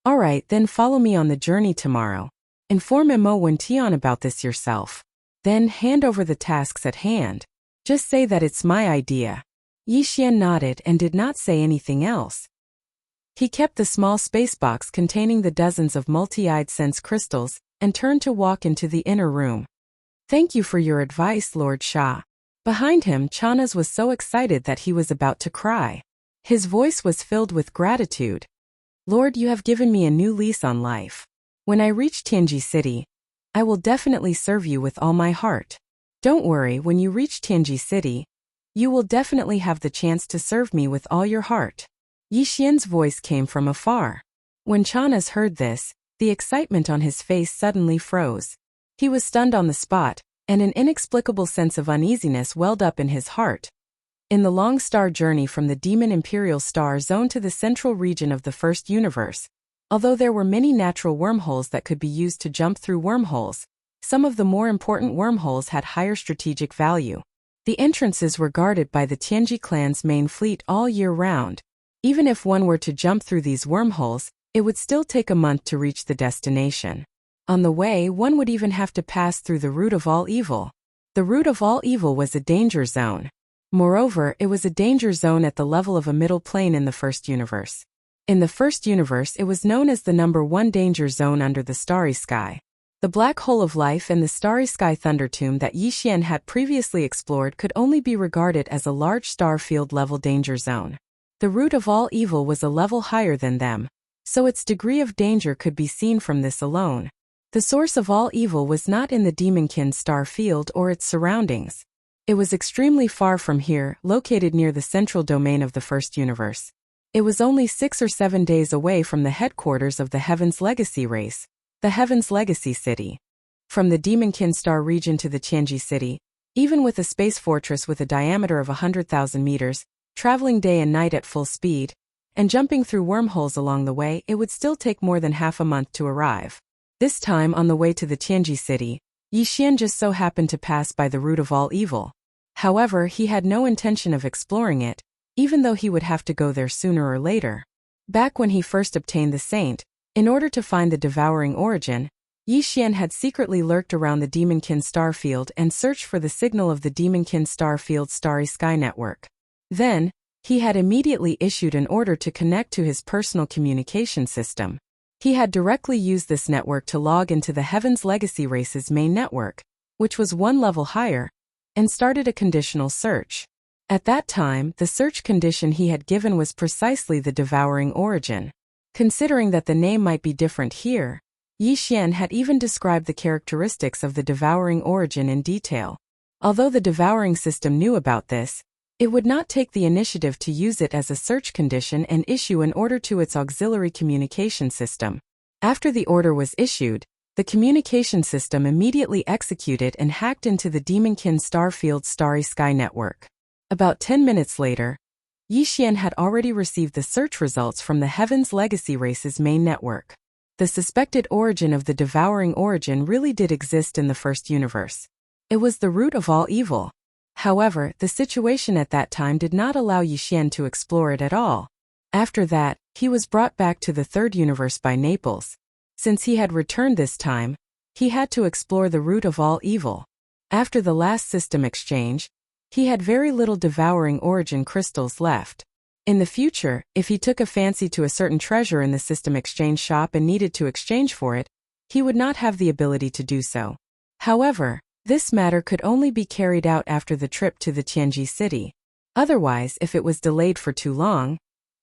All right, then follow me on the journey tomorrow. Inform Mo Wentian about this yourself. Then hand over the tasks at hand. Just say that it's my idea. Yi Xian nodded and did not say anything else. He kept the small space box containing the dozens of multi-eyed sense crystals and turned to walk into the inner room. Thank you for your advice, Lord Shah. Behind him, Chanas was so excited that he was about to cry. His voice was filled with gratitude. Lord, you have given me a new lease on life. When I reach Tianji City, I will definitely serve you with all my heart. Don't worry, when you reach Tianji City, you will definitely have the chance to serve me with all your heart. Yi Xian's voice came from afar. When Chanas heard this, the excitement on his face suddenly froze. He was stunned on the spot, and an inexplicable sense of uneasiness welled up in his heart. In the long star journey from the Demon Imperial Star Zone to the central region of the First Universe, although there were many natural wormholes that could be used to jump through wormholes, some of the more important wormholes had higher strategic value. The entrances were guarded by the Tianji clan's main fleet all year round. Even if one were to jump through these wormholes, it would still take a month to reach the destination. On the way, one would even have to pass through the root of all evil. The root of all evil was a danger zone. Moreover, it was a danger zone at the level of a middle plane in the First Universe. In the First Universe, it was known as the number 1 danger zone under the Starry Sky. The Black Hole of Life and the Starry Sky Thunder Tomb that Yi Xian had previously explored could only be regarded as a large star field level danger zone. The root of all evil was a level higher than them, so its degree of danger could be seen from this alone. The source of all evil was not in the Demonkin star field or its surroundings. It was extremely far from here, located near the central domain of the First Universe. It was only 6 or 7 days away from the headquarters of the Heaven's Legacy race, the Heaven's Legacy City. From the Demonkin star region to the Tianji City, even with a space fortress with a diameter of 100,000 meters, traveling day and night at full speed, and jumping through wormholes along the way, it would still take more than half a month to arrive. This time on the way to the Tianji City, Yi Xian just so happened to pass by the root of all evil. However, he had no intention of exploring it, even though he would have to go there sooner or later. Back when he first obtained the Saint, in order to find the Devouring origin, Yi Xian had secretly lurked around the Demonkin star field and searched for the signal of the Demonkin star field's starry sky network. Then, he had immediately issued an order to connect to his personal communication system. He had directly used this network to log into the Heaven's Legacy Race's main network, which was one level higher, and started a conditional search. At that time, the search condition he had given was precisely the Devouring origin. Considering that the name might be different here, Yi Xian had even described the characteristics of the Devouring origin in detail. Although the Devouring system knew about this, it would not take the initiative to use it as a search condition and issue an order to its auxiliary communication system. After the order was issued, the communication system immediately executed and hacked into the Demonkin Starfield's starry sky network. About 10 minutes later, Yi Xian had already received the search results from the Heaven's Legacy Race's main network. The suspected origin of the Devouring origin really did exist in the first universe. It was the root of all evil. However, the situation at that time did not allow Yi Xian to explore it at all. After that, he was brought back to the third universe by Naples. Since he had returned this time, he had to explore the root of all evil. After the last system exchange, he had very little Devouring origin crystals left. In the future, if he took a fancy to a certain treasure in the system exchange shop and needed to exchange for it, he would not have the ability to do so. However, this matter could only be carried out after the trip to the Tianji city. Otherwise, if it was delayed for too long,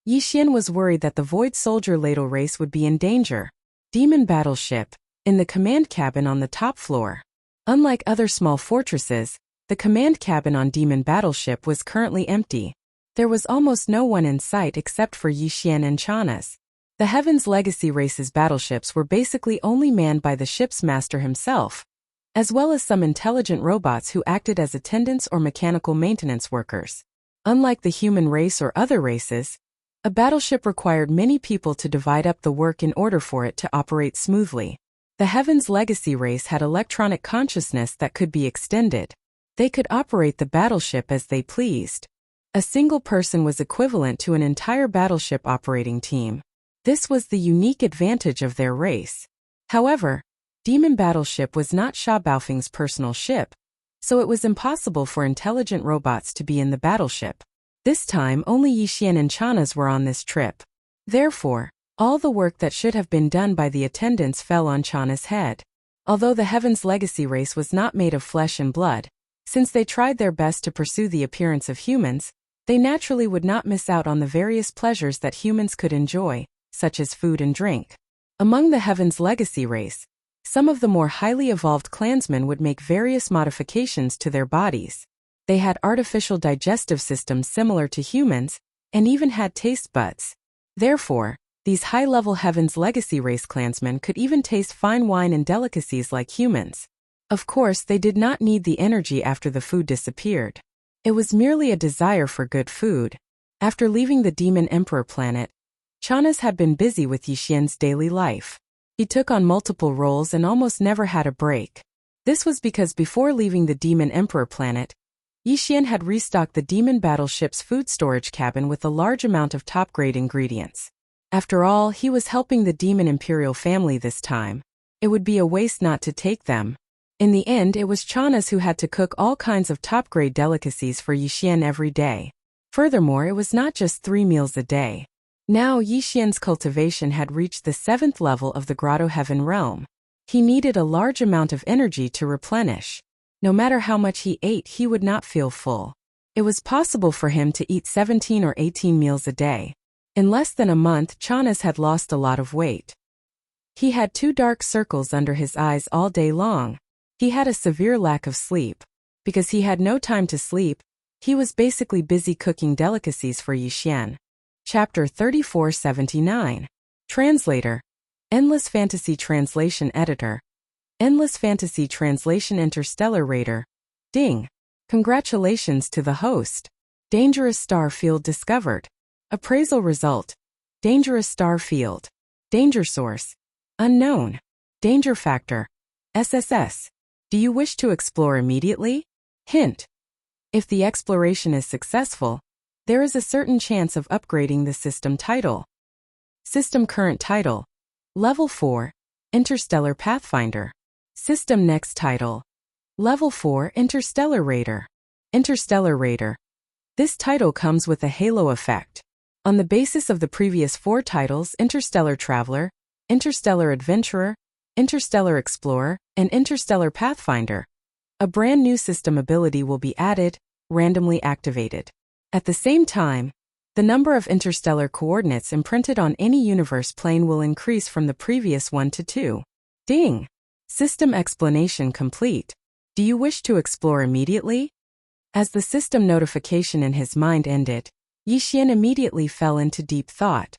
Yi Xian was worried that the Void Soldier Ladle race would be in danger. Demon Battleship, in the command cabin on the top floor. Unlike other small fortresses, the command cabin on Demon Battleship was currently empty. There was almost no one in sight except for Yi Xian and Chana's. The Heaven's Legacy Race's battleships were basically only manned by the ship's master himself, as well as some intelligent robots who acted as attendants or mechanical maintenance workers. Unlike the human race or other races, a battleship required many people to divide up the work in order for it to operate smoothly. The Heaven's Legacy Race had electronic consciousness that could be extended. They could operate the battleship as they pleased. A single person was equivalent to an entire battleship operating team. This was the unique advantage of their race. However, Demon Battleship was not Sha Baofeng's personal ship, so it was impossible for intelligent robots to be in the battleship. This time only Yi Xian and Chana's were on this trip. Therefore, all the work that should have been done by the attendants fell on Chana's head. Although the Heaven's Legacy Race was not made of flesh and blood, since they tried their best to pursue the appearance of humans, they naturally would not miss out on the various pleasures that humans could enjoy, such as food and drink. Among the Heaven's Legacy Race, some of the more highly evolved clansmen would make various modifications to their bodies. They had artificial digestive systems similar to humans, and even had taste buds. Therefore, these high-level Heaven's Legacy Race clansmen could even taste fine wine and delicacies like humans. Of course, they did not need the energy after the food disappeared. It was merely a desire for good food. After leaving the Demon Emperor planet, Chana's had been busy with Yi Xian's daily life. He took on multiple roles and almost never had a break. This was because before leaving the Demon Emperor planet, Yi Xian had restocked the Demon Battleship's food storage cabin with a large amount of top-grade ingredients. After all, he was helping the Demon Imperial family this time. It would be a waste not to take them. In the end, it was Chana's who had to cook all kinds of top-grade delicacies for Yi Xian every day. Furthermore, it was not just 3 meals a day. Now Yi Xian's cultivation had reached the 7th level of the Grotto Heaven realm. He needed a large amount of energy to replenish. No matter how much he ate, he would not feel full. It was possible for him to eat 17 or 18 meals a day. In less than a month, Chana's had lost a lot of weight. He had 2 dark circles under his eyes all day long. He had a severe lack of sleep. Because he had no time to sleep, he was basically busy cooking delicacies for Yi Xian. Chapter 3479. Translator. Endless Fantasy Translation Editor. Endless Fantasy Translation Interstellar Raider. Ding. Congratulations to the host. Dangerous star field discovered. Appraisal result. Dangerous star field. Danger source. Unknown. Danger factor. SSS. Do you wish to explore immediately? Hint. If the exploration is successful, there is a certain chance of upgrading the system title. System current title. Level 4. Interstellar Pathfinder. System Next Title. Level 4 Interstellar Raider. Interstellar Raider. This title comes with a halo effect. On the basis of the previous 4 titles, Interstellar Traveler, Interstellar Adventurer, Interstellar Explorer, and Interstellar Pathfinder, a brand new system ability will be added, randomly activated. At the same time, the number of interstellar coordinates imprinted on any universe plane will increase from the previous 1 to 2. Ding! System explanation complete. Do you wish to explore immediately? As the system notification in his mind ended, Yixian immediately fell into deep thought.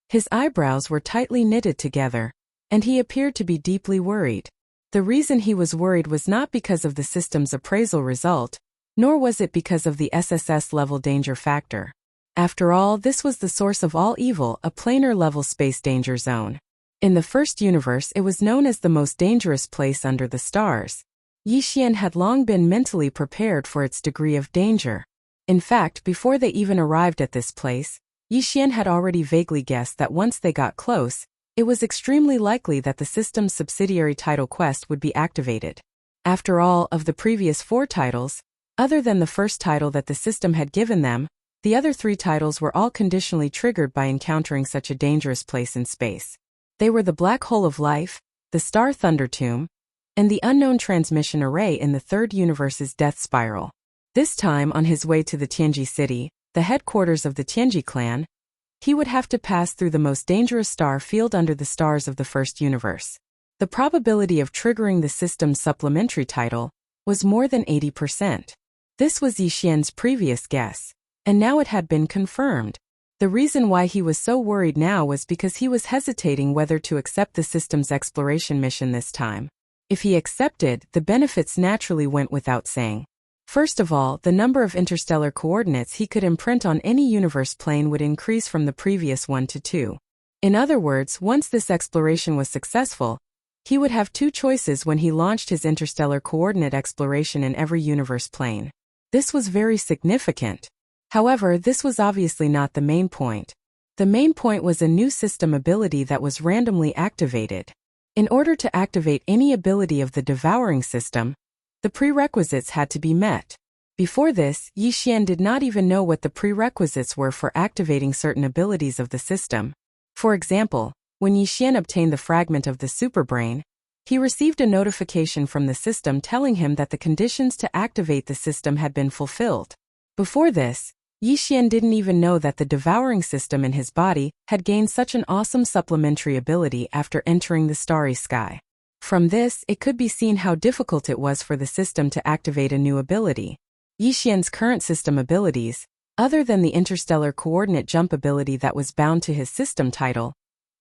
His eyebrows were tightly knitted together, and he appeared to be deeply worried. The reason he was worried was not because of the system's appraisal result, nor was it because of the SSS level danger factor. After all, this was the source of all evil, a planar level space danger zone. In the first universe, it was known as the most dangerous place under the stars. Yixian had long been mentally prepared for its degree of danger. In fact, before they even arrived at this place, Yixian had already vaguely guessed that once they got close, it was extremely likely that the system's subsidiary title quest would be activated. After all, of the previous 4 titles, other than the first title that the system had given them, the other 3 titles were all conditionally triggered by encountering such a dangerous place in space. They were the Black Hole of Life, the Star Thunder Tomb, and the Unknown Transmission Array in the third universe's Death Spiral. This time, on his way to the Tianji city, the headquarters of the Tianji clan, he would have to pass through the most dangerous star field under the stars of the first universe. The probability of triggering the system's supplementary title was more than 80%. This was Yixian's previous guess, and now it had been confirmed. The reason why he was so worried now was because he was hesitating whether to accept the system's exploration mission this time. If he accepted, the benefits naturally went without saying. First of all, the number of interstellar coordinates he could imprint on any universe plane would increase from the previous 1 to 2. In other words, once this exploration was successful, he would have 2 choices when he launched his interstellar coordinate exploration in every universe plane. This was very significant. However, this was obviously not the main point. The main point was a new system ability that was randomly activated. In order to activate any ability of the Devouring system, the prerequisites had to be met. Before this, Yixian did not even know what the prerequisites were for activating certain abilities of the system. For example, when Yixian obtained the fragment of the superbrain, he received a notification from the system telling him that the conditions to activate the system had been fulfilled. Before this, Yixian didn't even know that the Devouring system in his body had gained such an awesome supplementary ability after entering the starry sky. From this, it could be seen how difficult it was for the system to activate a new ability. Yixian's current system abilities, other than the interstellar coordinate jump ability that was bound to his system title,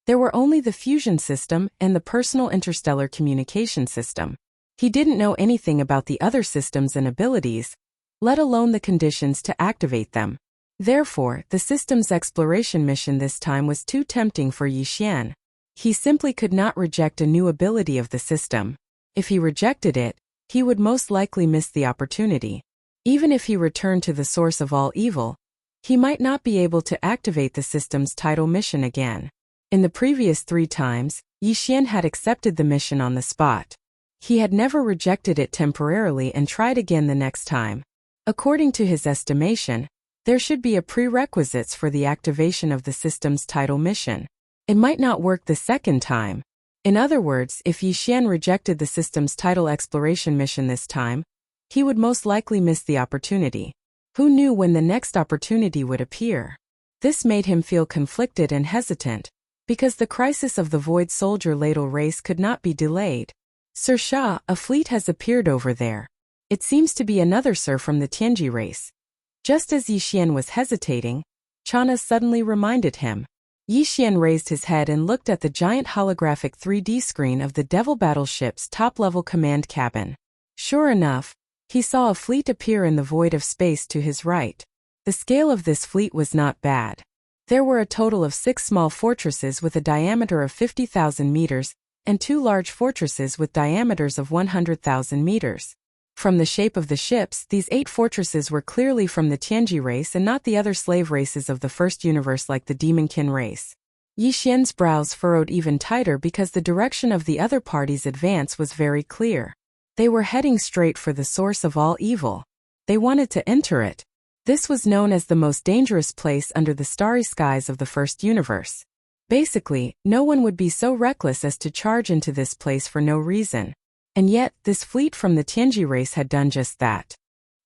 there were only the fusion system and the personal interstellar communication system. He didn't know anything about the other systems and abilities, let alone the conditions to activate them. Therefore, the system's exploration mission this time was too tempting for Yixian. He simply could not reject a new ability of the system. If he rejected it, he would most likely miss the opportunity. Even if he returned to the source of all evil, he might not be able to activate the system's title mission again. In the previous 3 times, Yixian had accepted the mission on the spot. He had never rejected it temporarily and tried again the next time. According to his estimation, there should be a prerequisites for the activation of the system's title mission. It might not work the second time. In other words, if Yixian rejected the system's title exploration mission this time, he would most likely miss the opportunity. Who knew when the next opportunity would appear? This made him feel conflicted and hesitant, because the crisis of the Void Soldier ladle race could not be delayed. Sir Shah, a fleet has appeared over there. It seems to be another Sir from the Tianji race. Just as Yixian was hesitating, Chana suddenly reminded him. Yixian raised his head and looked at the giant holographic 3D screen of the Devil battleship's top-level command cabin. Sure enough, he saw a fleet appear in the void of space to his right. The scale of this fleet was not bad. There were a total of 6 small fortresses with a diameter of 50,000 meters, and 2 large fortresses with diameters of 100,000 meters. From the shape of the ships, these 8 fortresses were clearly from the Tianji race and not the other slave races of the first universe like the Demonkin race. Yi Xian's brows furrowed even tighter because the direction of the other party's advance was very clear. They were heading straight for the source of all evil. They wanted to enter it. This was known as the most dangerous place under the starry skies of the first universe. Basically, no one would be so reckless as to charge into this place for no reason. And yet, this fleet from the Tianji race had done just that.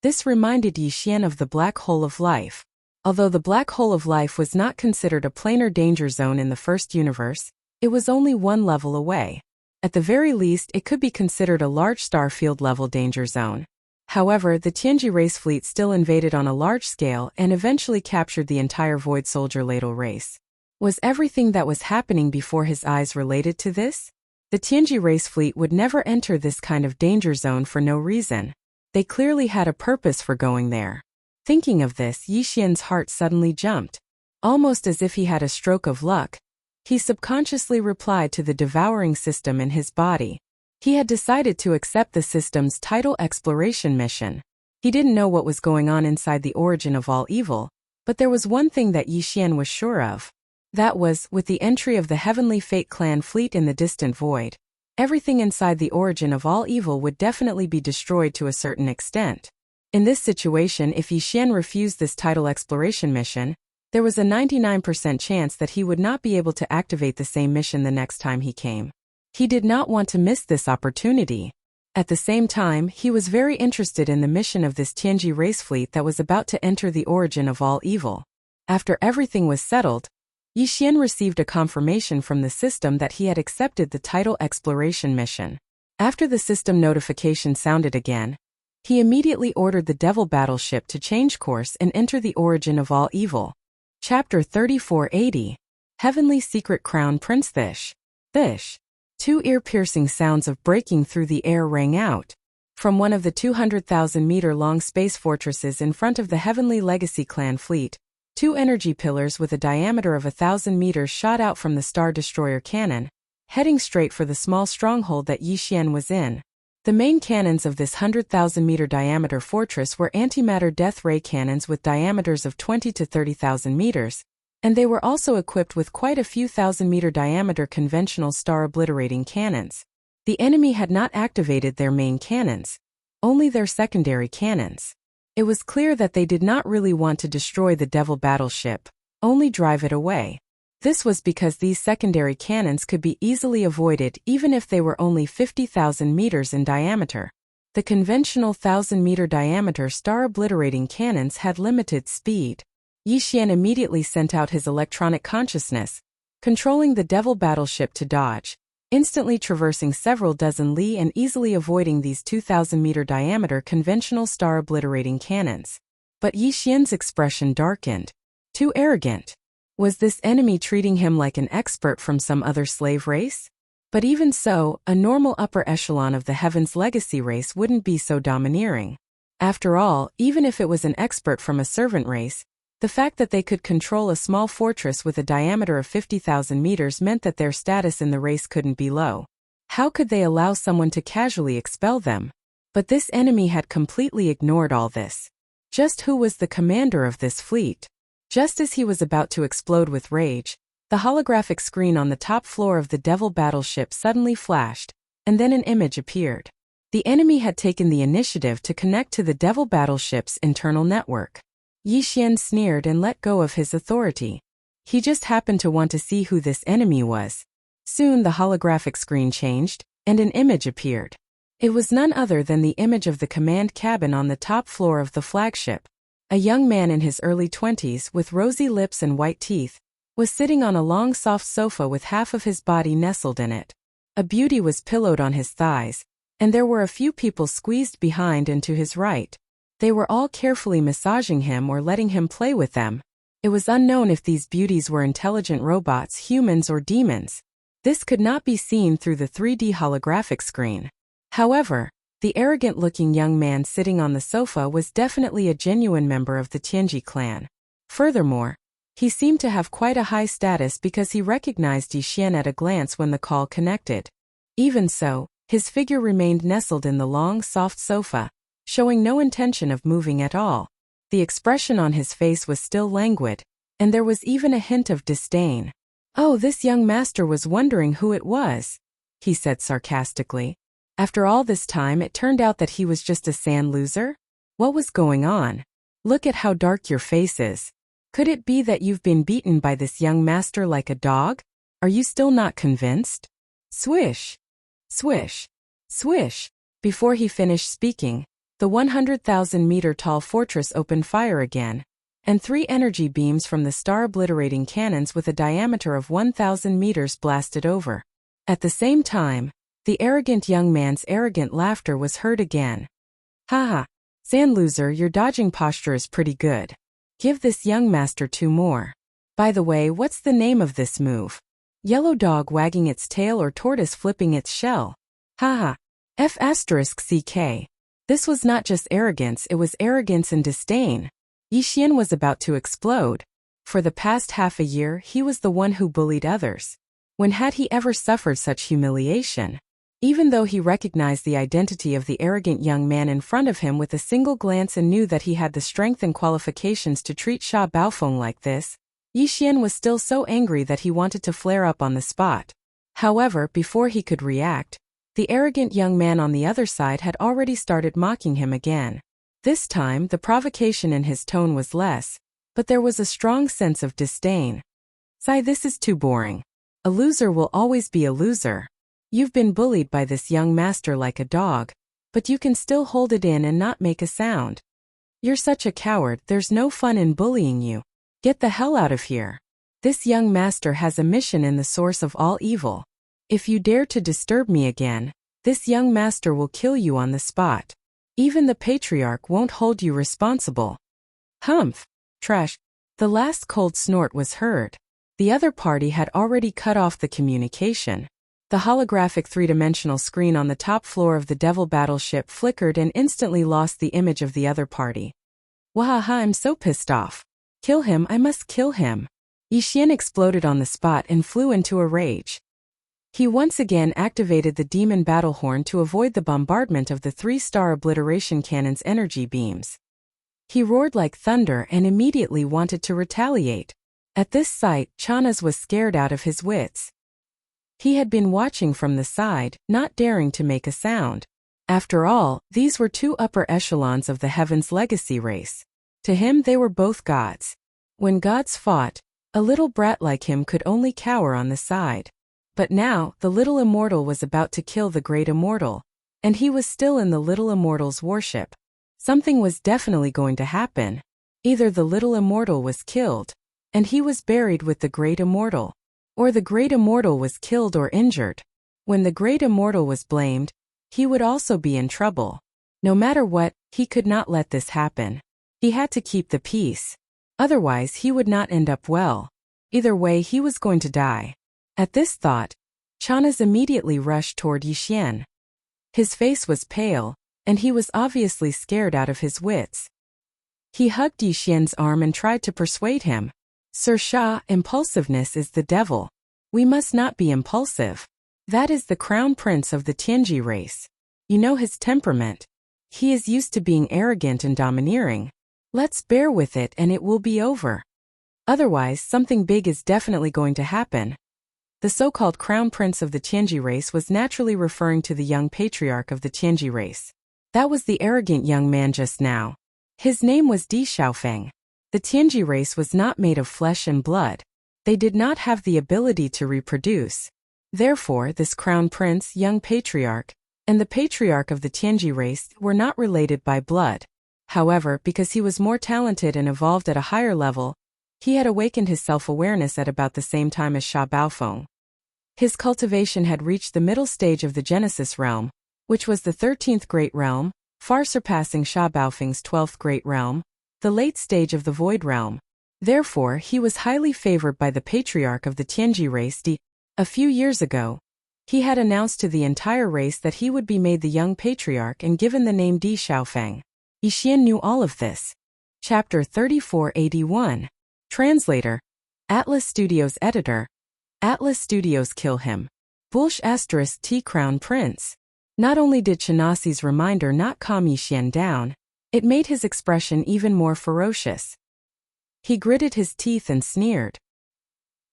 This reminded Yi Xian of the black hole of life. Although the black hole of life was not considered a planar danger zone in the first universe, it was only one level away. At the very least, it could be considered a large star field level danger zone. However, the Tianji race fleet still invaded on a large scale and eventually captured the entire Void Soldier ladle race. Was everything that was happening before his eyes related to this? The Tianji race fleet would never enter this kind of danger zone for no reason. They clearly had a purpose for going there. Thinking of this, Yi Xian's heart suddenly jumped. Almost as if he had a stroke of luck, he subconsciously replied to the devouring system in his body. He had decided to accept the system's title exploration mission. He didn't know what was going on inside the origin of all evil, but there was one thing that Yi Xian was sure of. That was, with the entry of the Heavenly Fate clan fleet in the distant void, everything inside the origin of all evil would definitely be destroyed to a certain extent. In this situation, if Yi Xian refused this title exploration mission, there was a 99% chance that he would not be able to activate the same mission the next time he came. He did not want to miss this opportunity. At the same time, he was very interested in the mission of this Tianji race fleet that was about to enter the origin of all evil. After everything was settled, Yi Xian received a confirmation from the system that he had accepted the title exploration mission. After the system notification sounded again, he immediately ordered the Devil battleship to change course and enter the origin of all evil. Chapter 3480. Heavenly Secret Crown Prince Thish. Thish. Two ear-piercing sounds of breaking through the air rang out. From one of the 200,000-meter-long space fortresses in front of the Heavenly Legacy clan fleet, two energy pillars with a diameter of 1,000 meters shot out from the Star Destroyer cannon, heading straight for the small stronghold that Yi Xian was in. The main cannons of this 100,000-meter diameter fortress were antimatter death ray cannons with diameters of 20 to 30,000 meters, and they were also equipped with quite a few thousand-meter diameter conventional star-obliterating cannons. The enemy had not activated their main cannons, only their secondary cannons. It was clear that they did not really want to destroy the Devil battleship, only drive it away. This was because these secondary cannons could be easily avoided even if they were only 50,000 meters in diameter. The conventional 1,000-meter diameter star-obliterating cannons had limited speed. Yi Xian immediately sent out his electronic consciousness, controlling the Devil battleship to dodge, instantly traversing several dozen li and easily avoiding these 2,000-meter diameter conventional star-obliterating cannons. But Yi Xian's expression darkened. Too arrogant. Was this enemy treating him like an expert from some other slave race? But even so, a normal upper echelon of the Heaven's Legacy race wouldn't be so domineering. After all, even if it was an expert from a servant race, the fact that they could control a small fortress with a diameter of 50,000 meters meant that their status in the race couldn't be low. How could they allow someone to casually expel them? But this enemy had completely ignored all this. Just who was the commander of this fleet? Just as he was about to explode with rage, the holographic screen on the top floor of the Devil battleship suddenly flashed, and then an image appeared. The enemy had taken the initiative to connect to the Devil battleship's internal network. Yi Xian sneered and let go of his authority. He just happened to want to see who this enemy was. Soon the holographic screen changed, and an image appeared. It was none other than the image of the command cabin on the top floor of the flagship. A young man in his early 20s with rosy lips and white teeth was sitting on a long soft sofa with half of his body nestled in it. A beauty was pillowed on his thighs, and there were a few people squeezed behind and to his right. They were all carefully massaging him or letting him play with them. It was unknown if these beauties were intelligent robots, humans, or demons. This could not be seen through the 3D holographic screen. However, the arrogant-looking young man sitting on the sofa was definitely a genuine member of the Tianji clan. Furthermore, he seemed to have quite a high status because he recognized Yi Xian at a glance when the call connected. Even so, his figure remained nestled in the long, soft sofa, showing no intention of moving at all. The expression on his face was still languid, and there was even a hint of disdain. Oh, this young master was wondering who it was, he said sarcastically. After all this time it turned out that he was just a sand loser? What was going on? Look at how dark your face is. Could it be that you've been beaten by this young master like a dog? Are you still not convinced? Swish! Swish! Swish! Before he finished speaking, the 100,000-meter-tall fortress opened fire again, and 3 energy beams from the star-obliterating cannons with a diameter of 1,000 meters blasted over. At the same time, the arrogant young man's arrogant laughter was heard again. Haha, sand loser, your dodging posture is pretty good. Give this young master 2 more. By the way, what's the name of this move? Yellow dog wagging its tail or tortoise flipping its shell? Haha. F***CK. This was not just arrogance, it was arrogance and disdain. Yixian was about to explode. For the past half a year, he was the one who bullied others. When had he ever suffered such humiliation? Even though he recognized the identity of the arrogant young man in front of him with a single glance and knew that he had the strength and qualifications to treat Sha Baofeng like this, Yixian was still so angry that he wanted to flare up on the spot. However, before he could react, the arrogant young man on the other side had already started mocking him again. This time, the provocation in his tone was less, but there was a strong sense of disdain. Sigh, this is too boring. A loser will always be a loser. You've been bullied by this young master like a dog, but you can still hold it in and not make a sound. You're such a coward, there's no fun in bullying you. Get the hell out of here. This young master has a mission in the source of all evil. If you dare to disturb me again, this young master will kill you on the spot. Even the patriarch won't hold you responsible. Humph! Trash! The last cold snort was heard. The other party had already cut off the communication. The holographic 3-dimensional screen on the top floor of the Devil battleship flickered and instantly lost the image of the other party. Wahaha, I'm so pissed off. Kill him, I must kill him. Yixian exploded on the spot and flew into a rage. He once again activated the demon battle horn to avoid the bombardment of the 3-star obliteration cannon's energy beams. He roared like thunder and immediately wanted to retaliate. At this sight, Chanaz was scared out of his wits. He had been watching from the side, not daring to make a sound. After all, these were 2 upper echelons of the Heaven's Legacy race. To him they were both gods. When gods fought, a little brat like him could only cower on the side. But now, the little immortal was about to kill the great immortal, and he was still in the little immortal's warship. Something was definitely going to happen. Either the little immortal was killed, and he was buried with the great immortal, or the great immortal was killed or injured. When the great immortal was blamed, he would also be in trouble. No matter what, he could not let this happen. He had to keep the peace. Otherwise he would not end up well. Either way he was going to die. At this thought, Chanaz immediately rushed toward Yixian. His face was pale, and he was obviously scared out of his wits. He hugged Yixian's arm and tried to persuade him. Sir Sha, impulsiveness is the devil. We must not be impulsive. That is the crown prince of the Tianji race. You know his temperament. He is used to being arrogant and domineering. Let's bear with it and it will be over. Otherwise, something big is definitely going to happen. The so-called crown prince of the Tianji race was naturally referring to the young patriarch of the Tianji race. That was the arrogant young man just now. His name was Di Xiaofeng. The Tianji race was not made of flesh and blood. They did not have the ability to reproduce. Therefore, this crown prince, young patriarch, and the patriarch of the Tianji race were not related by blood. However, because he was more talented and evolved at a higher level, he had awakened his self-awareness at about the same time as Sha Baofeng. His cultivation had reached the middle stage of the Genesis realm, which was the 13th Great Realm, far surpassing Sha Baofeng's 12th Great Realm, the late stage of the Void Realm. Therefore, he was highly favored by the patriarch of the Tianji race. A few years ago, he had announced to the entire race that he would be made the young patriarch and given the name Di Xiaofeng. Yixian knew all of this. Chapter 3481. Translator. Atlas Studios Editor. Atlas Studios kill him. Bulsh * T Crown Prince. Not only did Chanasi's reminder not calm Yixian down, it made his expression even more ferocious. He gritted his teeth and sneered.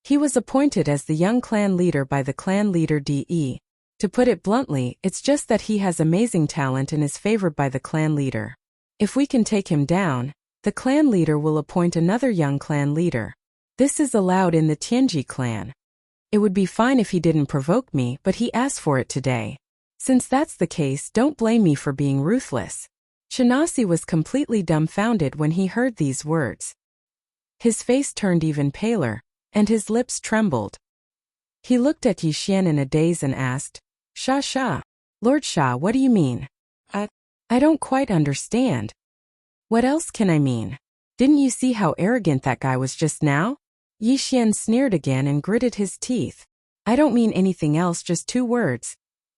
He was appointed as the young clan leader by the clan leader DE. To put it bluntly, it's just that he has amazing talent and is favored by the clan leader. If we can take him down, the clan leader will appoint another young clan leader. This is allowed in the Tianji clan. It would be fine if he didn't provoke me, but he asked for it today. Since that's the case, don't blame me for being ruthless. Shanasi was completely dumbfounded when he heard these words. His face turned even paler, and his lips trembled. He looked at Yi Xian in a daze and asked, Sha. Lord Sha, what do you mean? I don't quite understand. What else can I mean? Didn't you see how arrogant that guy was just now? Yi Xian sneered again and gritted his teeth. I don't mean anything else, just 2 words.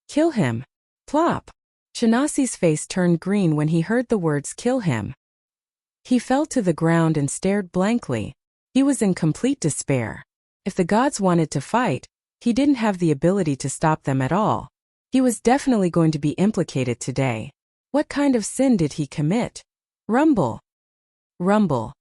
Kill him. Plop. Shanasi's face turned green when he heard the words kill him. He fell to the ground and stared blankly. He was in complete despair. If the gods wanted to fight, he didn't have the ability to stop them at all. He was definitely going to be implicated today. What kind of sin did he commit? Rumble. Rumble.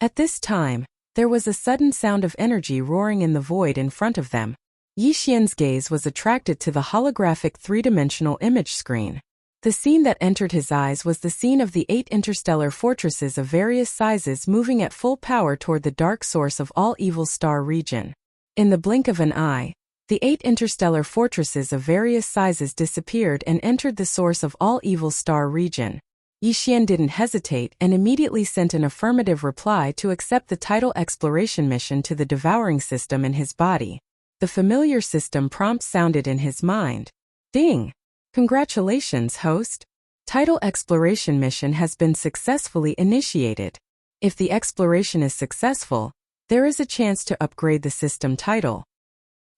At this time, there was a sudden sound of energy roaring in the void in front of them. Yi Xian's gaze was attracted to the holographic 3-dimensional image screen. The scene that entered his eyes was the scene of the 8 interstellar fortresses of various sizes moving at full power toward the dark source of all evil star region. In the blink of an eye, the 8 interstellar fortresses of various sizes disappeared and entered the source of all evil star region. Yi Xian didn't hesitate and immediately sent an affirmative reply to accept the tidal exploration mission to the Devouring system in his body. The familiar system prompt sounded in his mind. Ding! Congratulations, host. Tidal exploration mission has been successfully initiated. If the exploration is successful, there is a chance to upgrade the system title.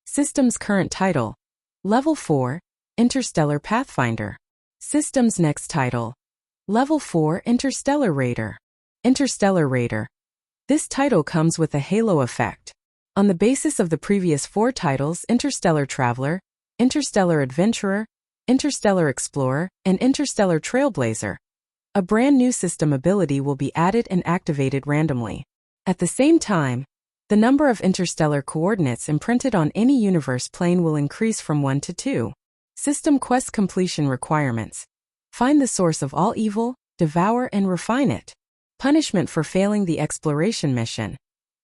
System's current title: Level 4, Interstellar Pathfinder. System's next title: Level 4 Interstellar Raider. Interstellar Raider. This title comes with a halo effect. On the basis of the previous 4 titles, Interstellar Traveler, Interstellar Adventurer, Interstellar Explorer, and Interstellar Trailblazer, a brand new system ability will be added and activated randomly. At the same time, the number of interstellar coordinates imprinted on any universe plane will increase from 1 to 2. System quest completion requirements: find the source of all evil, devour and refine it. Punishment for failing the exploration mission: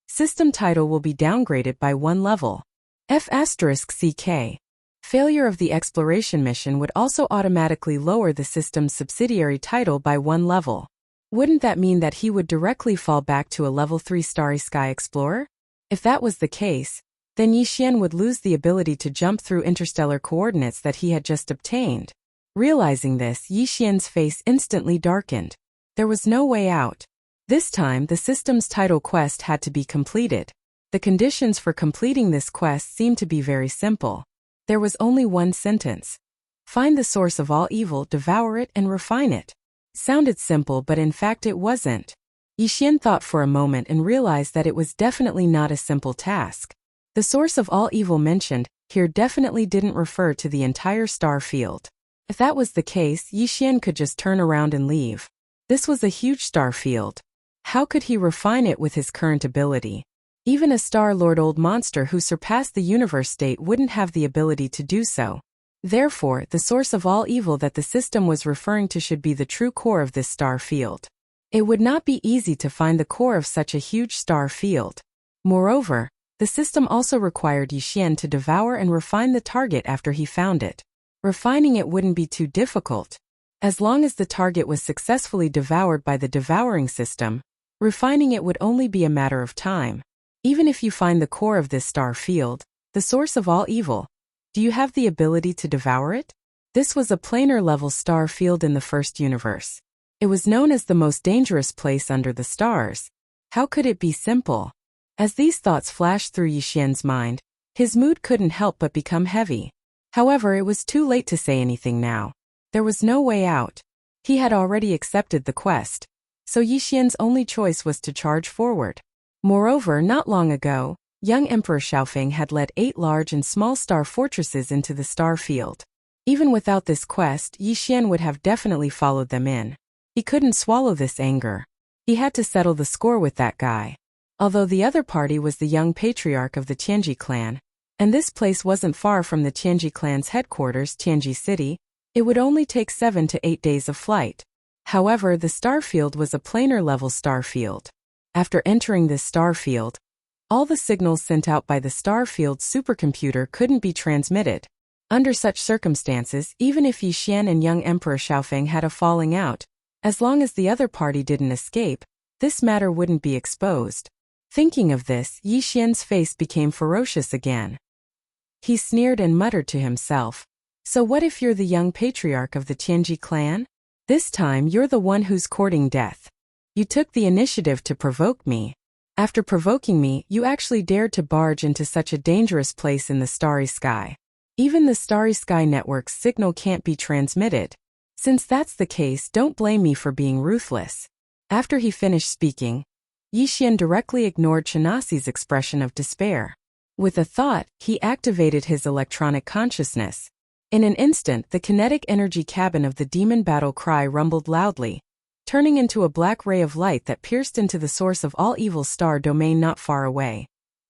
system title will be downgraded by 1 level. F***CK. Failure of the exploration mission would also automatically lower the system's subsidiary title by 1 level. Wouldn't that mean that he would directly fall back to a level 3 Starry Sky Explorer? If that was the case, then Yi Xian would lose the ability to jump through interstellar coordinates that he had just obtained. Realizing this, Yi Xian's face instantly darkened. There was no way out. This time, the system's title quest had to be completed. The conditions for completing this quest seemed to be very simple. There was only 1 sentence. Find the source of all evil, devour it, and refine it. Sounded simple, but in fact it wasn't. Yi Xian thought for a moment and realized that it was definitely not a simple task. The source of all evil mentioned here definitely didn't refer to the entire star field. If that was the case, Yi Xian could just turn around and leave. This was a huge star field. How could he refine it with his current ability? Even a Star-Lord old monster who surpassed the universe state wouldn't have the ability to do so. Therefore, the source of all evil that the system was referring to should be the true core of this star field. It would not be easy to find the core of such a huge star field. Moreover, the system also required Yi Xian to devour and refine the target after he found it. Refining it wouldn't be too difficult. As long as the target was successfully devoured by the devouring system, refining it would only be a matter of time. Even if you find the core of this star field, the source of all evil, do you have the ability to devour it? This was a planar level star field in the first universe. It was known as the most dangerous place under the stars. How could it be simple? As these thoughts flashed through Yi Xian's mind, his mood couldn't help but become heavy. However, it was too late to say anything now. There was no way out. He had already accepted the quest, so Yi Xian's only choice was to charge forward. Moreover, not long ago, young Emperor Xiaofeng had led 8 large and small star fortresses into the star field. Even without this quest, Yi Xian would have definitely followed them in. He couldn't swallow this anger. He had to settle the score with that guy. although the other party was the young patriarch of the Tianji clan, and this place wasn't far from the Tianji clan's headquarters, Tianji City. It would only take 7 to 8 days of flight. However, the star field was a planar-level star field. After entering this star field, all the signals sent out by the star field supercomputer couldn't be transmitted. Under such circumstances, even if Yi Xian and young Emperor Xiaofeng had a falling out, as long as the other party didn't escape, this matter wouldn't be exposed. Thinking of this, Yi Xian's face became ferocious again. He sneered and muttered to himself, "So what if you're the young patriarch of the Tianji clan? This time you're the one who's courting death. You took the initiative to provoke me. After provoking me, you actually dared to barge into such a dangerous place in the starry sky. Even the starry sky network's signal can't be transmitted. Since that's the case, don't blame me for being ruthless." After he finished speaking, Yi Xian directly ignored Chanasi's expression of despair. With a thought, he activated his electronic consciousness. In an instant, the kinetic energy cabin of the demon battle cry rumbled loudly, turning into a black ray of light that pierced into the source of all evil star domain not far away.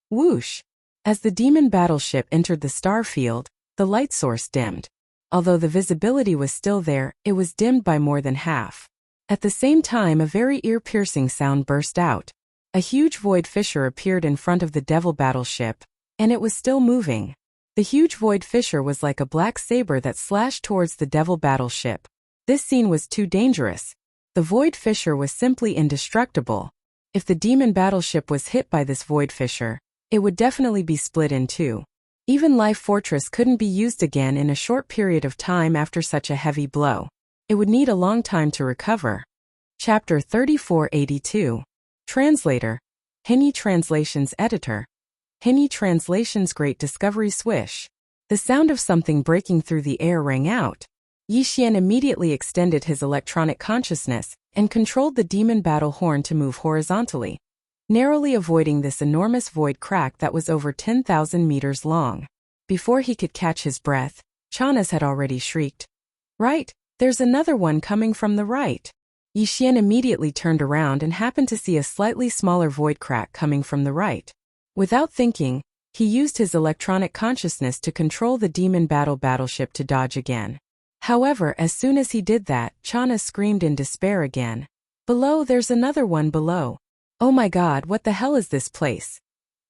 Whoosh! As the demon battleship entered the star field, the light source dimmed. Although the visibility was still there, it was dimmed by more than half. At the same time, a very ear-piercing sound burst out. A huge void fissure appeared in front of the devil battleship, and it was still moving. The huge void fissure was like a black saber that slashed towards the devil battleship. This scene was too dangerous. The void fissure was simply indestructible. If the demon battleship was hit by this void fissure, it would definitely be split in two. Even Life Fortress couldn't be used again in a short period of time after such a heavy blow. It would need a long time to recover. Chapter 3482. Translator. Hinyi Translations Editor. Hinyi Translations Great Discovery Swish. The sound of something breaking through the air rang out. Yi Xian immediately extended his electronic consciousness and controlled the demon battle horn to move horizontally, narrowly avoiding this enormous void crack that was over 10,000 meters long. Before he could catch his breath, Chanas had already shrieked, "Right, there's another one coming from the right." Yi Xian immediately turned around and happened to see a slightly smaller void crack coming from the right. Without thinking, he used his electronic consciousness to control the demon battleship to dodge again. However, as soon as he did that, Chanas screamed in despair again. "Below, there's another one below. Oh my god, what the hell is this place?"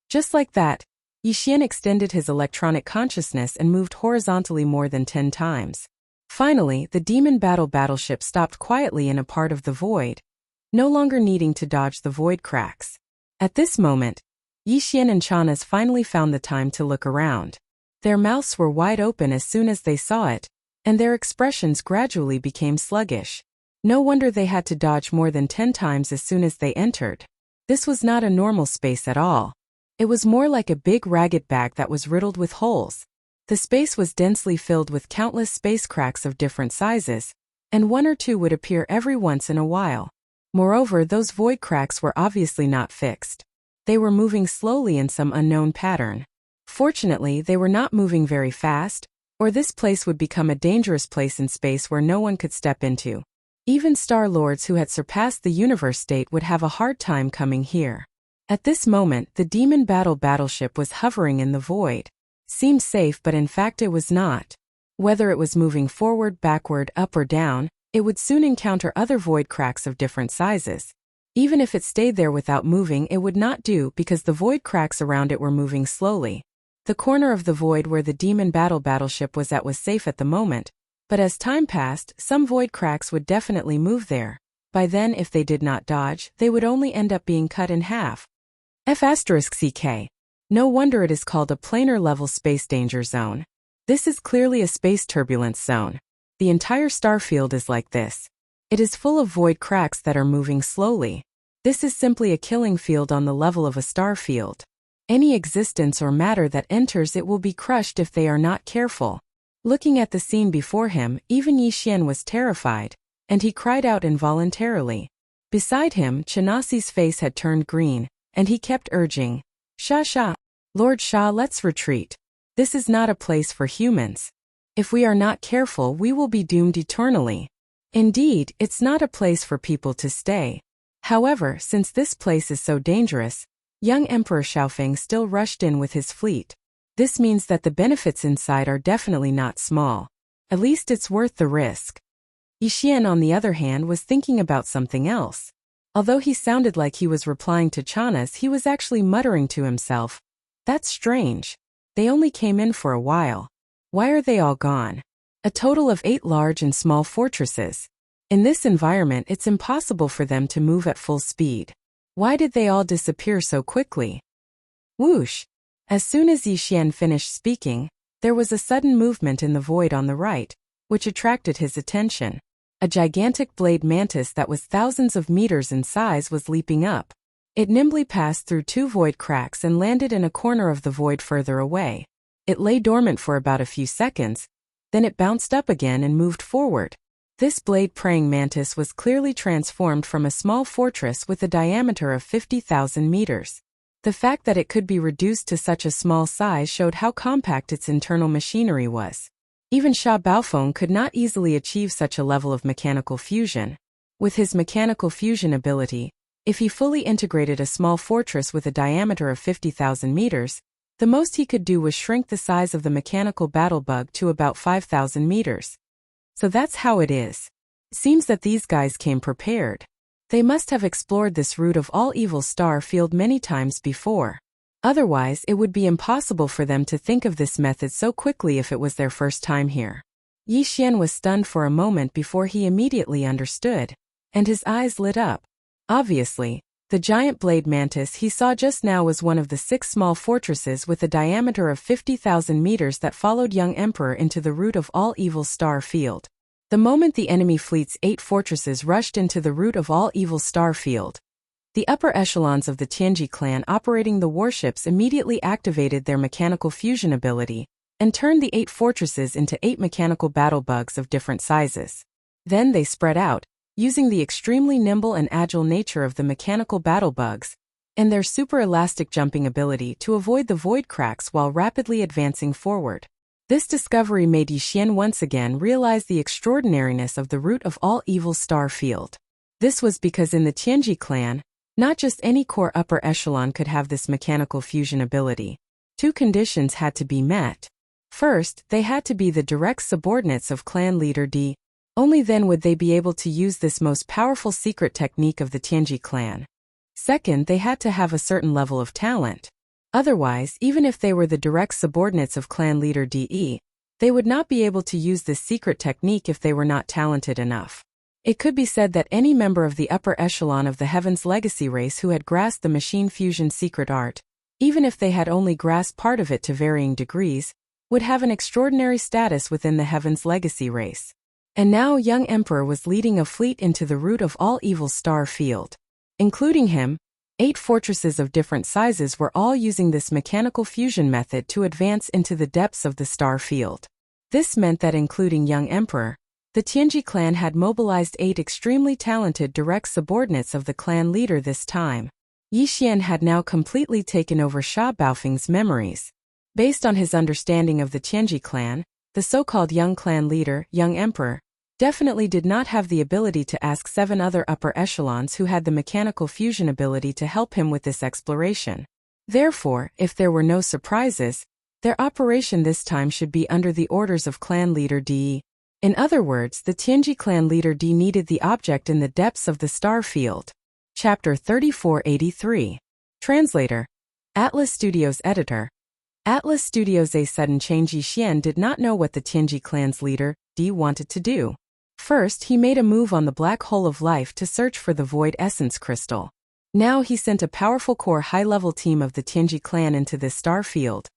Just like that, Yi Xian extended his electronic consciousness and moved horizontally more than 10 times. Finally, the demon battleship stopped quietly in a part of the void, no longer needing to dodge the void cracks. At this moment, Yi Xian and Chanas finally found the time to look around. Their mouths were wide open as soon as they saw it, and their expressions gradually became sluggish. No wonder they had to dodge more than 10 times as soon as they entered. This was not a normal space at all. It was more like a big ragged bag that was riddled with holes. The space was densely filled with countless space cracks of different sizes, and one or two would appear every once in a while. Moreover, those void cracks were obviously not fixed. They were moving slowly in some unknown pattern. Fortunately, they were not moving very fast, or this place would become a dangerous place in space where no one could step into. Even Star Lords who had surpassed the universe state would have a hard time coming here. At this moment, the demon battleship was hovering in the void. Seemed safe, but in fact it was not. Whether it was moving forward, backward, up or down, it would soon encounter other void cracks of different sizes. Even if it stayed there without moving, it would not do because the void cracks around it were moving slowly. The corner of the void where the demon battleship was at was safe at the moment, but as time passed, some void cracks would definitely move there. By then, if they did not dodge, they would only end up being cut in half. F***CK. No wonder it is called a planar-level space danger zone. This is clearly a space turbulence zone. The entire star field is like this. It is full of void cracks that are moving slowly. This is simply a killing field on the level of a star field. Any existence or matter that enters it will be crushed if they are not careful. Looking at the scene before him, even Yi Xian was terrified, and he cried out involuntarily. Beside him, Chanasi's face had turned green, and he kept urging, Sha, Lord Sha, let's retreat. This is not a place for humans. If we are not careful, we will be doomed eternally. Indeed, it's not a place for people to stay. However, since this place is so dangerous, Young Emperor Xiaofeng still rushed in with his fleet. This means that the benefits inside are definitely not small. At least it's worth the risk. Yixian, on the other hand, was thinking about something else. Although he sounded like he was replying to Chanas, he was actually muttering to himself, "That's strange. They only came in for a while. Why are they all gone?" A total of 8 large and small fortresses. In this environment, it's impossible for them to move at full speed. Why did they all disappear so quickly? Whoosh! As soon as Yixian finished speaking, there was a sudden movement in the void on the right, which attracted his attention. A gigantic blade mantis that was thousands of meters in size was leaping up. It nimbly passed through 2 void cracks and landed in a corner of the void further away. It lay dormant for about a few seconds, then it bounced up again and moved forward. This blade-praying mantis was clearly transformed from a small fortress with a diameter of 50,000 meters. The fact that it could be reduced to such a small size showed how compact its internal machinery was. Even Sha Baofeng could not easily achieve such a level of mechanical fusion. With his mechanical fusion ability, if he fully integrated a small fortress with a diameter of 50,000 meters, the most he could do was shrink the size of the mechanical battle bug to about 5,000 meters. So that's how it is. Seems that these guys came prepared. They must have explored this root of all evil star field many times before. Otherwise, it would be impossible for them to think of this method so quickly if it was their first time here. Yixian was stunned for a moment before he immediately understood, and his eyes lit up. Obviously, the giant blade mantis he saw just now was one of the 6 small fortresses with a diameter of 50,000 meters that followed young Emperor into the root of all evil star field. The moment the enemy fleet's 8 fortresses rushed into the root of all evil star field, the upper echelons of the Tianji clan operating the warships immediately activated their mechanical fusion ability and turned the 8 fortresses into 8 mechanical battle bugs of different sizes. Then they spread out, using the extremely nimble and agile nature of the mechanical battle bugs and their super elastic jumping ability to avoid the void cracks while rapidly advancing forward. This discovery made Yixian once again realize the extraordinariness of the root of all evil star field. This was because in the Tianji clan, not just any core upper echelon could have this mechanical fusion ability. 2 conditions had to be met. First, they had to be the direct subordinates of clan leader D. Only then would they be able to use this most powerful secret technique of the Tianji clan. Second, they had to have a certain level of talent. Otherwise, even if they were the direct subordinates of clan leader DE, they would not be able to use this secret technique if they were not talented enough. It could be said that any member of the upper echelon of the Heaven's Legacy race who had grasped the machine fusion secret art, even if they had only grasped part of it to varying degrees, would have an extraordinary status within the Heaven's Legacy race. And now young Emperor was leading a fleet into the root of all evil star field. Including him, 8 fortresses of different sizes were all using this mechanical fusion method to advance into the depths of the star field. This meant that including young Emperor, the Tianji clan had mobilized 8 extremely talented direct subordinates of the clan leader this time. Yixian had now completely taken over Sha Baofeng's memories. Based on his understanding of the Tianji clan, the so-called young clan leader, young Emperor, definitely did not have the ability to ask 7 other upper echelons who had the mechanical fusion ability to help him with this exploration. Therefore, if there were no surprises, their operation this time should be under the orders of clan leader D. In other words, the Tianji clan leader D needed the object in the depths of the star field. Chapter 3483. Translator. Atlas Studios Editor. Atlas Studios. A sudden change. Yixian did not know what the Tianji clan's leader, D, wanted to do. First, he made a move on the black hole of life to search for the void essence crystal. Now he sent a powerful core high-level team of the Tianji clan into this star field,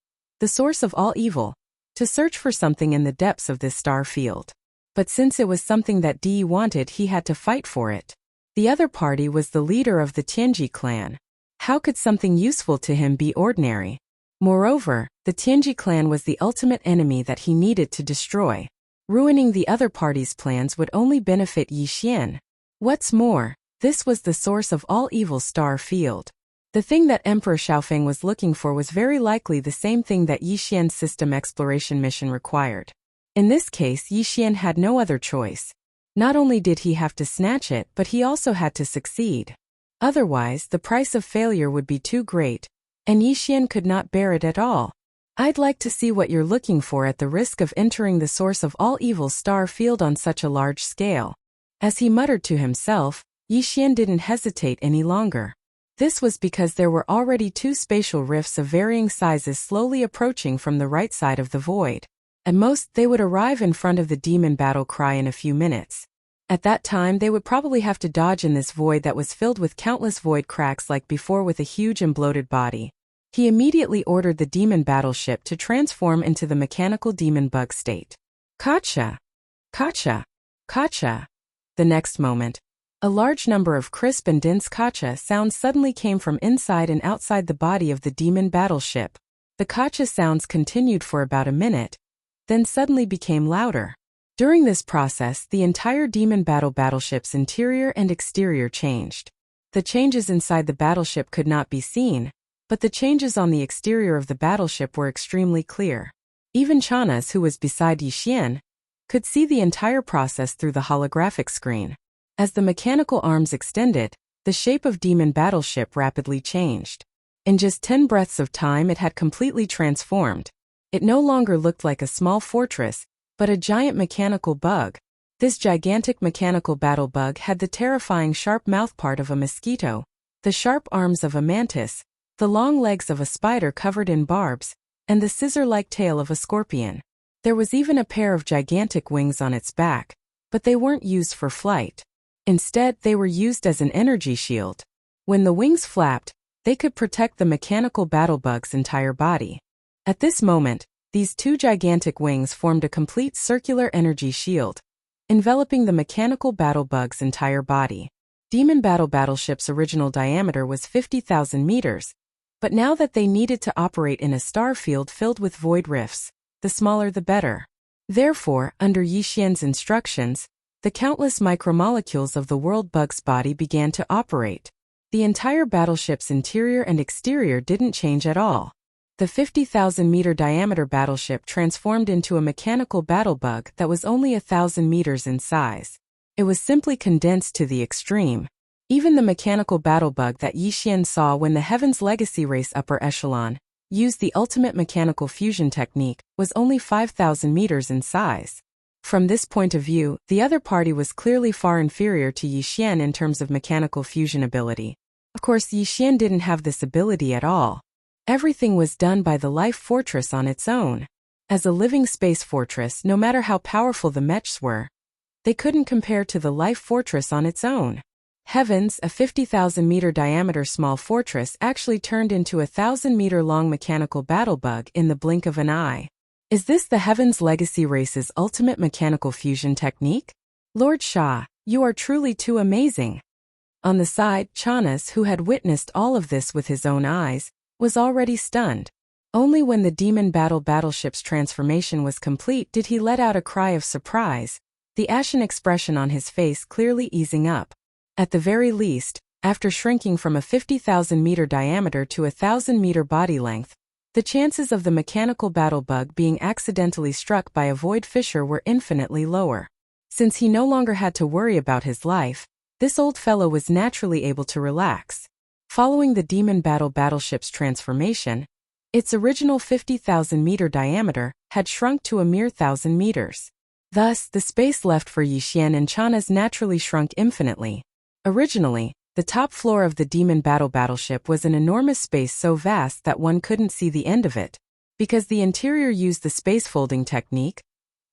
the source of all evil, to search for something in the depths of this star field. But since it was something that D wanted, he had to fight for it. The other party was the leader of the Tianji clan. How could something useful to him be ordinary? Moreover, the Tianji clan was the ultimate enemy that he needed to destroy. Ruining the other party's plans would only benefit Yixian. What's more, this was the source of all evil star field. The thing that Emperor Xiaofeng was looking for was very likely the same thing that Yixian's system exploration mission required. In this case, Yixian had no other choice. Not only did he have to snatch it, but he also had to succeed. Otherwise, the price of failure would be too great, and Yixian could not bear it at all. I'd like to see what you're looking for at the risk of entering the source of all evil star field on such a large scale. As he muttered to himself, Yixian didn't hesitate any longer. This was because there were already two spatial rifts of varying sizes slowly approaching from the right side of the void. At most, they would arrive in front of the demon battle cry in a few minutes. At that time, they would probably have to dodge in this void that was filled with countless void cracks like before with a huge and bloated body. He immediately ordered the demon battleship to transform into the mechanical demon bug state. Kacha! Kacha! Kacha! The next moment, a large number of crisp and dense kacha sounds suddenly came from inside and outside the body of the demon battleship. The kacha sounds continued for about a minute, then suddenly became louder. During this process, the entire demon battleship's interior and exterior changed. The changes inside the battleship could not be seen, but the changes on the exterior of the battleship were extremely clear. Even Chanas, who was beside Yixian, could see the entire process through the holographic screen. As the mechanical arms extended, the shape of demon battleship rapidly changed. In just 10 breaths of time, it had completely transformed. It no longer looked like a small fortress, but a giant mechanical bug. This gigantic mechanical battle bug had the terrifying sharp mouthpart of a mosquito, the sharp arms of a mantis, the long legs of a spider covered in barbs, and the scissor-like tail of a scorpion. There was even a pair of gigantic wings on its back, but they weren't used for flight. Instead, they were used as an energy shield. When the wings flapped, they could protect the mechanical battlebug's entire body. At this moment, these two gigantic wings formed a complete circular energy shield, enveloping the mechanical battlebug's entire body. Demon battleship's original diameter was 50,000 meters, but now that they needed to operate in a star field filled with void rifts, the smaller the better. Therefore, under Yixian's instructions, the countless micromolecules of the world bug's body began to operate. The entire battleship's interior and exterior didn't change at all. The 50,000-meter diameter battleship transformed into a mechanical battlebug that was only 1,000 meters in size. It was simply condensed to the extreme. Even the mechanical battlebug that Yixian saw when the Heaven's Legacy race upper echelon used the ultimate mechanical fusion technique was only 5,000 meters in size. From this point of view, the other party was clearly far inferior to Yixian in terms of mechanical fusion ability. Of course, Yixian didn't have this ability at all. Everything was done by the life fortress on its own. As a living space fortress, no matter how powerful the mechs were, they couldn't compare to the life fortress on its own. Heavens, a 50,000-meter diameter small fortress actually turned into a 1,000-meter-long mechanical battlebug in the blink of an eye. Is this the Heaven's Legacy race's ultimate mechanical fusion technique? Lord Shah, you are truly too amazing. On the side, Chanas, who had witnessed all of this with his own eyes, was already stunned. Only when the demon battleship's transformation was complete did he let out a cry of surprise, the ashen expression on his face clearly easing up. At the very least, after shrinking from a 50,000-meter diameter to a 1,000-meter body length, the chances of the mechanical battlebug being accidentally struck by a void fissure were infinitely lower. Since he no longer had to worry about his life, this old fellow was naturally able to relax. Following the demon battleship's transformation, its original 50,000-meter diameter had shrunk to a mere 1,000 meters. Thus, the space left for Yixian and Chanas naturally shrunk infinitely. Originally, the top floor of the demon battleship was an enormous space so vast that one couldn't see the end of it. Because the interior used the space folding technique,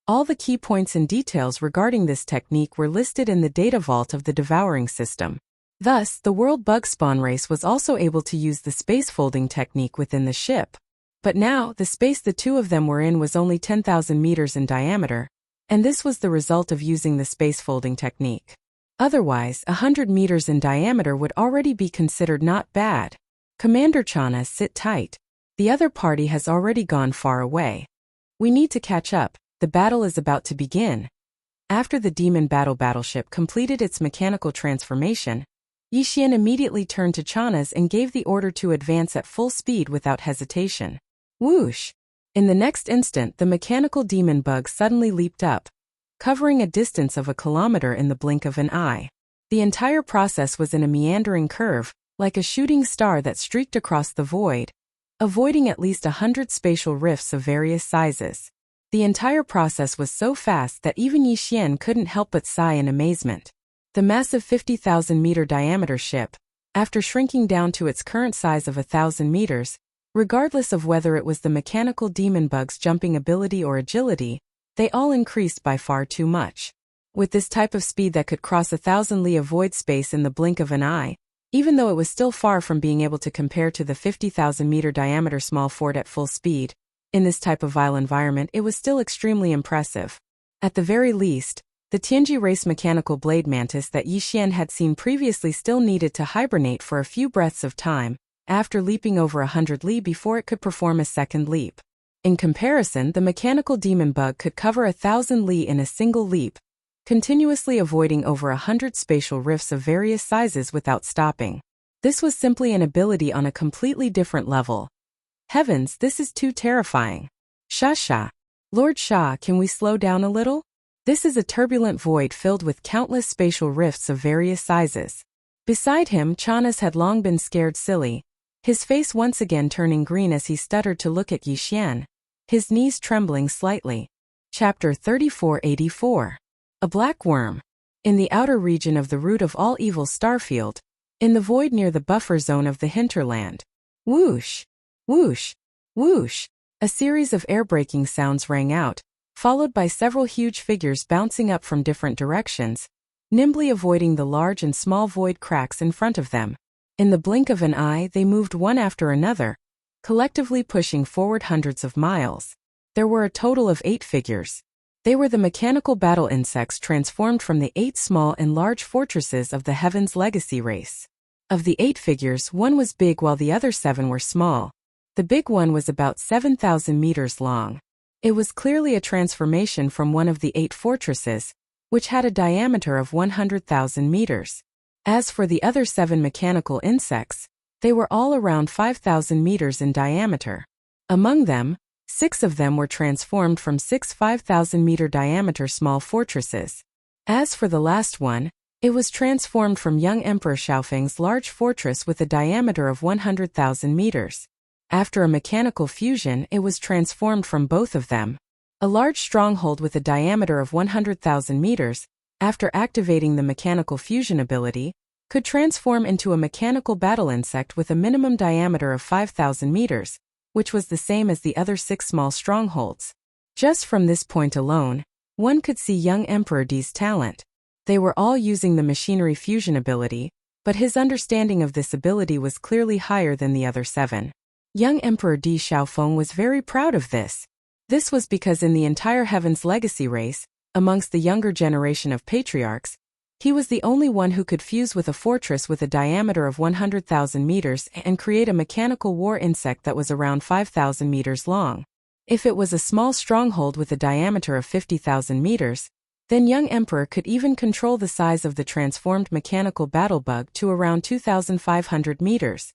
all the key points and details regarding this technique were listed in the data vault of the Devouring system. Thus, the world bug spawn race was also able to use the space folding technique within the ship. But now, the space the two of them were in was only 10,000 meters in diameter, and this was the result of using the space folding technique. Otherwise, 100 meters in diameter would already be considered not bad. Commander Chana, sit tight. The other party has already gone far away. We need to catch up. The battle is about to begin. After the demon battleship completed its mechanical transformation, Yixian immediately turned to Chanas and gave the order to advance at full speed without hesitation. Whoosh! In the next instant, the mechanical demon bug suddenly leaped up, covering a distance of a kilometer in the blink of an eye. The entire process was in a meandering curve, like a shooting star that streaked across the void, avoiding at least 100 spatial rifts of various sizes. The entire process was so fast that even Yi Xian couldn't help but sigh in amazement. The massive 50,000-meter diameter ship, after shrinking down to its current size of 1,000 meters, regardless of whether it was the mechanical demon bug's jumping ability or agility, they all increased by far too much. With this type of speed that could cross 1,000 li of void space in the blink of an eye, even though it was still far from being able to compare to the 50,000-meter diameter small fort at full speed, in this type of vile environment it was still extremely impressive. At the very least, the Tianji race mechanical blade mantis that Yi Xian had seen previously still needed to hibernate for a few breaths of time, after leaping over 100 li before it could perform a second leap. In comparison, the mechanical demon bug could cover 1,000 li in a single leap, continuously avoiding over 100 spatial rifts of various sizes without stopping. This was simply an ability on a completely different level. Heavens, this is too terrifying. Sha. Lord Sha, can we slow down a little? This is a turbulent void filled with countless spatial rifts of various sizes. Beside him, Chanas had long been scared silly, his face once again turning green as he stuttered to look at Yi Xian, his knees trembling slightly. Chapter 3484. A black worm. In the outer region of the root of all evil Starfield, in the void near the buffer zone of the hinterland. Whoosh! Whoosh! Whoosh! A series of air-breaking sounds rang out, followed by several huge figures bouncing up from different directions, nimbly avoiding the large and small void cracks in front of them. In the blink of an eye, they moved one after another, collectively pushing forward hundreds of miles. There were a total of 8 figures. They were the mechanical battle insects transformed from the 8 small and large fortresses of the Heaven's Legacy race. Of the 8 figures, one was big while the other 7 were small. The big one was about 7,000 meters long. It was clearly a transformation from one of the 8 fortresses, which had a diameter of 100,000 meters. As for the other 7 mechanical insects, they were all around 5,000 meters in diameter. Among them, 6 of them were transformed from 6 5,000-meter diameter small fortresses. As for the last one, it was transformed from young Emperor Xiaofeng's large fortress with a diameter of 100,000 meters. After a mechanical fusion, it was transformed from both of them. A large stronghold with a diameter of 100,000 meters, after activating the mechanical fusion ability, could transform into a mechanical battle insect with a minimum diameter of 5,000 meters, which was the same as the other 6 small strongholds. Just from this point alone, one could see young Emperor Di's talent. They were all using the machinery fusion ability, but his understanding of this ability was clearly higher than the other 7. Young Emperor Di Xiaofeng was very proud of this. This was because in the entire Heaven's Legacy race, amongst the younger generation of patriarchs, he was the only one who could fuse with a fortress with a diameter of 100,000 meters and create a mechanical war insect that was around 5,000 meters long. If it was a small stronghold with a diameter of 50,000 meters, then young Emperor could even control the size of the transformed mechanical battle bug to around 2,500 meters.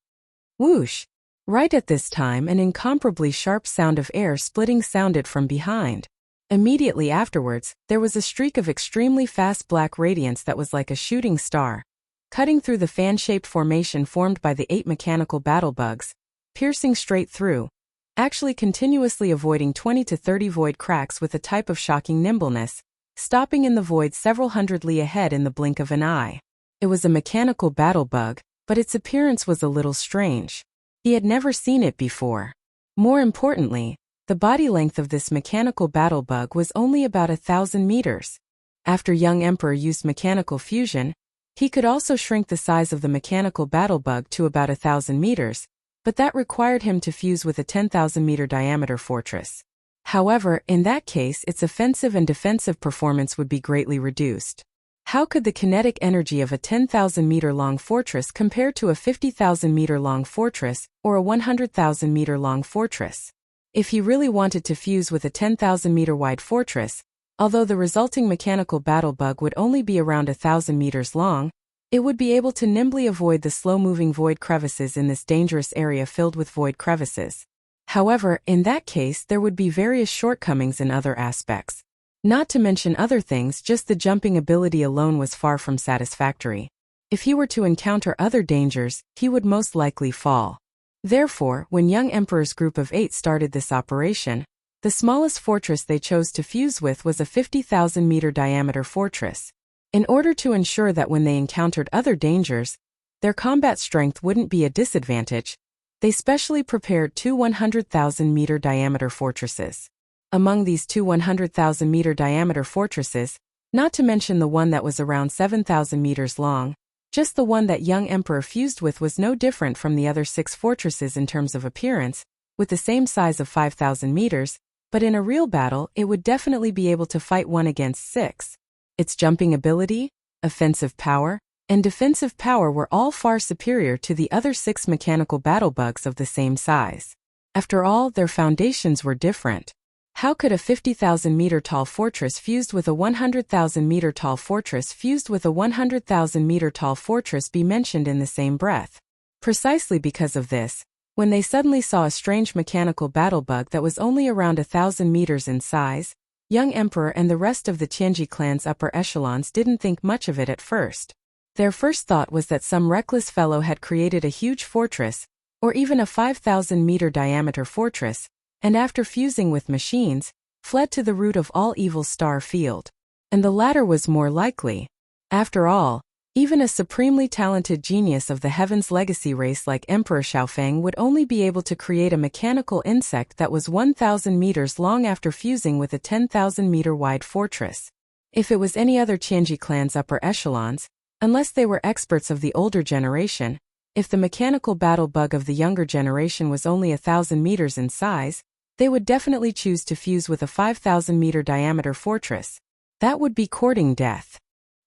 Whoosh! Right at this time, an incomparably sharp sound of air splitting sounded from behind. Immediately afterwards, there was a streak of extremely fast black radiance that was like a shooting star, cutting through the fan-shaped formation formed by the 8 mechanical battle bugs, piercing straight through, actually continuously avoiding 20 to 30 void cracks with a type of shocking nimbleness, stopping in the void several hundred li ahead in the blink of an eye. It was a mechanical battle bug, but its appearance was a little strange. He had never seen it before. More importantly, the body length of this mechanical battle bug was only about 1,000 meters. After young Emperor used mechanical fusion, he could also shrink the size of the mechanical battle bug to about 1,000 meters, but that required him to fuse with a 10,000-meter diameter fortress. However, in that case its offensive and defensive performance would be greatly reduced. How could the kinetic energy of a 10,000-meter-long fortress compare to a 50,000-meter-long fortress or a 100,000-meter-long fortress? If he really wanted to fuse with a 10,000-meter-wide fortress, although the resulting mechanical battle bug would only be around 1,000 meters long, it would be able to nimbly avoid the slow-moving void crevices in this dangerous area filled with void crevices. However, in that case there would be various shortcomings in other aspects. Not to mention other things, just the jumping ability alone was far from satisfactory. If he were to encounter other dangers, he would most likely fall. Therefore, when young Emperor's group of 8 started this operation, the smallest fortress they chose to fuse with was a 50,000-meter diameter fortress. In order to ensure that when they encountered other dangers, their combat strength wouldn't be a disadvantage, they specially prepared 2 100,000-meter diameter fortresses. Among these 2 100,000-meter diameter fortresses, not to mention the one that was around 7,000 meters long, just the one that young Emperor fused with was no different from the other 6 fortresses in terms of appearance, with the same size of 5,000 meters, but in a real battle it would definitely be able to fight 1 against 6. Its jumping ability, offensive power, and defensive power were all far superior to the other 6 mechanical battle bugs of the same size. After all, their foundations were different. How could a 50,000-meter tall fortress fused with a 100,000-meter tall fortress fused with a 100,000-meter tall fortress be mentioned in the same breath? Precisely because of this, when they suddenly saw a strange mechanical battle bug that was only around 1,000 meters in size, young Emperor and the rest of the Tianji clan's upper echelons didn't think much of it at first. Their first thought was that some reckless fellow had created a huge fortress, or even a 5,000-meter diameter fortress, and after fusing with machines, fled to the root of all evil's star field. And the latter was more likely. After all, even a supremely talented genius of the Heaven's Legacy race like Emperor Xiaofeng would only be able to create a mechanical insect that was 1,000 meters long after fusing with a 10,000-meter wide fortress. If it was any other Tianji clan's upper echelons, unless they were experts of the older generation, if the mechanical battle bug of the younger generation was only 1,000 meters in size, they would definitely choose to fuse with a 5,000-meter diameter fortress. That would be courting death.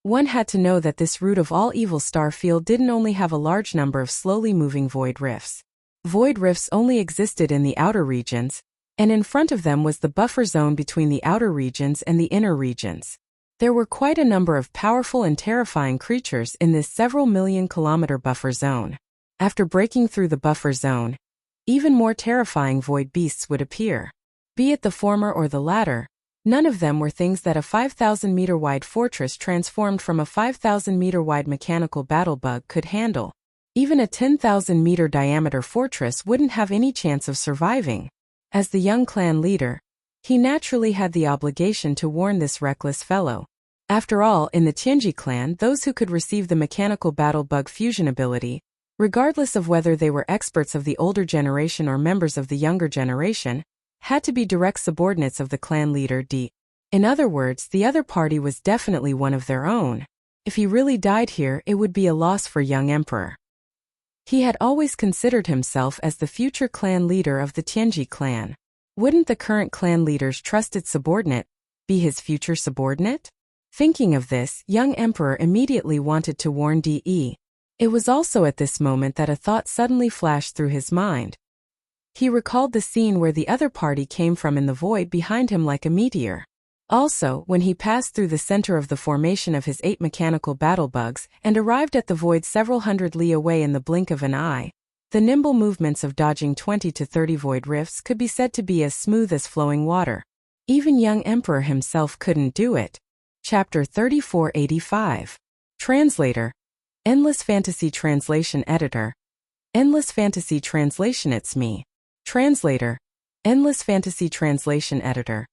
One had to know that this root of all evil star field didn't only have a large number of slowly moving void rifts. Void rifts only existed in the outer regions, and in front of them was the buffer zone between the outer regions and the inner regions. There were quite a number of powerful and terrifying creatures in this several million-kilometer buffer zone. After breaking through the buffer zone, even more terrifying void beasts would appear. Be it the former or the latter, none of them were things that a 5,000-meter wide fortress transformed from a 5,000-meter wide mechanical battle bug could handle. Even a 10,000-meter diameter fortress wouldn't have any chance of surviving. As the young clan leader, he naturally had the obligation to warn this reckless fellow. After all, in the Tianji clan, those who could receive the mechanical battle bug fusion ability, regardless of whether they were experts of the older generation or members of the younger generation, had to be direct subordinates of the clan leader D. In other words, the other party was definitely one of their own. If he really died here, it would be a loss for young Emperor. He had always considered himself as the future clan leader of the Tianji clan. Wouldn't the current clan leader's trusted subordinate be his future subordinate? Thinking of this, young Emperor immediately wanted to warn De. It was also at this moment that a thought suddenly flashed through his mind. He recalled the scene where the other party came from in the void behind him like a meteor. Also, when he passed through the center of the formation of his 8 mechanical battle bugs and arrived at the void several hundred li away in the blink of an eye, the nimble movements of dodging 20 to 30 void rifts could be said to be as smooth as flowing water. Even young Emperor himself couldn't do it. Chapter 3485. Translator. Endless Fantasy Translation Editor. Endless Fantasy Translation. It's me. Translator. Endless Fantasy Translation Editor.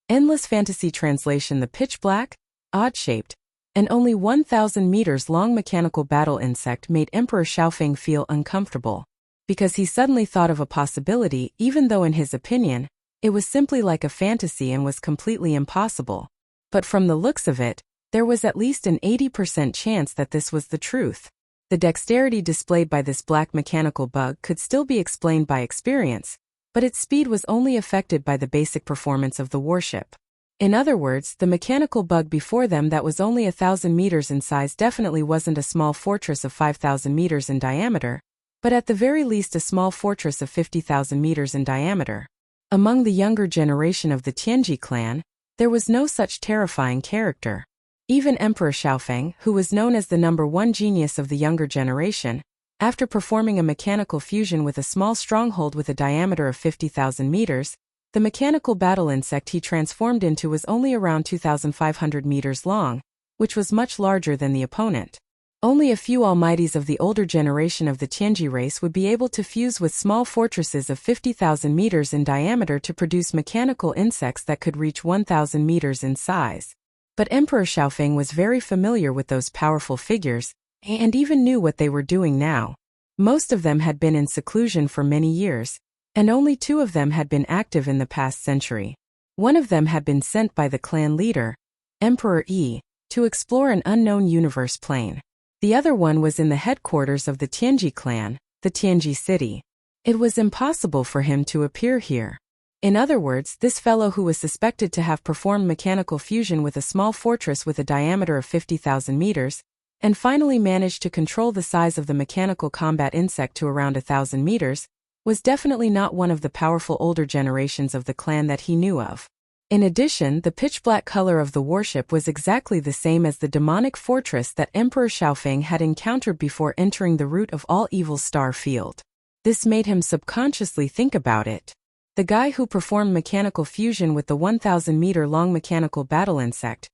Endless Fantasy Translation. The pitch-black, odd-shaped, and only 1,000 meters long mechanical battle insect made Emperor Xiaofeng feel uncomfortable, because he suddenly thought of a possibility even though in his opinion, it was simply like a fantasy and was completely impossible. But from the looks of it, there was at least an 80% chance that this was the truth. The dexterity displayed by this black mechanical bug could still be explained by experience, but its speed was only affected by the basic performance of the warship. In other words, the mechanical bug before them that was only 1,000 meters in size definitely wasn't a small fortress of 5,000 meters in diameter, but at the very least a small fortress of 50,000 meters in diameter. Among the younger generation of the Tianji clan, there was no such terrifying character. Even Emperor Xiaofeng, who was known as the #1 genius of the younger generation, after performing a mechanical fusion with a small stronghold with a diameter of 50,000 meters, the mechanical battle insect he transformed into was only around 2,500 meters long, which was much larger than the opponent. Only a few almighties of the older generation of the Tianji race would be able to fuse with small fortresses of 50,000 meters in diameter to produce mechanical insects that could reach 1,000 meters in size. But Emperor Xiaofeng was very familiar with those powerful figures, and even knew what they were doing now. Most of them had been in seclusion for many years, and only 2 of them had been active in the past century. One of them had been sent by the clan leader, Emperor Yi, to explore an unknown universe plane. The other one was in the headquarters of the Tianji clan, the Tianji city. It was impossible for him to appear here. In other words, this fellow who was suspected to have performed mechanical fusion with a small fortress with a diameter of 50,000 meters, and finally managed to control the size of the mechanical combat insect to around 1,000 meters, was definitely not one of the powerful older generations of the clan that he knew of. In addition, the pitch-black color of the warship was exactly the same as the demonic fortress that Emperor Xiaofeng had encountered before entering the root of all evil star field. This made him subconsciously think about it. The guy who performed mechanical fusion with the 1,000-meter-long mechanical battle insect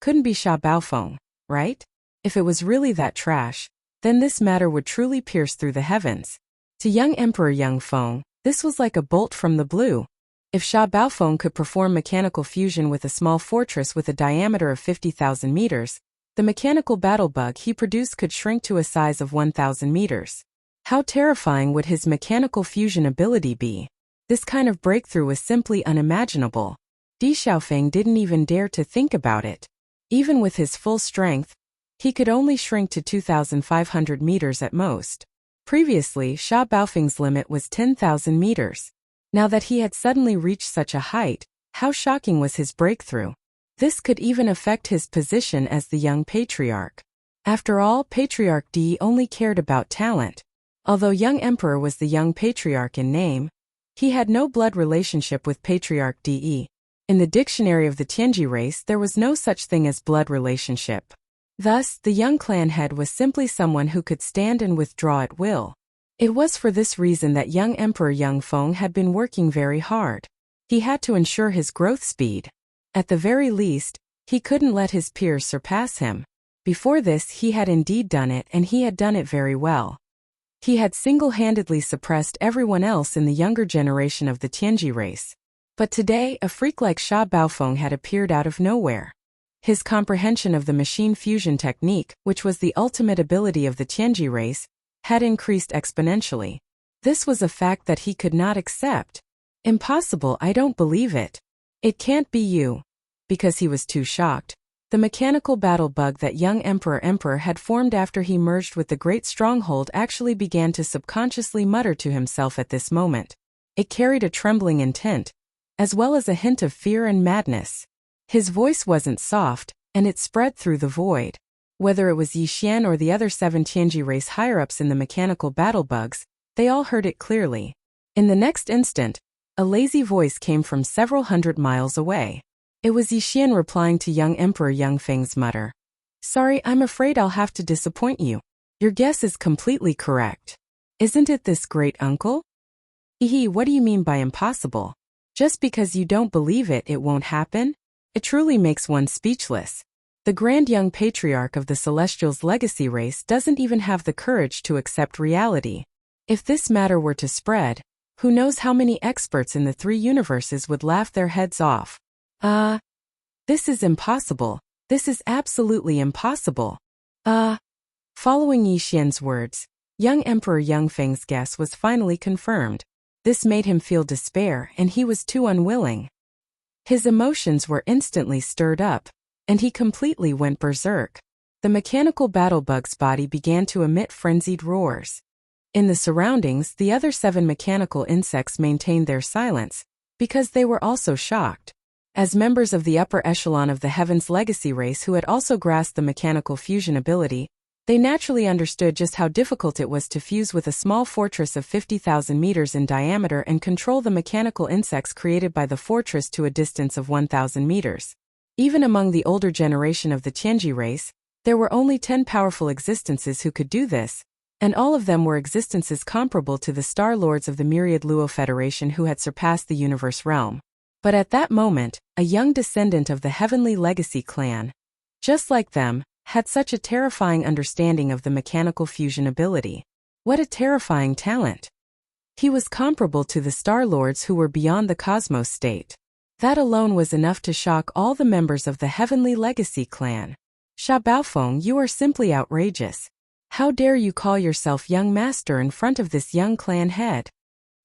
couldn't be Sha Baofeng, right? If it was really that trash, then this matter would truly pierce through the heavens. To young Emperor Yang Feng, this was like a bolt from the blue. If Sha Baofeng could perform mechanical fusion with a small fortress with a diameter of 50,000 meters, the mechanical battle bug he produced could shrink to a size of 1,000 meters. How terrifying would his mechanical fusion ability be? This kind of breakthrough was simply unimaginable. Di Xiaofeng didn't even dare to think about it. Even with his full strength, he could only shrink to 2,500 meters at most. Previously, Sha Baofeng's limit was 10,000 meters. Now that he had suddenly reached such a height, how shocking was his breakthrough? This could even affect his position as the young patriarch. After all, Patriarch Di only cared about talent. Although young emperor was the young patriarch in name, he had no blood relationship with Patriarch Di. In the dictionary of the Tianji race, there was no such thing as blood relationship. Thus, the young clan head was simply someone who could stand and withdraw at will. It was for this reason that young Emperor Yang Feng had been working very hard. He had to ensure his growth speed. At the very least, he couldn't let his peers surpass him. Before this, he had indeed done it, and he had done it very well. He had single-handedly suppressed everyone else in the younger generation of the Tianji race. But today, a freak like Sha Baofeng had appeared out of nowhere. His comprehension of the machine fusion technique, which was the ultimate ability of the Tianji race, had increased exponentially. This was a fact that he could not accept. Impossible, I don't believe it. It can't be you. Because he was too shocked. The mechanical battle bug that young Emperor had formed after he merged with the Great Stronghold actually began to subconsciously mutter to himself at this moment. It carried a trembling intent, as well as a hint of fear and madness. His voice wasn't soft, and it spread through the void. Whether it was Yi Xian or the other 7 Tianji race higher-ups in the mechanical battle bugs, they all heard it clearly. In the next instant, a lazy voice came from several hundred miles away. It was Yi Xian replying to young Emperor Yang Feng's mutter. Sorry, I'm afraid I'll have to disappoint you. Your guess is completely correct. Isn't it this great uncle? What do you mean by impossible? Just because you don't believe it, it won't happen? It truly makes one speechless. The grand young patriarch of the Celestials' legacy race doesn't even have the courage to accept reality. If this matter were to spread, who knows how many experts in the 3 universes would laugh their heads off. This is impossible. This is absolutely impossible. Following Yi Xian's words, young Emperor Yang Feng's guess was finally confirmed. This made him feel despair, and he was too unwilling. His emotions were instantly stirred up, and he completely went berserk. The mechanical battle bug's body began to emit frenzied roars. In the surroundings, the other 7 mechanical insects maintained their silence, because they were also shocked. As members of the upper echelon of the Heaven's legacy race who had also grasped the mechanical fusion ability, they naturally understood just how difficult it was to fuse with a small fortress of 50,000 meters in diameter and control the mechanical insects created by the fortress to a distance of 1,000 meters. Even among the older generation of the Tianji race, there were only 10 powerful existences who could do this, and all of them were existences comparable to the Star Lords of the myriad Luo Federation who had surpassed the universe realm. But at that moment, a young descendant of the Heavenly Legacy clan, just like them, had such a terrifying understanding of the mechanical fusion ability. What a terrifying talent! He was comparable to the Star Lords who were beyond the cosmos state. That alone was enough to shock all the members of the Heavenly Legacy clan. Sha Baofeng, you are simply outrageous. How dare you call yourself young master in front of this young clan head?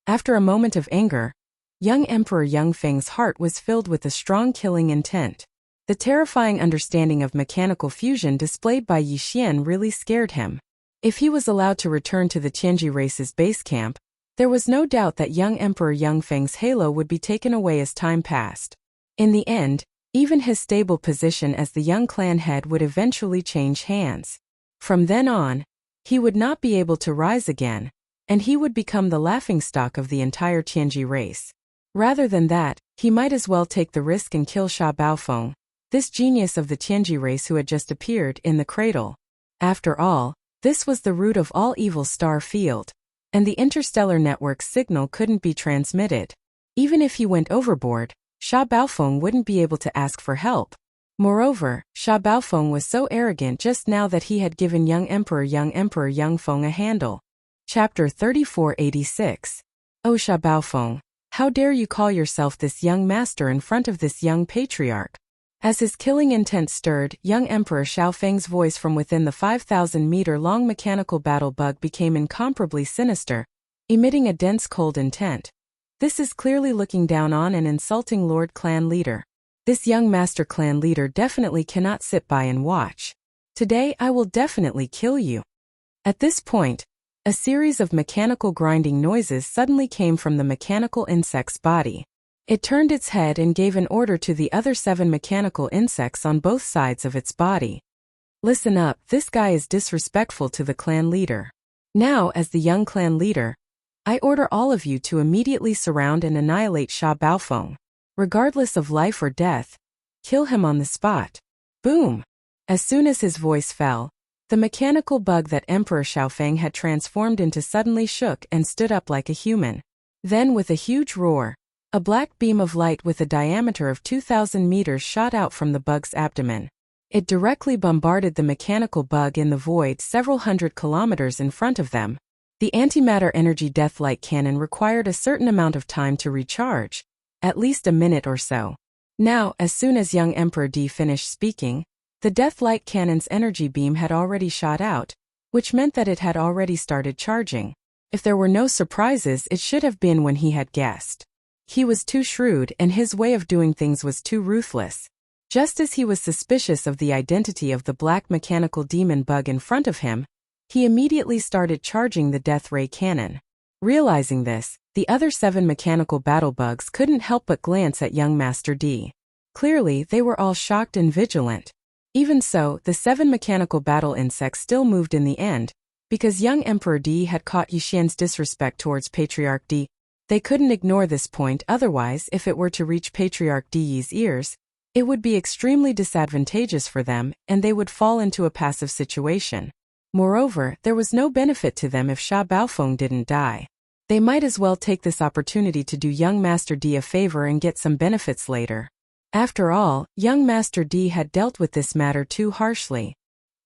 After a moment of anger, young Emperor Yang Feng's heart was filled with a strong killing intent. The terrifying understanding of mechanical fusion displayed by Yi Xian really scared him. If he was allowed to return to the Tianji race's base camp, there was no doubt that young Emperor Yang Feng's halo would be taken away as time passed. In the end, even his stable position as the young clan head would eventually change hands. From then on, he would not be able to rise again, and he would become the laughingstock of the entire Tianji race. Rather than that, he might as well take the risk and kill Sha Baofeng, this genius of the Tianji race who had just appeared in the cradle. After all, this was the root of all evil star field, and the interstellar network's signal couldn't be transmitted. Even if he went overboard, Sha Baofeng wouldn't be able to ask for help. Moreover, Sha Baofeng was so arrogant just now that he had given young Emperor Yang Feng a handle. Chapter 3486. Oh Sha Baofeng, how dare you call yourself this young master in front of this young patriarch? As his killing intent stirred, young Emperor Xiaofeng's voice from within the 5,000-meter-long mechanical battle bug became incomparably sinister, emitting a dense cold intent. This is clearly looking down on and insulting Lord Clan Leader. This young Master Clan Leader definitely cannot sit by and watch. Today I will definitely kill you. At this point, a series of mechanical grinding noises suddenly came from the mechanical insect's body. It turned its head and gave an order to the other 7 mechanical insects on both sides of its body. Listen up, this guy is disrespectful to the clan leader. Now, as the young clan leader, I order all of you to immediately surround and annihilate Sha Baofeng. Regardless of life or death, kill him on the spot. Boom! As soon as his voice fell, the mechanical bug that Emperor Xiaofeng had transformed into suddenly shook and stood up like a human. Then with a huge roar, a black beam of light with a diameter of 2,000 meters shot out from the bug's abdomen. It directly bombarded the mechanical bug in the void several hundred kilometers in front of them. The antimatter energy death-light cannon required a certain amount of time to recharge, at least a minute or so. Now, as soon as young Emperor D finished speaking, the death-light cannon's energy beam had already shot out, which meant that it had already started charging. If there were no surprises, it should have been when he had guessed. He was too shrewd and his way of doing things was too ruthless. Just as he was suspicious of the identity of the black mechanical demon bug in front of him, he immediately started charging the death ray cannon. Realizing this, the other 7 mechanical battle bugs couldn't help but glance at young Master D. Clearly, they were all shocked and vigilant. Even so, the 7 mechanical battle insects still moved in the end, because young Emperor D had caught Yi Xian's disrespect towards Patriarch D. They couldn't ignore this point, otherwise if it were to reach Patriarch Di's ears, it would be extremely disadvantageous for them and they would fall into a passive situation. Moreover, there was no benefit to them if Sha Baofeng didn't die. They might as well take this opportunity to do young Master D a favor and get some benefits later. After all, young Master D had dealt with this matter too harshly.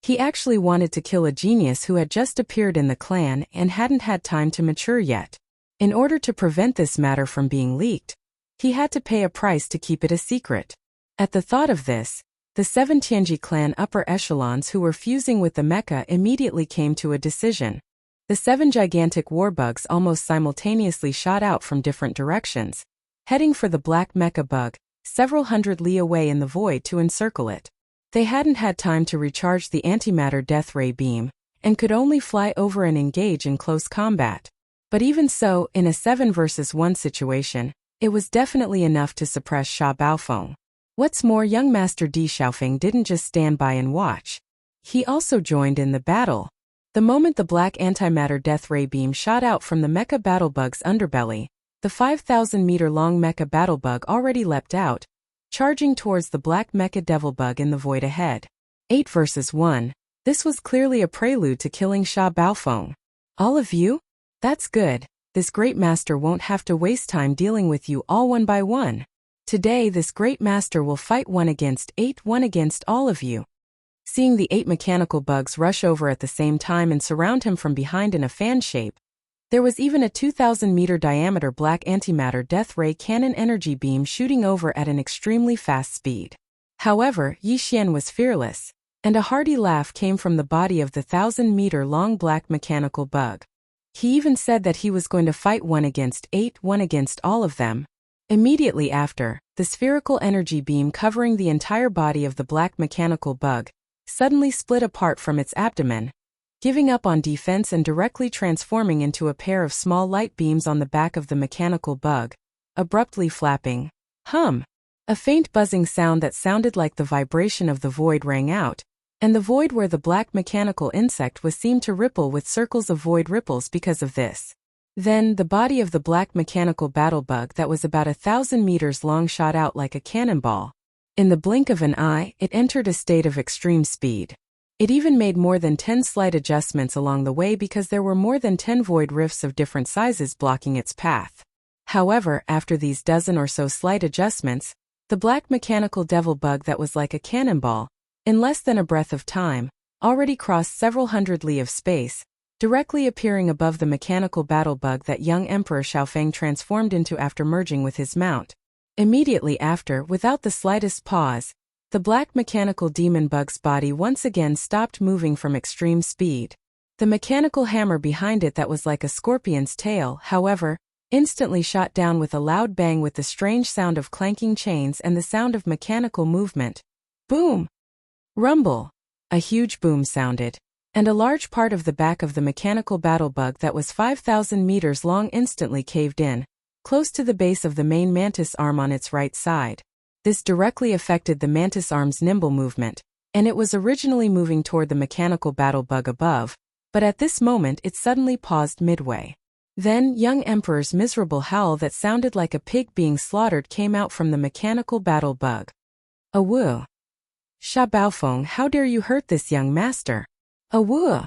He actually wanted to kill a genius who had just appeared in the clan and hadn't had time to mature yet. In order to prevent this matter from being leaked, he had to pay a price to keep it a secret. At the thought of this, the 7 Tianji clan upper echelons who were fusing with the mecha immediately came to a decision. The 7 gigantic warbugs almost simultaneously shot out from different directions, heading for the black mecha bug, several hundred li away in the void to encircle it. They hadn't had time to recharge the antimatter death ray beam, and could only fly over and engage in close combat. But even so, in a 7 versus 1 situation, it was definitely enough to suppress Sha Baofeng. What's more, young Master D Xiaofeng didn't just stand by and watch. He also joined in the battle. The moment the black antimatter death ray beam shot out from the mecha battlebug's underbelly, the 5,000-meter-long mecha battlebug already leapt out, charging towards the black mecha devilbug in the void ahead. 8 versus 1. This was clearly a prelude to killing Sha Baofeng. All of you? That's good. This great master won't have to waste time dealing with you all one by one. Today this great master will fight one against all of you. Seeing the 8 mechanical bugs rush over at the same time and surround him from behind in a fan shape, there was even a 2,000-meter diameter black antimatter death ray cannon energy beam shooting over at an extremely fast speed. However, Yi Xian was fearless, and a hearty laugh came from the body of the 1,000-meter-long black mechanical bug. He even said that he was going to fight one against all of them. Immediately after, the spherical energy beam covering the entire body of the black mechanical bug suddenly split apart from its abdomen, giving up on defense and directly transforming into a pair of small light beams on the back of the mechanical bug, abruptly flapping. Hum! A faint buzzing sound that sounded like the vibration of the void rang out, and the void where the black mechanical insect was seemed to ripple with circles of void ripples because of this. Then, the body of the black mechanical battle bug that was about 1,000 meters long shot out like a cannonball. In the blink of an eye, it entered a state of extreme speed. It even made more than 10 slight adjustments along the way because there were more than 10 void rifts of different sizes blocking its path. However, after these dozen or so slight adjustments, the black mechanical devil bug that was like a cannonball, in less than a breath of time, already crossed several hundred li of space, directly appearing above the mechanical battle bug that young Emperor Xiaofeng transformed into after merging with his mount. Immediately after, without the slightest pause, the black mechanical demon bug's body once again stopped moving from extreme speed. The mechanical hammer behind it that was like a scorpion's tail, however, instantly shot down with a loud bang with the strange sound of clanking chains and the sound of mechanical movement. Boom! Rumble! A huge boom sounded, and a large part of the back of the mechanical battle bug that was 5,000 meters long instantly caved in, close to the base of the main mantis arm on its right side. This directly affected the mantis arm's nimble movement, and it was originally moving toward the mechanical battle bug above, but at this moment it suddenly paused midway. Then, young Emperor's miserable howl that sounded like a pig being slaughtered came out from the mechanical battle bug. Awoo! Sha Baofeng, how dare you hurt this young master? Awoo!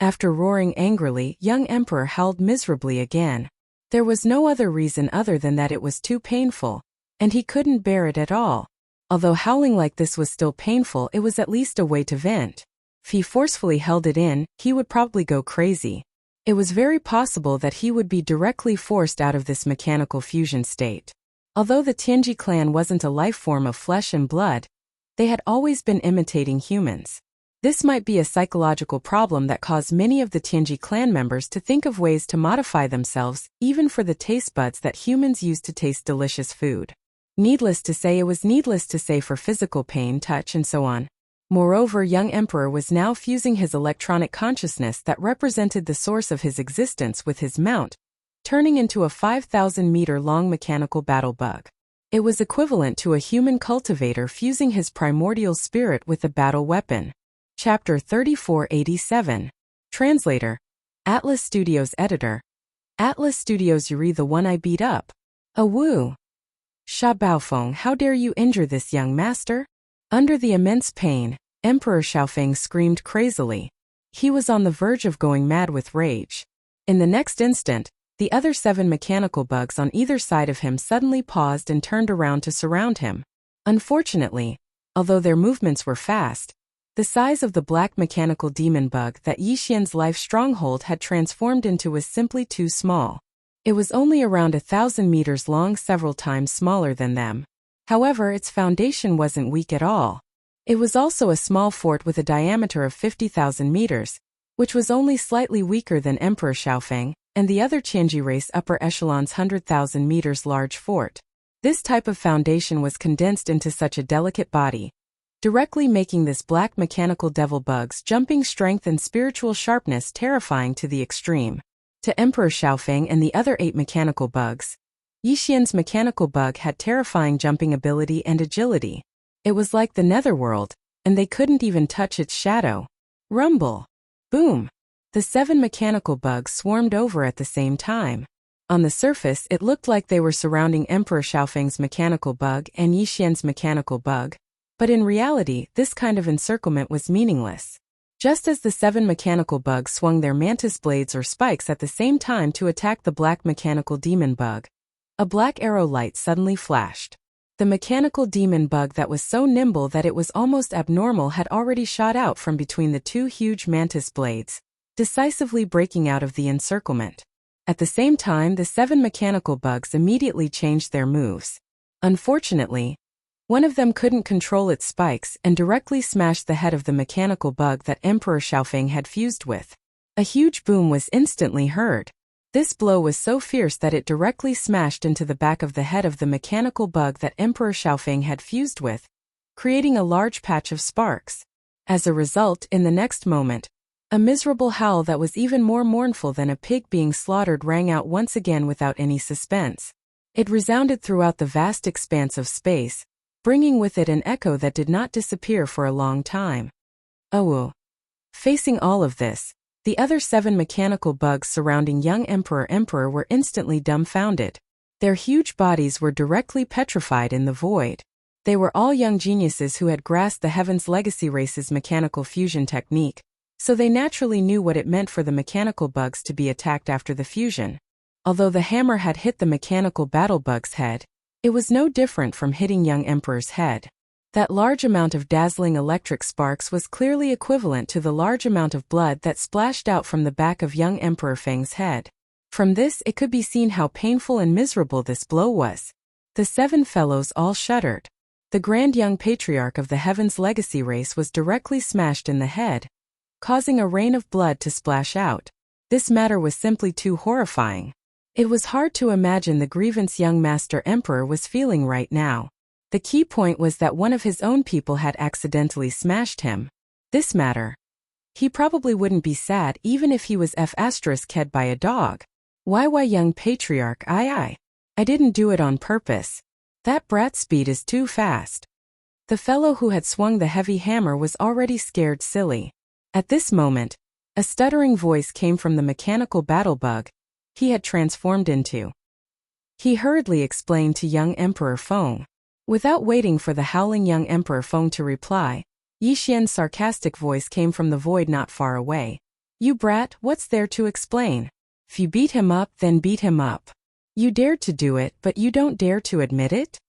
After roaring angrily, young Emperor howled miserably again. There was no other reason other than that it was too painful, and he couldn't bear it at all. Although howling like this was still painful, it was at least a way to vent. If he forcefully held it in, he would probably go crazy. It was very possible that he would be directly forced out of this mechanical fusion state. Although the Tianji clan wasn't a life form of flesh and blood, they had always been imitating humans. This might be a psychological problem that caused many of the Tianji clan members to think of ways to modify themselves, even for the taste buds that humans use to taste delicious food. Needless to say, it was needless to say for physical pain, touch, and so on. Moreover, young Emperor was now fusing his electronic consciousness that represented the source of his existence with his mount, turning into a 5,000-meter-long mechanical battle bug. It was equivalent to a human cultivator fusing his primordial spirit with a battle weapon. Chapter 3487. Translator. Atlas Studios Editor. Atlas Studios Yuri, the one I beat up. Awoo! Sha Baofeng, how dare you injure this young master? Under the immense pain, Emperor Xiaofeng screamed crazily. He was on the verge of going mad with rage. In the next instant, the other 7 mechanical bugs on either side of him suddenly paused and turned around to surround him. Unfortunately, although their movements were fast, the size of the black mechanical demon bug that Yi Xian's life stronghold had transformed into was simply too small. It was only around 1,000 meters long, several times smaller than them. However, its foundation wasn't weak at all. It was also a small fort with a diameter of 50,000 meters, which was only slightly weaker than Emperor Xiaofeng and the other Tianji race upper echelon's 100,000 meters large fort. This type of foundation was condensed into such a delicate body, directly making this black mechanical devil bug's jumping strength and spiritual sharpness terrifying to the extreme. To Emperor Xiaofeng and the other 8 mechanical bugs, Yi Xian's mechanical bug had terrifying jumping ability and agility. It was like the netherworld, and they couldn't even touch its shadow. Rumble! Boom! The 7 mechanical bugs swarmed over at the same time. On the surface, it looked like they were surrounding Emperor Xiaofeng's mechanical bug and Yi Xian's mechanical bug, but in reality, this kind of encirclement was meaningless. Just as the 7 mechanical bugs swung their mantis blades or spikes at the same time to attack the black mechanical demon bug, a black arrow light suddenly flashed. The mechanical demon bug that was so nimble that it was almost abnormal had already shot out from between the 2 huge mantis blades, decisively breaking out of the encirclement. At the same time, the 7 mechanical bugs immediately changed their moves. Unfortunately, one of them couldn't control its spikes and directly smashed the head of the mechanical bug that Emperor Xiaofeng had fused with. A huge boom was instantly heard. This blow was so fierce that it directly smashed into the back of the head of the mechanical bug that Emperor Xiaofeng had fused with, creating a large patch of sparks. As a result, in the next moment, a miserable howl that was even more mournful than a pig being slaughtered rang out once again without any suspense. It resounded throughout the vast expanse of space, bringing with it an echo that did not disappear for a long time. Oh. Facing all of this, the other 7 mechanical bugs surrounding young Emperor were instantly dumbfounded. Their huge bodies were directly petrified in the void. They were all young geniuses who had grasped the Heaven's Legacy race's mechanical fusion technique, so they naturally knew what it meant for the mechanical bugs to be attacked after the fusion. Although the hammer had hit the mechanical battle bug's head, it was no different from hitting young Emperor's head. That large amount of dazzling electric sparks was clearly equivalent to the large amount of blood that splashed out from the back of young Emperor Feng's head. From this it could be seen how painful and miserable this blow was. The 7 fellows all shuddered. The grand young patriarch of the Heaven's Legacy race was directly smashed in the head, causing a rain of blood to splash out. This matter was simply too horrifying. It was hard to imagine the grievance young Master Emperor was feeling right now. The key point was that one of his own people had accidentally smashed him. This matter. He probably wouldn't be sad even if he was f***ed by a dog. Why young patriarch, I didn't do it on purpose. That brat's speed is too fast. The fellow who had swung the heavy hammer was already scared silly. At this moment, a stuttering voice came from the mechanical battle bug he had transformed into. He hurriedly explained to young Emperor Feng. Without waiting for the howling young Emperor Feng to reply, Yi Xian's sarcastic voice came from the void not far away. You brat, what's there to explain? If you beat him up, then beat him up. You dared to do it, but you don't dare to admit it?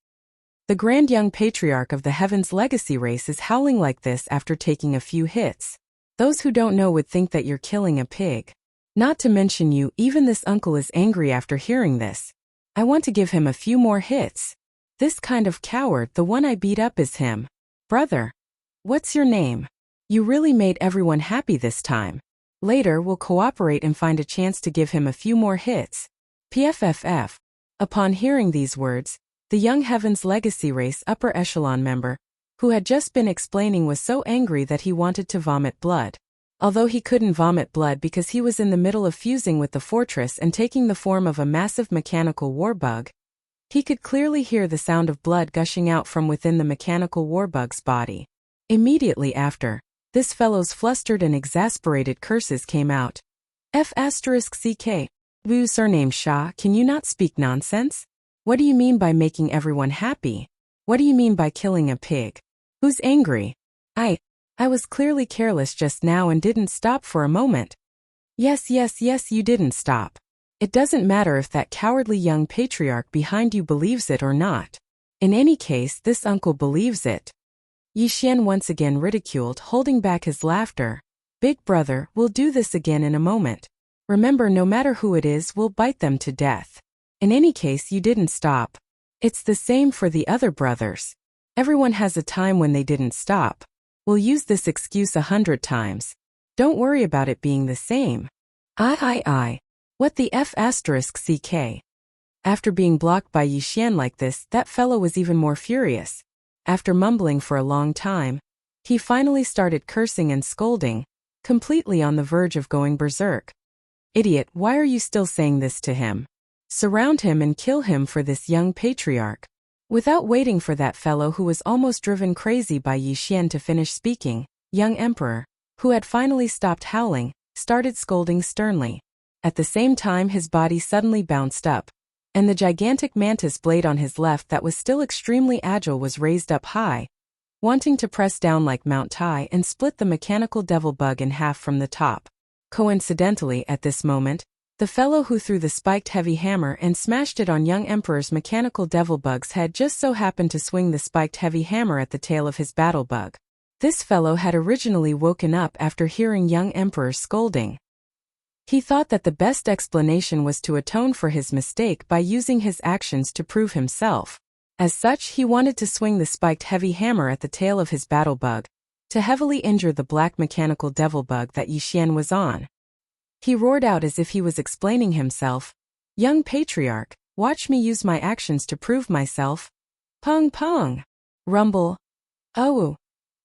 The grand young patriarch of the Heaven's Legacy race is howling like this after taking a few hits. Those who don't know would think that you're killing a pig. Not to mention you, even this uncle is angry after hearing this. I want to give him a few more hits. This kind of coward, the one I beat up is him. Brother. What's your name? You really made everyone happy this time. Later we'll cooperate and find a chance to give him a few more hits. PFFF. Upon hearing these words, the young Heaven's Legacy race upper echelon member, who had just been explaining, was so angry that he wanted to vomit blood. Although he couldn't vomit blood because he was in the middle of fusing with the fortress and taking the form of a massive mechanical warbug, he could clearly hear the sound of blood gushing out from within the mechanical warbug's body. Immediately after, this fellow's flustered and exasperated curses came out. F***ck. Wu surname Sha, can you not speak nonsense? What do you mean by making everyone happy? What do you mean by killing a pig? Who's angry? I was clearly careless just now and didn't stop for a moment. Yes, you didn't stop. It doesn't matter if that cowardly young patriarch behind you believes it or not. In any case, this uncle believes it. Yi Xian once again ridiculed, holding back his laughter. Big brother, we'll do this again in a moment. Remember, no matter who it is, we'll bite them to death. In any case, you didn't stop. It's the same for the other brothers. Everyone has a time when they didn't stop. We'll use this excuse 100 times. Don't worry about it being the same. I. What the F***ck? After being blocked by Yi Xian like this, that fellow was even more furious. After mumbling for a long time, he finally started cursing and scolding, completely on the verge of going berserk. Idiot, why are you still saying this to him? Surround him and kill him for this young patriarch. Without waiting for that fellow who was almost driven crazy by Yi Xian to finish speaking, young Emperor, who had finally stopped howling, started scolding sternly. At the same time, his body suddenly bounced up, and the gigantic mantis blade on his left that was still extremely agile was raised up high. wanting to press down like Mount Tai and split the mechanical devil bug in half from the top. Coincidentally, at this moment, the fellow who threw the spiked heavy hammer and smashed it on young Emperor's mechanical devil bug's head just so happened to swing the spiked heavy hammer at the tail of his battle bug. This fellow had originally woken up after hearing young Emperor's scolding. He thought that the best explanation was to atone for his mistake by using his actions to prove himself. As such, he wanted to swing the spiked heavy hammer at the tail of his battle bug, to heavily injure the black mechanical devil bug that Yi Xian was on. He roared out as if he was explaining himself. "Young patriarch, watch me use my actions to prove myself." Pong pong. Rumble. Oh.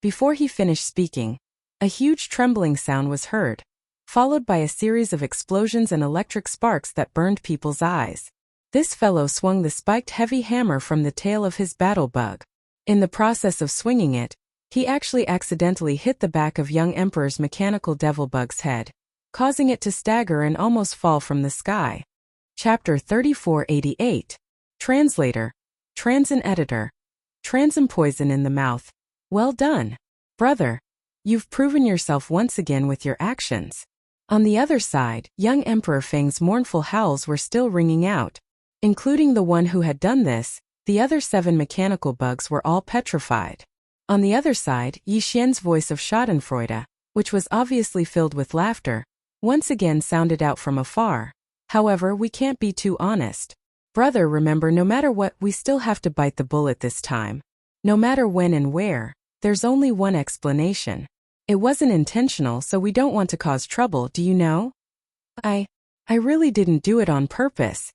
Before he finished speaking, a huge trembling sound was heard, followed by a series of explosions and electric sparks that burned people's eyes. This fellow swung the spiked heavy hammer from the tail of his battle bug. In the process of swinging it, he actually accidentally hit the back of young Emperor's mechanical devil bug's head, causing it to stagger and almost fall from the sky. Chapter 3488. Translator. Transin Editor. Transin poison in the mouth. Well done, brother. You've proven yourself once again with your actions. On the other side, young Emperor Feng's mournful howls were still ringing out. Including the one who had done this, the other 7 mechanical bugs were all petrified. On the other side, Yi Xian's voice of schadenfreude, which was obviously filled with laughter, once again sounded out from afar. However, we can't be too honest. Brother, remember, no matter what, we still have to bite the bullet this time. No matter when and where, there's only one explanation. It wasn't intentional, so we don't want to cause trouble, do you know? I really didn't do it on purpose.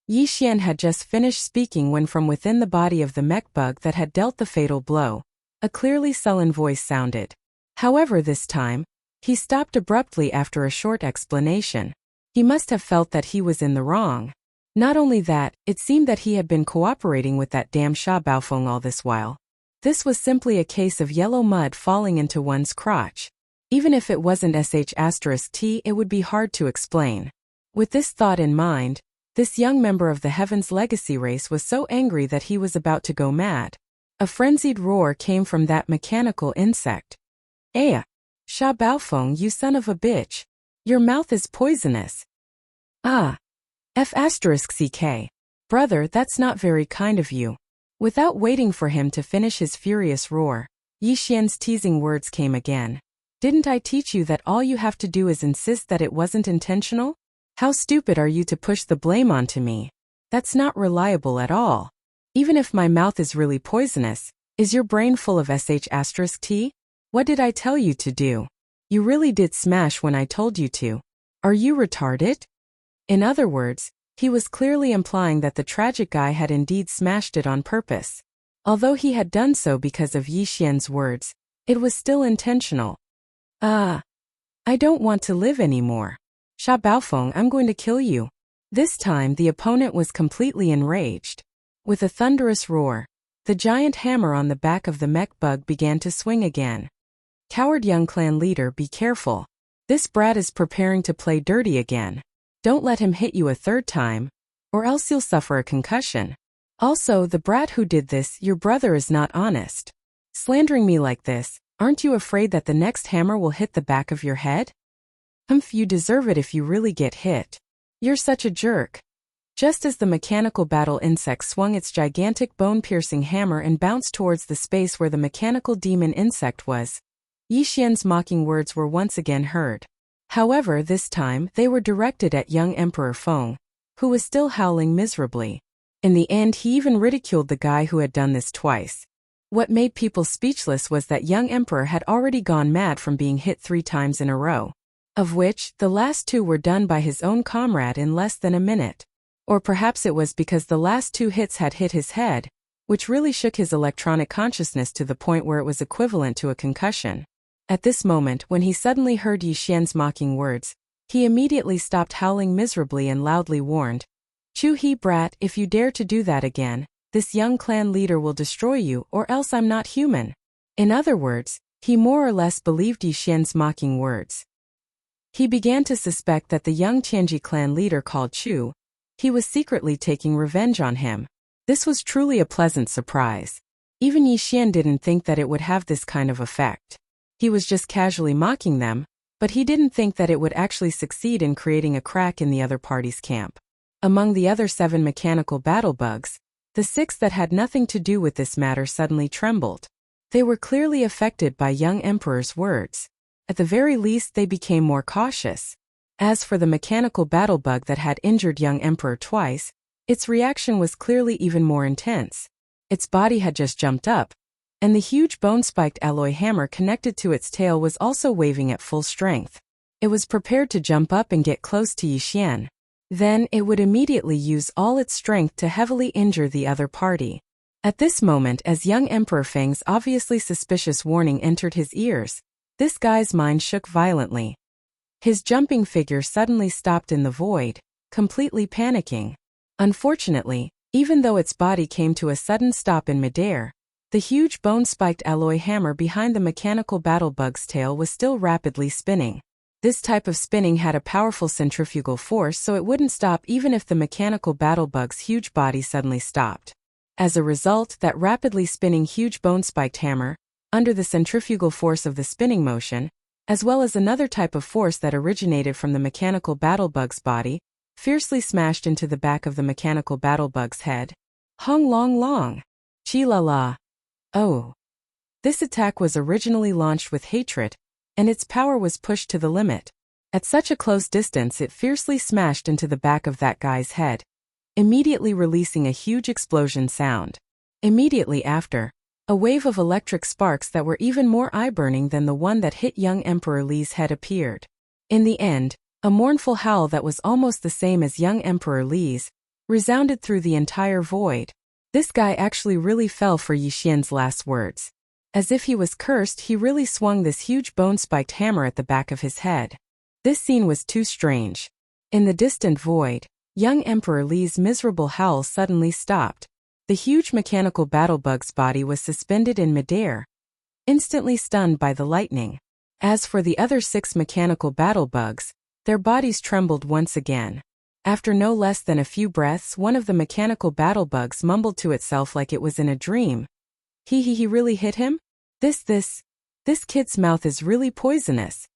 Yi Xian had just finished speaking when from within the body of the mech bug that had dealt the fatal blow, a clearly sullen voice sounded. However, this time, he stopped abruptly after a short explanation. He must have felt that he was in the wrong. Not only that, it seemed that he had been cooperating with that damn Sha Baofeng all this while. This was simply a case of yellow mud falling into one's crotch. Even if it wasn't sh*t, it would be hard to explain. With this thought in mind, this young member of the Heaven's Legacy race was so angry that he was about to go mad. A frenzied roar came from that mechanical insect. Sha Baofeng, you son of a bitch. Your mouth is poisonous. F***ck. Brother, that's not very kind of you. Without waiting for him to finish his furious roar, Yi Xian's teasing words came again. Didn't I teach you that all you have to do is insist that it wasn't intentional? How stupid are you to push the blame onto me? That's not reliable at all. Even if my mouth is really poisonous, is your brain full of sh*t? What did I tell you to do? You really did smash when I told you to. Are you retarded? In other words, he was clearly implying that the tragic guy had indeed smashed it on purpose. Although he had done so because of Yi Xian's words, it was still intentional. I don't want to live anymore. Sha Baofeng, I'm going to kill you. This time the opponent was completely enraged. With a thunderous roar, the giant hammer on the back of the mech bug began to swing again. Coward young clan leader, be careful. This brat is preparing to play dirty again. Don't let him hit you a third time, or else you'll suffer a concussion. Also, the brat who did this, your brother, is not honest. Slandering me like this, aren't you afraid that the next hammer will hit the back of your head? You deserve it if you really get hit. You're such a jerk. Just as the mechanical battle insect swung its gigantic bone-piercing hammer and bounced towards the space where the mechanical demon insect was, Yi Xian's mocking words were once again heard. However, this time, they were directed at young Emperor Feng, who was still howling miserably. In the end, he even ridiculed the guy who had done this twice. What made people speechless was that young Emperor had already gone mad from being hit 3 times in a row, of which, the last 2 were done by his own comrade in less than a minute. Or perhaps it was because the last 2 hits had hit his head, which really shook his electronic consciousness to the point where it was equivalent to a concussion. At this moment, when he suddenly heard Yi Xian's mocking words, he immediately stopped howling miserably and loudly warned, "Chu He brat, if you dare to do that again, this young clan leader will destroy you, or else I'm not human." In other words, he more or less believed Yi Xian's mocking words. He began to suspect that the young Tianji clan leader called Chu, he was secretly taking revenge on him. This was truly a pleasant surprise. Even Yixian didn't think that it would have this kind of effect. He was just casually mocking them, but he didn't think that it would actually succeed in creating a crack in the other party's camp. Among the other 7 mechanical battle bugs, the 6 that had nothing to do with this matter suddenly trembled. They were clearly affected by young emperor's words. At the very least, they became more cautious. As for the mechanical battle bug that had injured young emperor twice, its reaction was clearly even more intense. Its body had just jumped up, and the huge bone-spiked alloy hammer connected to its tail was also waving at full strength. It was prepared to jump up and get close to Yixian. Then it would immediately use all its strength to heavily injure the other party. At this moment, as young Emperor Feng's obviously suspicious warning entered his ears, this guy's mind shook violently. His jumping figure suddenly stopped in the void, completely panicking. Unfortunately, even though its body came to a sudden stop in midair, the huge bone-spiked alloy hammer behind the mechanical battle bug's tail was still rapidly spinning. This type of spinning had a powerful centrifugal force, so it wouldn't stop even if the mechanical battle bug's huge body suddenly stopped. As a result, that rapidly spinning huge bone-spiked hammer, under the centrifugal force of the spinning motion, as well as another type of force that originated from the mechanical battle bug's body, fiercely smashed into the back of the mechanical battle bug's head. Hung long long. Chi la la. Oh. This attack was originally launched with hatred, and its power was pushed to the limit. At such a close distance, it fiercely smashed into the back of that guy's head, immediately releasing a huge explosion sound. Immediately after, a wave of electric sparks that were even more eye-burning than the one that hit young Emperor Li's head appeared. In the end, a mournful howl that was almost the same as young Emperor Li's resounded through the entire void. This guy actually really fell for Yixian's last words. As if he was cursed, he really swung this huge bone-spiked hammer at the back of his head. This scene was too strange. In the distant void, young Emperor Li's miserable howl suddenly stopped. The huge mechanical battle bug's body was suspended in midair, instantly stunned by the lightning. As for the other 6 mechanical battle bugs, their bodies trembled once again. After no less than a few breaths, one of the mechanical battle bugs mumbled to itself like it was in a dream. He really hit him? This kid's mouth is really poisonous.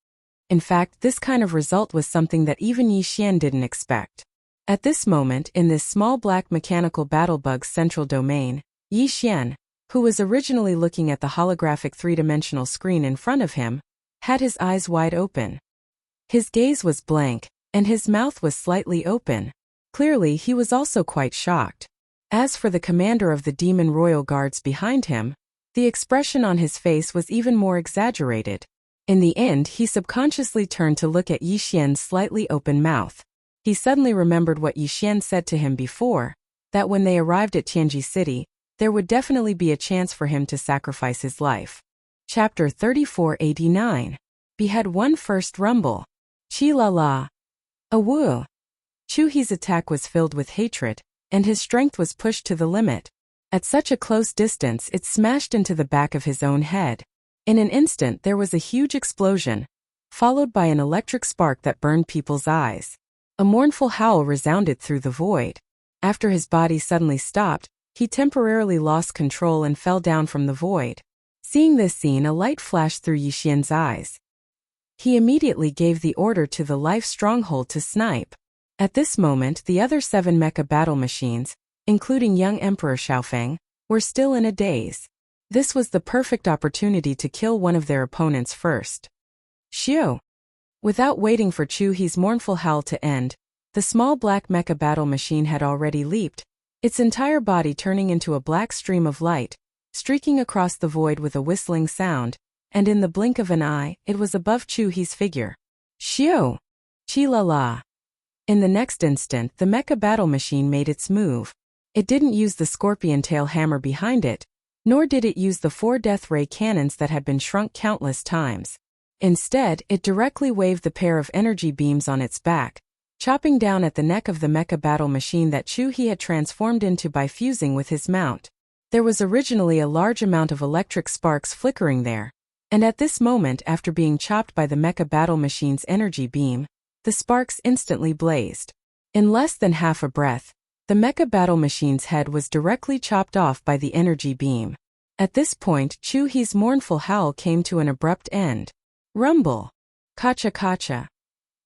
In fact, this kind of result was something that even Yixian didn't expect. At this moment, in this small black mechanical battle bug's central domain, Yixian, who was originally looking at the holographic 3-dimensional screen in front of him, had his eyes wide open. His gaze was blank, and his mouth was slightly open. Clearly, he was also quite shocked. As for the commander of the Demon Royal Guards behind him, the expression on his face was even more exaggerated. In the end, he subconsciously turned to look at Yixian's slightly open mouth. He suddenly remembered what Yixian said to him before, that when they arrived at Tianji City, there would definitely be a chance for him to sacrifice his life. Chapter 3489. Behead One First Rumble. Chi la la. Awoo. Chu He's attack was filled with hatred, and his strength was pushed to the limit. At such a close distance, it smashed into the back of his own head. In an instant, there was a huge explosion, followed by an electric spark that burned people's eyes. A mournful howl resounded through the void. After his body suddenly stopped, he temporarily lost control and fell down from the void. Seeing this scene, a light flashed through Yixian's eyes. He immediately gave the order to the life stronghold to snipe. At this moment, the other 7 mecha battle machines, including young Emperor Xiaofeng, were still in a daze. This was the perfect opportunity to kill one of their opponents first. Xiu. Without waiting for Chu He's mournful howl to end, the small black mecha battle machine had already leaped, its entire body turning into a black stream of light, streaking across the void with a whistling sound, and in the blink of an eye, it was above Chu He's figure. Xiu! Chi la la! In the next instant, the mecha battle machine made its move. It didn't use the scorpion tail hammer behind it, nor did it use the 4 death ray cannons that had been shrunk countless times. Instead, it directly waved the pair of energy beams on its back, chopping down at the neck of the mecha battle machine that Chu He had transformed into by fusing with his mount. There was originally a large amount of electric sparks flickering there, and at this moment, after being chopped by the mecha battle machine's energy beam, the sparks instantly blazed. In less than half a breath, the mecha battle machine's head was directly chopped off by the energy beam. At this point, Chu-hee's mournful howl came to an abrupt end. Rumble. Kacha-kacha.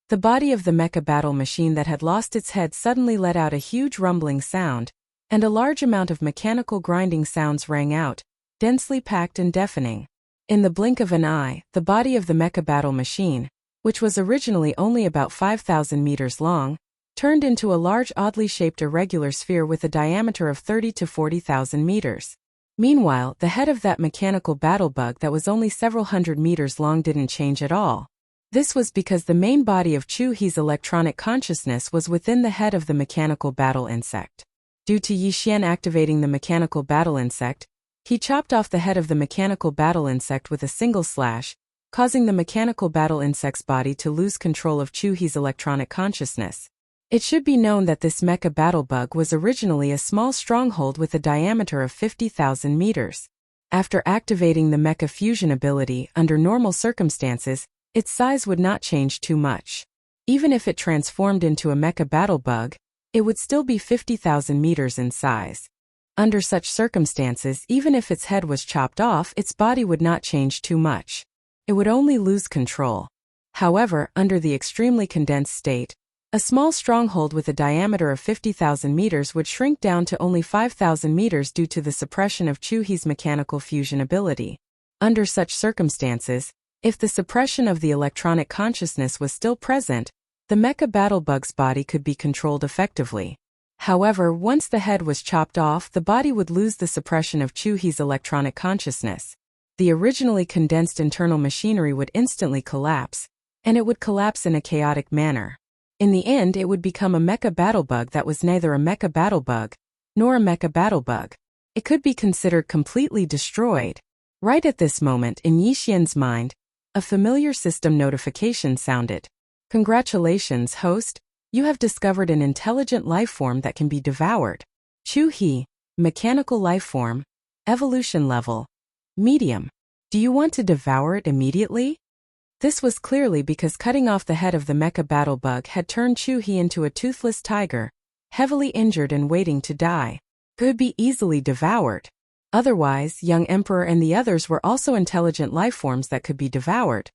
The body of the mecha battle machine that had lost its head suddenly let out a huge rumbling sound, and a large amount of mechanical grinding sounds rang out, densely packed and deafening. In the blink of an eye, the body of the mecha battle machine, which was originally only about 5,000 meters long, turned into a large oddly shaped irregular sphere with a diameter of 30 to 40,000 meters. Meanwhile, the head of that mechanical battle bug that was only several hundred meters long didn't change at all. This was because the main body of Chu-hee's electronic consciousness was within the head of the mechanical battle insect. Due to Yi Xian activating the mechanical battle insect, he chopped off the head of the mechanical battle insect with a single slash, causing the mechanical battle insect's body to lose control of Chu-hee's electronic consciousness. It should be known that this mecha battle bug was originally a small stronghold with a diameter of 50,000 meters. After activating the mecha fusion ability under normal circumstances, its size would not change too much. Even if it transformed into a mecha battle bug, it would still be 50,000 meters in size. Under such circumstances, even if its head was chopped off, its body would not change too much. It would only lose control. However, under the extremely condensed state, a small stronghold with a diameter of 50,000 meters would shrink down to only 5,000 meters due to the suppression of Chu-hee's mechanical fusion ability. Under such circumstances, if the suppression of the electronic consciousness was still present, the mecha battle bug's body could be controlled effectively. However, once the head was chopped off, the body would lose the suppression of Chu-hee's electronic consciousness. The originally condensed internal machinery would instantly collapse, and it would collapse in a chaotic manner. In the end, it would become a mecha battle bug that was neither a mecha battle bug, nor a mecha battle bug. It could be considered completely destroyed. Right at this moment, in Yi Xian's mind, a familiar system notification sounded. Congratulations, host. You have discovered an intelligent life form that can be devoured. Chu-hee, mechanical life form, evolution level, medium. Do you want to devour it immediately? This was clearly because cutting off the head of the mecha battle bug had turned Chu-hee into a toothless tiger, heavily injured and waiting to die. Could be easily devoured. Otherwise, young emperor and the others were also intelligent life forms that could be devoured.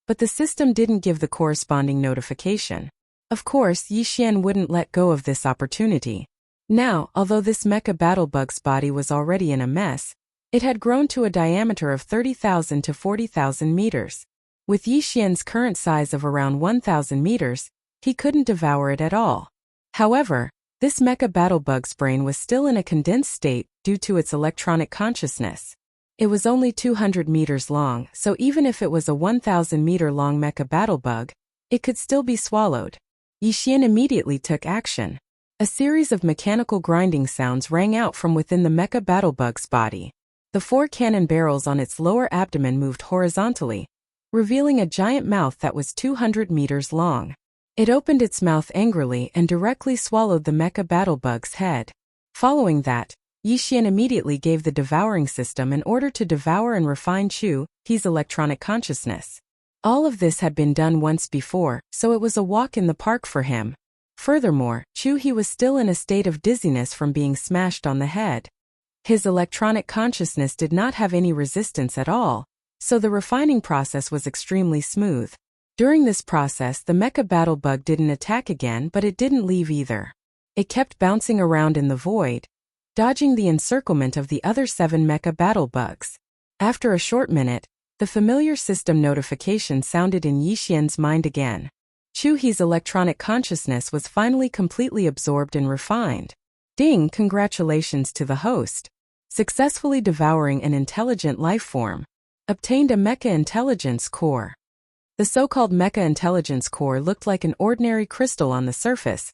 But the system didn't give the corresponding notification. Of course, Yi Xian wouldn't let go of this opportunity. Now, although this mecha battle bug's body was already in a mess, it had grown to a diameter of 30,000 to 40,000 meters. With Yi Xian's current size of around 1,000 meters, he couldn't devour it at all. However, this mecha battle bug's brain was still in a condensed state due to its electronic consciousness. It was only 200 meters long, so even if it was a 1,000-meter long mecha battle bug, it could still be swallowed. Yi Xian immediately took action. A series of mechanical grinding sounds rang out from within the mecha battle bug's body. The 4 cannon barrels on its lower abdomen moved horizontally, revealing a giant mouth that was 200 meters long. It opened its mouth angrily and directly swallowed the mecha battle bug's head. Following that, Yi Xian immediately gave the devouring system an order to devour and refine Chu-hee's electronic consciousness. All of this had been done once before, so it was a walk in the park for him. Furthermore, Chu-hee was still in a state of dizziness from being smashed on the head. His electronic consciousness did not have any resistance at all, so the refining process was extremely smooth. During this process, the mecha battle bug didn't attack again, but it didn't leave either. It kept bouncing around in the void, dodging the encirclement of the other 7 mecha battle bugs. After a short minute, the familiar system notification sounded in Yi Xian's mind again. Chu-hee's electronic consciousness was finally completely absorbed and refined. Ding! Congratulations to the host. Successfully devouring an intelligent life form. Obtained a mecha intelligence core. The so-called mecha intelligence core looked like an ordinary crystal on the surface,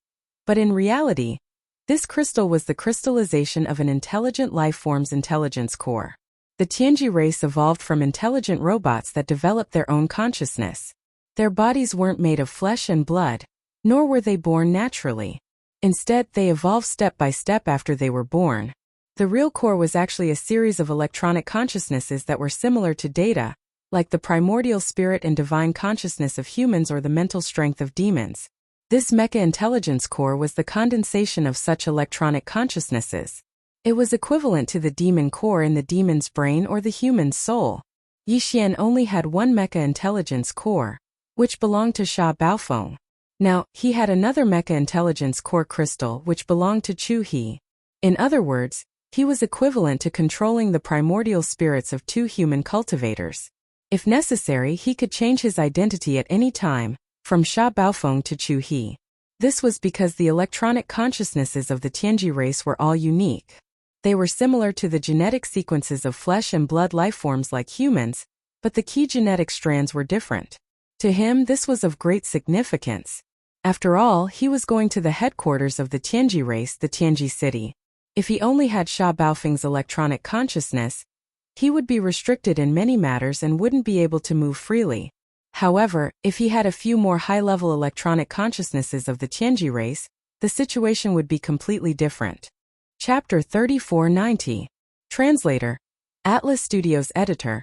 but in reality, this crystal was the crystallization of an intelligent life form's intelligence core. The Tianji race evolved from intelligent robots that developed their own consciousness. Their bodies weren't made of flesh and blood, nor were they born naturally. Instead, they evolved step by step after they were born. The real core was actually a series of electronic consciousnesses that were similar to data, like the primordial spirit and divine consciousness of humans or the mental strength of demons. This mecha intelligence core was the condensation of such electronic consciousnesses. It was equivalent to the demon core in the demon's brain or the human's soul. Yixian only had one mecha intelligence core, which belonged to Sha Baofeng. Now, he had another mecha intelligence core crystal which belonged to Chu He. In other words, he was equivalent to controlling the primordial spirits of two human cultivators. If necessary, he could change his identity at any time, from Sha Baofeng to Chu He. This was because the electronic consciousnesses of the Tianji race were all unique. They were similar to the genetic sequences of flesh and blood lifeforms like humans, but the key genetic strands were different. To him, this was of great significance. After all, he was going to the headquarters of the Tianji race, the Tianji city. If he only had Sha Baofeng's electronic consciousness, he would be restricted in many matters and wouldn't be able to move freely. However, if he had a few more high-level electronic consciousnesses of the Tianji race, the situation would be completely different. Chapter 3490. Translator. Atlas Studios Editor.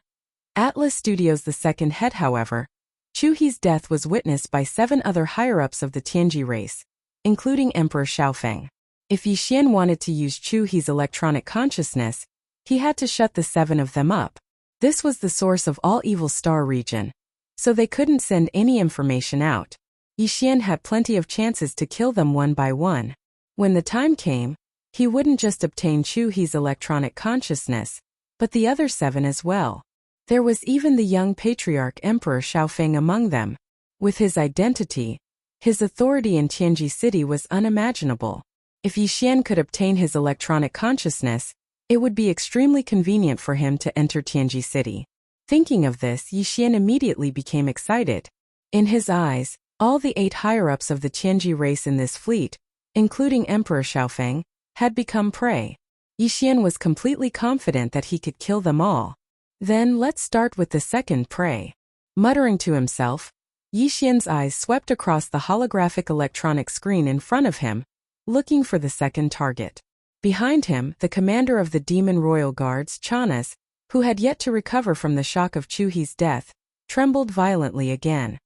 Atlas Studios' the second head, however. Chu He's death was witnessed by 7 other higher-ups of the Tianji race, including Emperor Xiaofeng. If Yixian wanted to use Chu He's electronic consciousness, he had to shut the 7 of them up. This was the source of all Evil Star region, so they couldn't send any information out. Yixian had plenty of chances to kill them one by one. When the time came, he wouldn't just obtain Chu He's electronic consciousness, but the other 7 as well. There was even the young patriarch Emperor Xiaofeng among them. With his identity, his authority in Tianji City was unimaginable. If Yixian could obtain his electronic consciousness, it would be extremely convenient for him to enter Tianji City. Thinking of this, Yixian immediately became excited. In his eyes, all the 8 higher-ups of the Tianji race in this fleet, including Emperor Xiaofeng, had become prey. Yixian was completely confident that he could kill them all. Then let's start with the second prey. Muttering to himself, Yixian's eyes swept across the holographic electronic screen in front of him, looking for the second target. Behind him, the commander of the Demon Royal Guards, Chanas, who had yet to recover from the shock of Chu He's death, trembled violently again.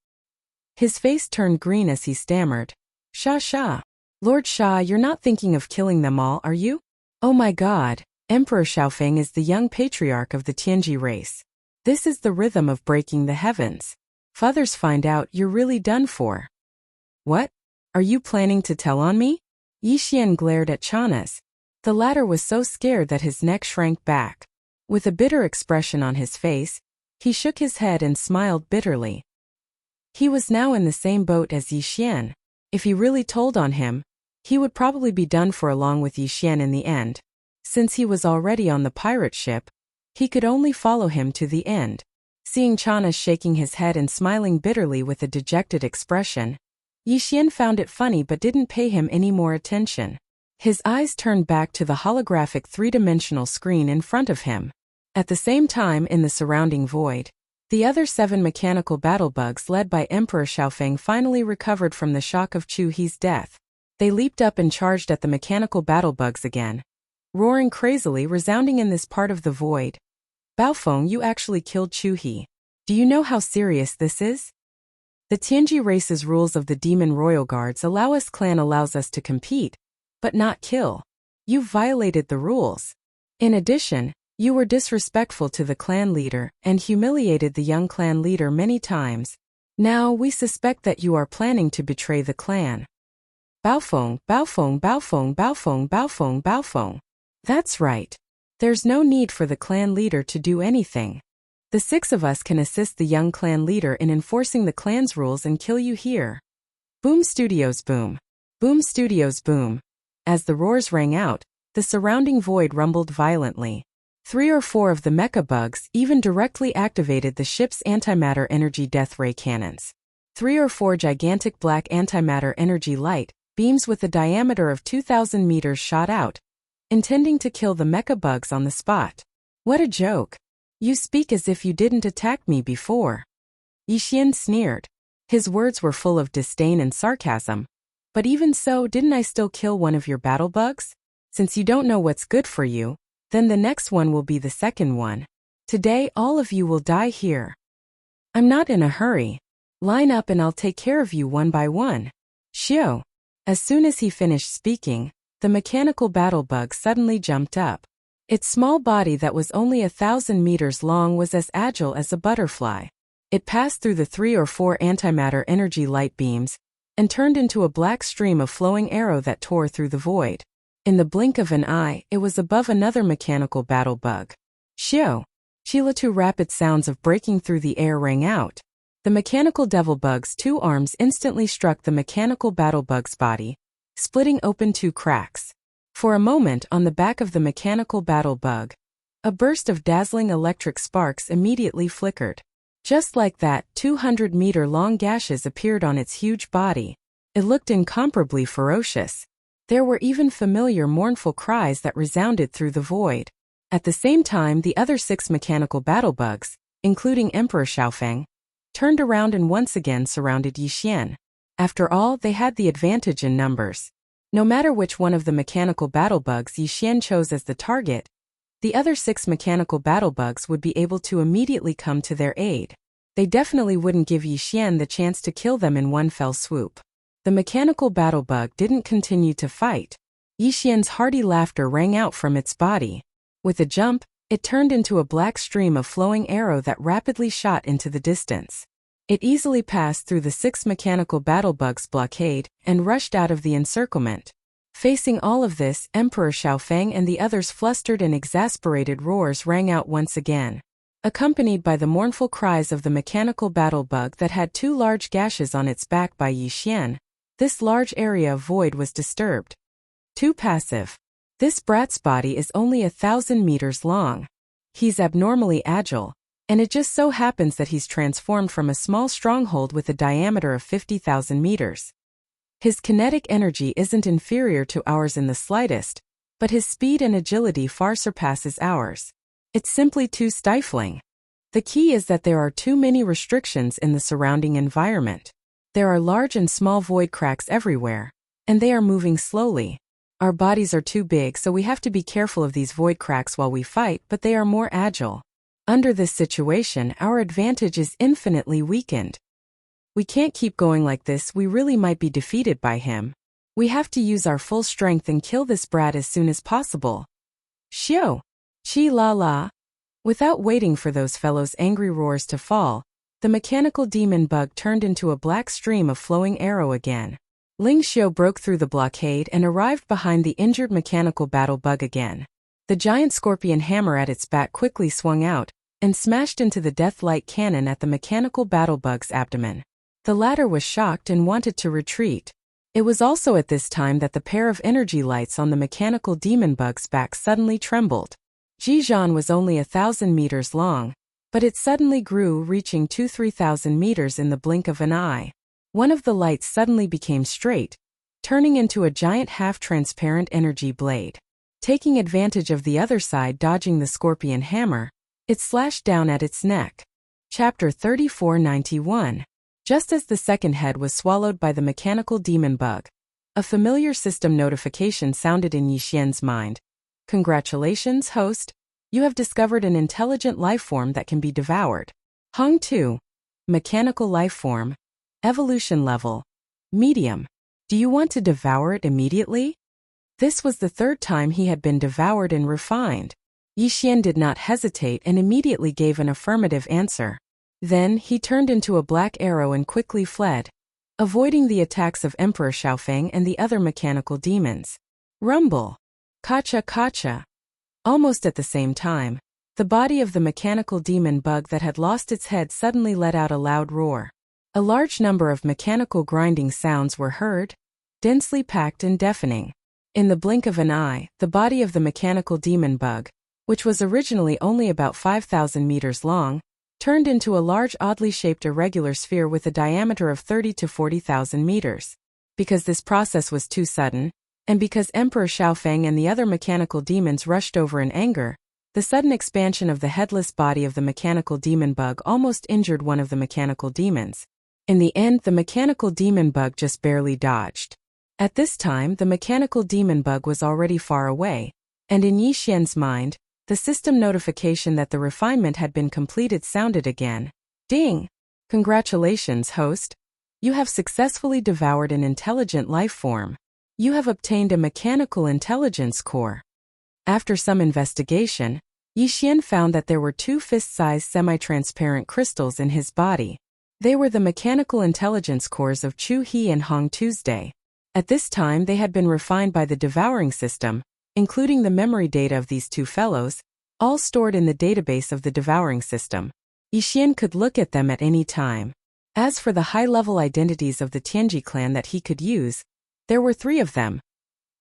His face turned green as he stammered, Sha. Lord Sha, you're not thinking of killing them all, are you? Oh my god, Emperor Xiaofeng is the young patriarch of the Tianji race. This is the rhythm of breaking the heavens. If others find out, you're really done for. What? Are you planning to tell on me? Yixian glared at Chanas. The latter was so scared that his neck shrank back. With a bitter expression on his face, he shook his head and smiled bitterly. He was now in the same boat as Yixian. If he really told on him, he would probably be done for along with Yixian in the end. Since he was already on the pirate ship, he could only follow him to the end. Seeing Chanas shaking his head and smiling bitterly with a dejected expression, Yixian found it funny but didn't pay him any more attention. His eyes turned back to the holographic 3-dimensional screen in front of him. At the same time, in the surrounding void, the other 7 mechanical battle bugs led by Emperor Xiaofeng finally recovered from the shock of Chu He's death. They leaped up and charged at the mechanical battle bugs again, roaring crazily, resounding in this part of the void. Baofeng, you actually killed Chu He. Do you know how serious this is? The Tianji race's rules of the Demon Royal Guards allows us to compete, but not kill. You violated the rules. In addition, you were disrespectful to the clan leader and humiliated the young clan leader many times. Now we suspect that you are planning to betray the clan. Baofeng. That's right. There's no need for the clan leader to do anything. The 6 of us can assist the young clan leader in enforcing the clan's rules and kill you here. Boom Studios boom. Boom Studios boom. As the roars rang out, the surrounding void rumbled violently. 3 or 4 of the mecha bugs even directly activated the ship's antimatter energy death ray cannons. 3 or 4 gigantic black antimatter energy light beams with a diameter of 2,000 meters shot out, intending to kill the mecha bugs on the spot. What a joke. You speak as if you didn't attack me before. Yixian sneered. His words were full of disdain and sarcasm. But even so, didn't I still kill one of your battle bugs? Since you don't know what's good for you, then the next one will be the second one. Today all of you will die here. I'm not in a hurry. Line up and I'll take care of you one by one. Xiao. As soon as he finished speaking, the mechanical battle bug suddenly jumped up. Its small body that was only 1,000 meters long was as agile as a butterfly. It passed through the 3 or 4 antimatter energy light beams and turned into a black stream of flowing arrow that tore through the void. In the blink of an eye, it was above another mechanical battle bug. Shio! Chila! 2 rapid sounds of breaking through the air rang out. The mechanical devil bug's 2 arms instantly struck the mechanical battle bug's body, splitting open 2 cracks. For a moment on the back of the mechanical battle bug, a burst of dazzling electric sparks immediately flickered. Just like that, 200-meter-long gashes appeared on its huge body. It looked incomparably ferocious. There were even familiar mournful cries that resounded through the void. At the same time, the other 6 mechanical battle bugs, including Emperor Xiaofeng, turned around and once again surrounded Yixian. After all, they had the advantage in numbers. No matter which one of the mechanical battle bugs Yixian chose as the target, the other 6 mechanical battle bugs would be able to immediately come to their aid. They definitely wouldn't give Yixian the chance to kill them in one fell swoop. The mechanical battle bug didn't continue to fight. Yixian's hearty laughter rang out from its body. With a jump, it turned into a black stream of flowing arrow that rapidly shot into the distance. It easily passed through the 6 mechanical battle bugs' blockade and rushed out of the encirclement. Facing all of this, Emperor Xiaofeng and the others' flustered and exasperated roars rang out once again, accompanied by the mournful cries of the mechanical battle bug that had 2 large gashes on its back by Yixian. This large area of void was disturbed. Too passive. This brat's body is only 1,000 meters long. He's abnormally agile, and it just so happens that he's transformed from a small stronghold with a diameter of 50,000 meters. His kinetic energy isn't inferior to ours in the slightest, but his speed and agility far surpasses ours. It's simply too stifling. The key is that there are too many restrictions in the surrounding environment. There are large and small void cracks everywhere, and they are moving slowly. Our bodies are too big, so we have to be careful of these void cracks while we fight, but they are more agile. Under this situation, our advantage is infinitely weakened. We can't keep going like this, we really might be defeated by him. We have to use our full strength and kill this brat as soon as possible. Shio! Chi la la! Without waiting for those fellows' angry roars to fall, the mechanical demon bug turned into a black stream of flowing arrow again. Ling Xiu broke through the blockade and arrived behind the injured mechanical battle bug again. The giant scorpion hammer at its back quickly swung out and smashed into the death-light cannon at the mechanical battle bug's abdomen. The latter was shocked and wanted to retreat. It was also at this time that the pair of energy lights on the mechanical demon bug's back suddenly trembled. Jizhan was only 1,000 meters long, but it suddenly grew, reaching 2,000–3,000 meters in the blink of an eye. One of the lights suddenly became straight, turning into a giant half-transparent energy blade. Taking advantage of the other side dodging the scorpion hammer, it slashed down at its neck. Chapter 3491. Just as the second head was swallowed by the mechanical demon bug, a familiar system notification sounded in Yixian's mind. Congratulations, host. You have discovered an intelligent life form that can be devoured. Hong 2. Mechanical life form. Evolution level. Medium. Do you want to devour it immediately? This was the 3rd time he had been devoured and refined. Yixian did not hesitate and immediately gave an affirmative answer. Then, he turned into a black arrow and quickly fled, avoiding the attacks of Emperor Xiaofeng and the other mechanical demons. Rumble. Kacha kacha. Almost at the same time, the body of the mechanical demon bug that had lost its head suddenly let out a loud roar. A large number of mechanical grinding sounds were heard, densely packed and deafening. In the blink of an eye, the body of the mechanical demon bug, which was originally only about 5,000 meters long, turned into a large oddly shaped irregular sphere with a diameter of 30,000 to 40,000 meters. Because this process was too sudden, and because Emperor Xiaofeng and the other mechanical demons rushed over in anger, the sudden expansion of the headless body of the mechanical demon bug almost injured one of the mechanical demons. In the end, the mechanical demon bug just barely dodged. At this time, the mechanical demon bug was already far away, and in Yixian's mind, the system notification that the refinement had been completed sounded again. Ding! Congratulations, host. You have successfully devoured an intelligent life form. You have obtained a mechanical intelligence core. After some investigation, Yixian found that there were 2 fist-sized semi-transparent crystals in his body. They were the mechanical intelligence cores of Chu He and Hong Tuesday. At this time they had been refined by the Devouring system, including the memory data of these 2 fellows, all stored in the database of the Devouring system. Yixian could look at them at any time. As for the high-level identities of the Tianji clan that he could use, there were 3 of them: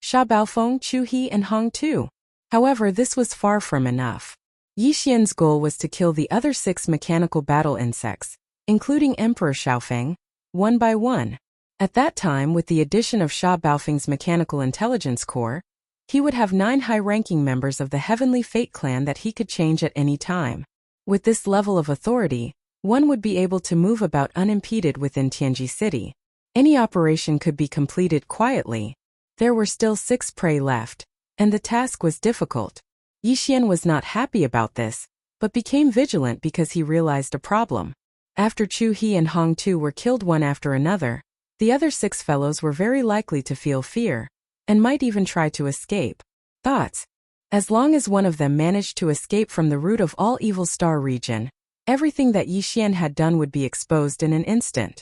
Sha Baofeng, Chu He, and Hong Tu. However, this was far from enough. Yixian's goal was to kill the other 6 mechanical battle insects, including Emperor Xiaofeng, one by one. At that time, with the addition of Sha Baofeng's mechanical intelligence core, he would have 9 high-ranking members of the Heavenly Fate clan that he could change at any time. With this level of authority, one would be able to move about unimpeded within Tianji City. Any operation could be completed quietly. There were still 6 prey left, and the task was difficult. Yixian was not happy about this, but became vigilant because he realized a problem. After Chu He and Hong Tu were killed one after another, the other 6 fellows were very likely to feel fear, and might even try to escape. Thoughts. As long as one of them managed to escape from the root of all evil Star region, everything that Yixian had done would be exposed in an instant.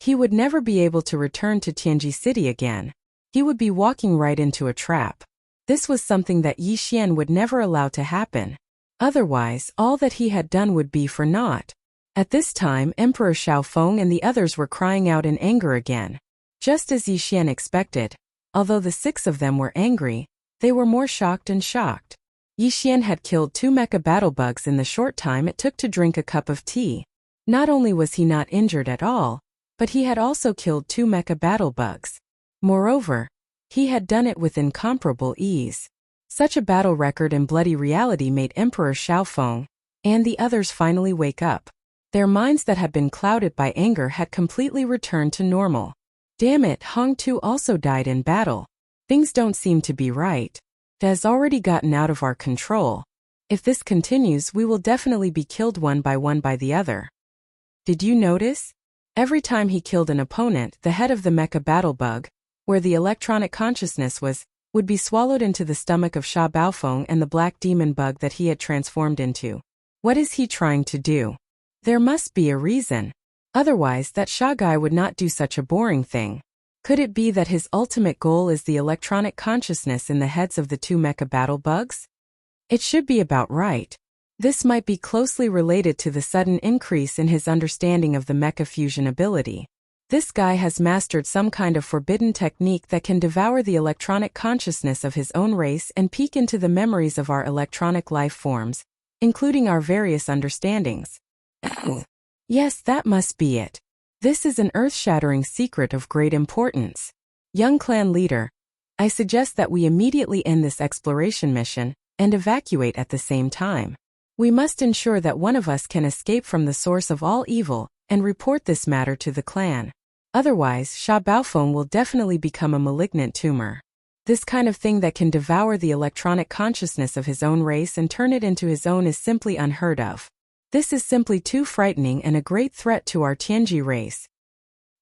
He would never be able to return to Tianji City again. He would be walking right into a trap. This was something that Yixian would never allow to happen. Otherwise, all that he had done would be for naught. At this time, Emperor Xiaofeng and the others were crying out in anger again. Just as Yixian expected, although the 6 of them were angry, they were more shocked and shocked. Yixian had killed 2 mecha battle bugs in the short time it took to drink a cup of tea. Not only was he not injured at all, but he had also killed 2 mecha battle bugs. Moreover, he had done it with incomparable ease. Such a battle record in bloody reality made Emperor Xiaofeng and the others finally wake up. Their minds that had been clouded by anger had completely returned to normal. Damn it, Hong Tu also died in battle. Things don't seem to be right. It has already gotten out of our control. If this continues, we will definitely be killed one by the other. Did you notice? Every time he killed an opponent, the head of the mecha battle bug, where the electronic consciousness was, would be swallowed into the stomach of Sha Baofeng and the black demon bug that he had transformed into. What is he trying to do? There must be a reason. Otherwise, that Sha guy would not do such a boring thing. Could it be that his ultimate goal is the electronic consciousness in the heads of the 2 mecha battle bugs? It should be about right. This might be closely related to the sudden increase in his understanding of the mecha fusion ability. This guy has mastered some kind of forbidden technique that can devour the electronic consciousness of his own race and peek into the memories of our electronic life forms, including our various understandings. Yes, that must be it. This is an earth-shattering secret of great importance. Young clan leader, I suggest that we immediately end this exploration mission and evacuate at the same time. We must ensure that one of us can escape from the source of all evil and report this matter to the clan. Otherwise, Sha Baofeng will definitely become a malignant tumor. This kind of thing that can devour the electronic consciousness of his own race and turn it into his own is simply unheard of. This is simply too frightening and a great threat to our Tianji race.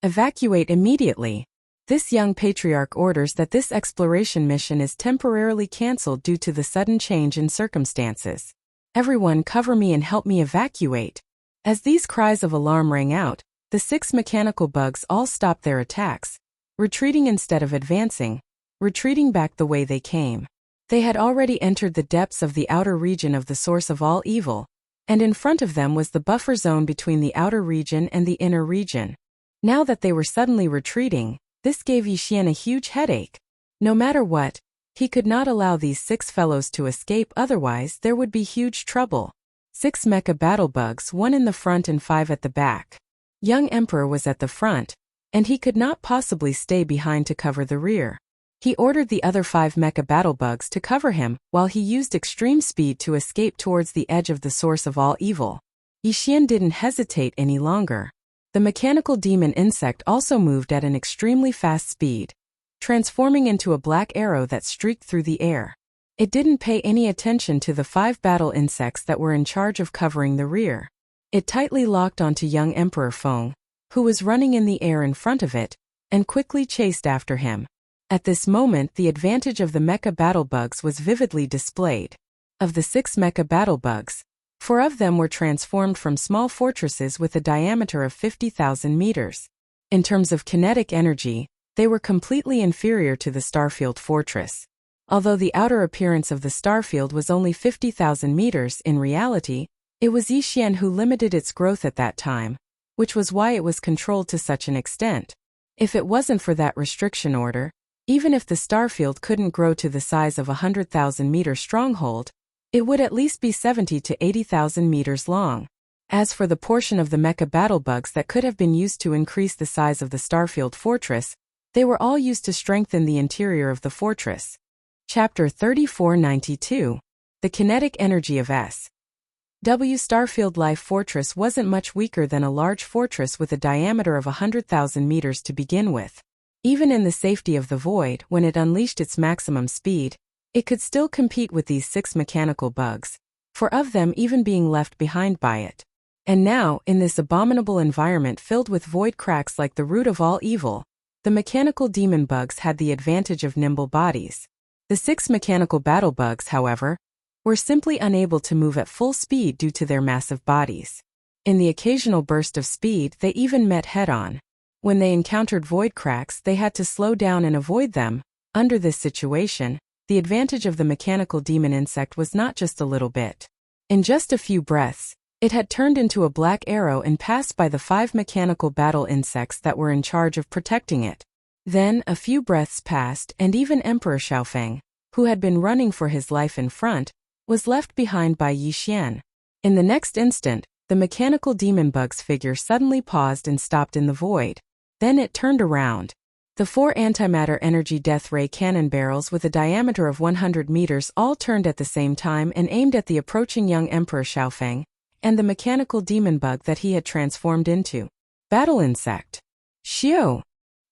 Evacuate immediately. This young patriarch orders that this exploration mission is temporarily cancelled due to the sudden change in circumstances. Everyone cover me and help me evacuate. As these cries of alarm rang out, the 6 mechanical bugs all stopped their attacks, retreating instead of advancing, retreating back the way they came. They had already entered the depths of the outer region of the source of all evil, and in front of them was the buffer zone between the outer region and the inner region. Now that they were suddenly retreating, this gave Yixian a huge headache. No matter what, he could not allow these 6 fellows to escape, otherwise there would be huge trouble. 6 mecha battle bugs, 1 in the front and 5 at the back. Young Emperor was at the front, and he could not possibly stay behind to cover the rear. He ordered the other 5 mecha battle bugs to cover him while he used extreme speed to escape towards the edge of the source of all evil. Yixian didn't hesitate any longer. The mechanical demon insect also moved at an extremely fast speed, transforming into a black arrow that streaked through the air. It didn't pay any attention to the 5 battle insects that were in charge of covering the rear. It tightly locked onto young Emperor Feng, who was running in the air in front of it, and quickly chased after him. At this moment, the advantage of the mecha battle bugs was vividly displayed. Of the 6 mecha battle bugs, 4 of them were transformed from small fortresses with a diameter of 50,000 meters. In terms of kinetic energy, they were completely inferior to the Starfield fortress. Although the outer appearance of the Starfield was only 50,000 meters, in reality, it was Yixian who limited its growth at that time, which was why it was controlled to such an extent. If it wasn't for that restriction order, even if the Starfield couldn't grow to the size of a 100,000-meter stronghold, it would at least be 70 to 80,000 meters long. As for the portion of the mecha battle bugs that could have been used to increase the size of the Starfield fortress, they were all used to strengthen the interior of the fortress. Chapter 3492. The Kinetic Energy of S.W. Starfield Life Fortress wasn't much weaker than a large fortress with a diameter of 100,000 meters to begin with. Even in the safety of the void, when it unleashed its maximum speed, it could still compete with these 6 mechanical bugs, 4 of them even being left behind by it. And now, in this abominable environment filled with void cracks like the root of all evil, the mechanical demon bugs had the advantage of nimble bodies. The 6 mechanical battle bugs, however, were simply unable to move at full speed due to their massive bodies. In the occasional burst of speed, they even met head-on. When they encountered void cracks, they had to slow down and avoid them. Under this situation, the advantage of the mechanical demon insect was not just a little bit. In just a few breaths, it had turned into a black arrow and passed by the 5 mechanical battle insects that were in charge of protecting it. Then, a few breaths passed, and even Emperor Xiaofeng, who had been running for his life in front, was left behind by Yixian. In the next instant, the mechanical demon bug's figure suddenly paused and stopped in the void. Then it turned around. The 4 antimatter energy death ray cannon barrels with a diameter of 100 meters all turned at the same time and aimed at the approaching young Emperor Xiaofeng and the mechanical demon bug that he had transformed into. Battle insect. Xiao!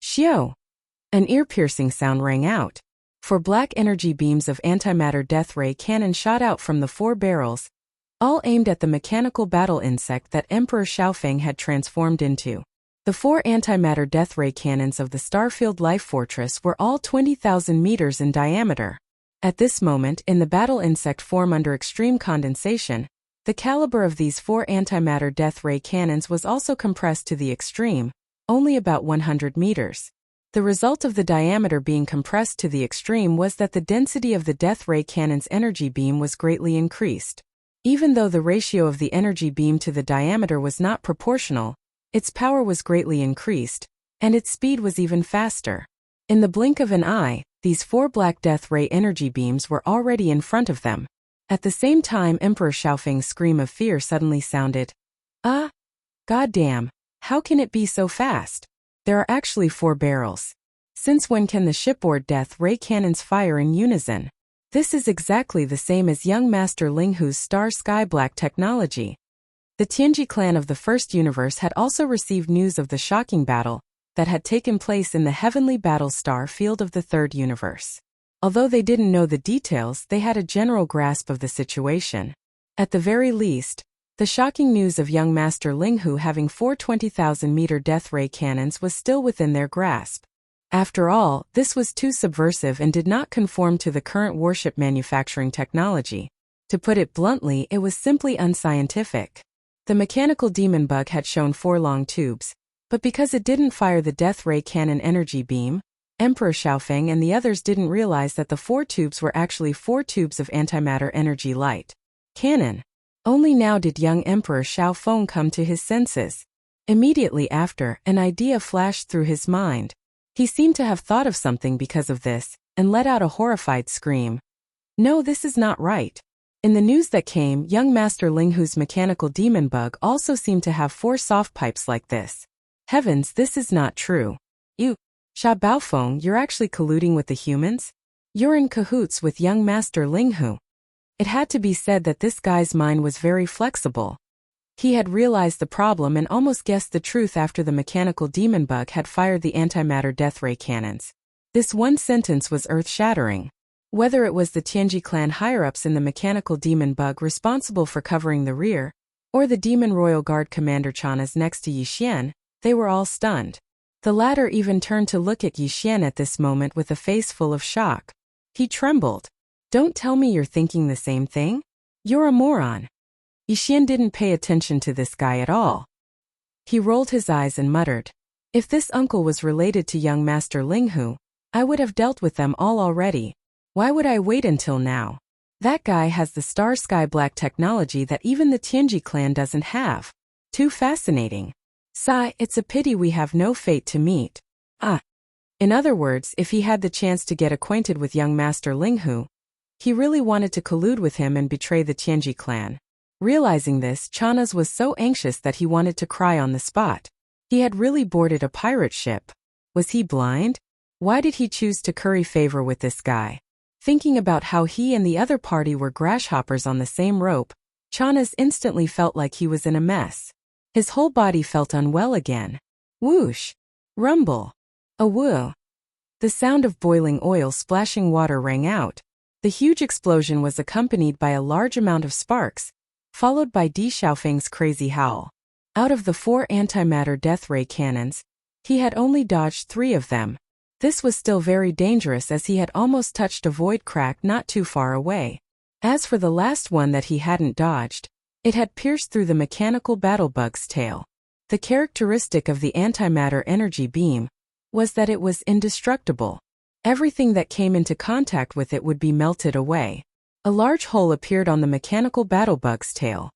Xiao! An ear-piercing sound rang out. 4 black energy beams of antimatter death ray cannon shot out from the 4 barrels, all aimed at the mechanical battle insect that Emperor Xiaofeng had transformed into. The 4 antimatter death ray cannons of the Starfield Life Fortress were all 20,000 meters in diameter. At this moment, in the battle insect form under extreme condensation, the caliber of these 4 antimatter death ray cannons was also compressed to the extreme, only about 100 meters. The result of the diameter being compressed to the extreme was that the density of the death ray cannon's energy beam was greatly increased. Even though the ratio of the energy beam to the diameter was not proportional, its power was greatly increased, and its speed was even faster. In the blink of an eye, these 4 black death ray energy beams were already in front of them. At the same time, Emperor Xiaofeng's scream of fear suddenly sounded. Goddamn, how can it be so fast? There are actually 4 barrels. Since when can the shipboard death ray cannons fire in unison? This is exactly the same as young Master Linghu's Star Sky Black technology. The Tianji clan of the First Universe had also received news of the shocking battle that had taken place in the heavenly battle star field of the Third Universe. Although they didn't know the details, they had a general grasp of the situation. At the very least, the shocking news of young Master Linghu having 4 20,000-meter death ray cannons was still within their grasp. After all, this was too subversive and did not conform to the current warship manufacturing technology. To put it bluntly, it was simply unscientific. The mechanical demon bug had shown 4 long tubes, but because it didn't fire the death ray cannon energy beam, Emperor Xiaofeng and the others didn't realize that the 4 tubes were actually 4 tubes of antimatter energy light cannon. Only now did young Emperor Xiaofeng come to his senses. Immediately after, an idea flashed through his mind. He seemed to have thought of something because of this, and let out a horrified scream. No, this is not right. In the news that came, young Master Linghu's mechanical demon bug also seemed to have 4 soft pipes like this. Heavens, this is not true. You, Sha Baofeng, you're actually colluding with the humans? You're in cahoots with young Master Linghu. It had to be said that this guy's mind was very flexible. He had realized the problem and almost guessed the truth after the mechanical demon bug had fired the antimatter death ray cannons. This one sentence was earth-shattering. Whether it was the Tianji clan higher-ups in the mechanical demon bug responsible for covering the rear, or the demon royal guard commander Chanas next to Yixian, they were all stunned. The latter even turned to look at Yixian at this moment with a face full of shock. He trembled. "Don't tell me you're thinking the same thing? You're a moron." Yixian didn't pay attention to this guy at all. He rolled his eyes and muttered, "If this uncle was related to young Master Linghu, I would have dealt with them all already. Why would I wait until now? That guy has the star sky black technology that even the Tianji clan doesn't have. Too fascinating. Sigh, it's a pity we have no fate to meet." In other words, if he had the chance to get acquainted with young Master Linghu, he really wanted to collude with him and betray the Tianji clan. Realizing this, Chanaz was so anxious that he wanted to cry on the spot. He had really boarded a pirate ship. Was he blind? Why did he choose to curry favor with this guy? Thinking about how he and the other party were grasshoppers on the same rope, Chanaz instantly felt like he was in a mess. His whole body felt unwell again. Whoosh! Rumble! A whoo! The sound of boiling oil splashing water rang out. The huge explosion was accompanied by a large amount of sparks, followed by Di Xiaofeng's crazy howl. Out of the 4 antimatter death ray cannons, he had only dodged 3 of them. This was still very dangerous as he had almost touched a void crack not too far away. As for the last one that he hadn't dodged, it had pierced through the mechanical battlebug's tail. The characteristic of the antimatter energy beam was that it was indestructible. Everything that came into contact with it would be melted away. A large hole appeared on the mechanical battlebug's tail.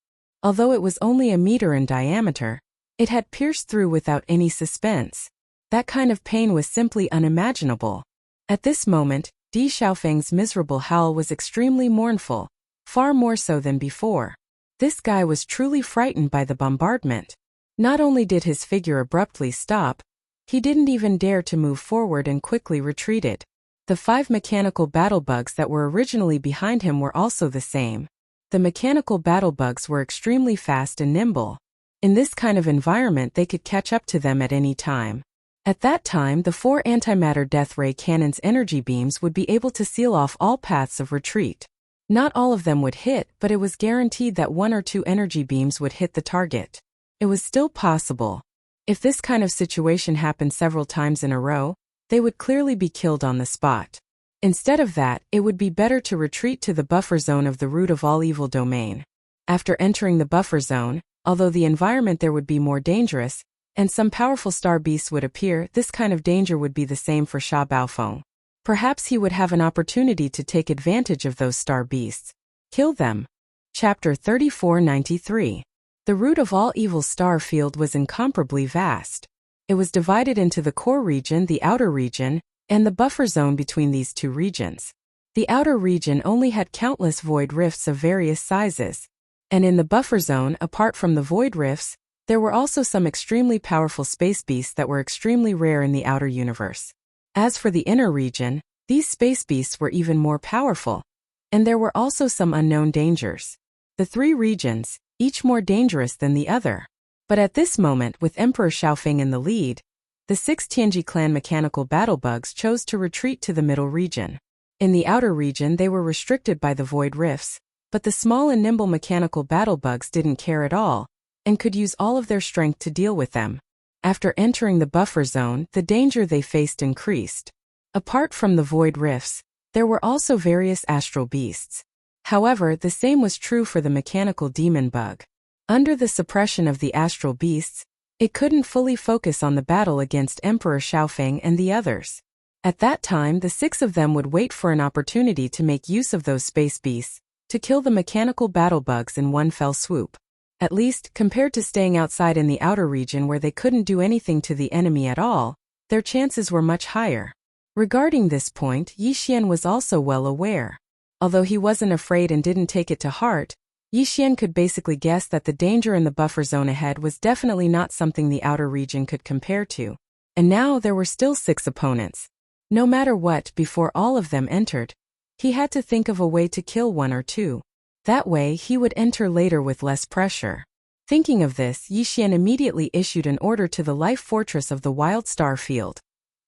Although it was only a meter in diameter, it had pierced through without any suspense. That kind of pain was simply unimaginable. At this moment, Di Xiaofeng's miserable howl was extremely mournful, far more so than before. This guy was truly frightened by the bombardment. Not only did his figure abruptly stop, he didn't even dare to move forward and quickly retreated. The 5 mechanical battlebugs that were originally behind him were also the same. The mechanical battlebugs were extremely fast and nimble. In this kind of environment they could catch up to them at any time. At that time, the 4 antimatter death ray cannons' energy beams would be able to seal off all paths of retreat. Not all of them would hit, but it was guaranteed that 1 or 2 energy beams would hit the target. It was still possible. If this kind of situation happened several times in a row, they would clearly be killed on the spot. Instead of that, it would be better to retreat to the buffer zone of the root of all evil domain. After entering the buffer zone, although the environment there would be more dangerous, and some powerful star beasts would appear, this kind of danger would be the same for Sha Baofeng. Perhaps he would have an opportunity to take advantage of those star beasts. Kill them. Chapter 3493. The root of all evil star field was incomparably vast. It was divided into the core region, the outer region, and the buffer zone between these 2 regions. The outer region only had countless void rifts of various sizes. And in the buffer zone, apart from the void rifts, there were also some extremely powerful space beasts that were extremely rare in the outer universe. As for the inner region, these space beasts were even more powerful. And there were also some unknown dangers. The 3 regions, each more dangerous than the other. But at this moment, with Emperor Xiaofeng in the lead, the 6 Tianji clan mechanical battlebugs chose to retreat to the middle region. In the outer region they were restricted by the void rifts, but the small and nimble mechanical battlebugs didn't care at all, and could use all of their strength to deal with them. After entering the buffer zone, the danger they faced increased. Apart from the void rifts, there were also various astral beasts. However, the same was true for the mechanical demon bug. Under the suppression of the astral beasts, it couldn't fully focus on the battle against Emperor Xiaofeng and the others. At that time, the 6 of them would wait for an opportunity to make use of those space beasts, to kill the mechanical battlebugs in one fell swoop. At least, compared to staying outside in the outer region where they couldn't do anything to the enemy at all, their chances were much higher. Regarding this point, Yixian was also well aware. Although he wasn't afraid and didn't take it to heart, Yixian could basically guess that the danger in the buffer zone ahead was definitely not something the outer region could compare to. And now there were still 6 opponents. No matter what, before all of them entered, he had to think of a way to kill 1 or 2. That way he would enter later with less pressure. Thinking of this, Yixian immediately issued an order to the life fortress of the wild star field,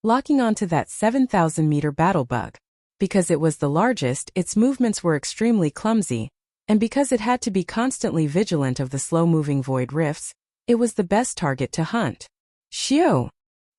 locking onto that 7,000-meter battlebug. Because it was the largest, its movements were extremely clumsy, and because it had to be constantly vigilant of the slow-moving void rifts, it was the best target to hunt. Shio!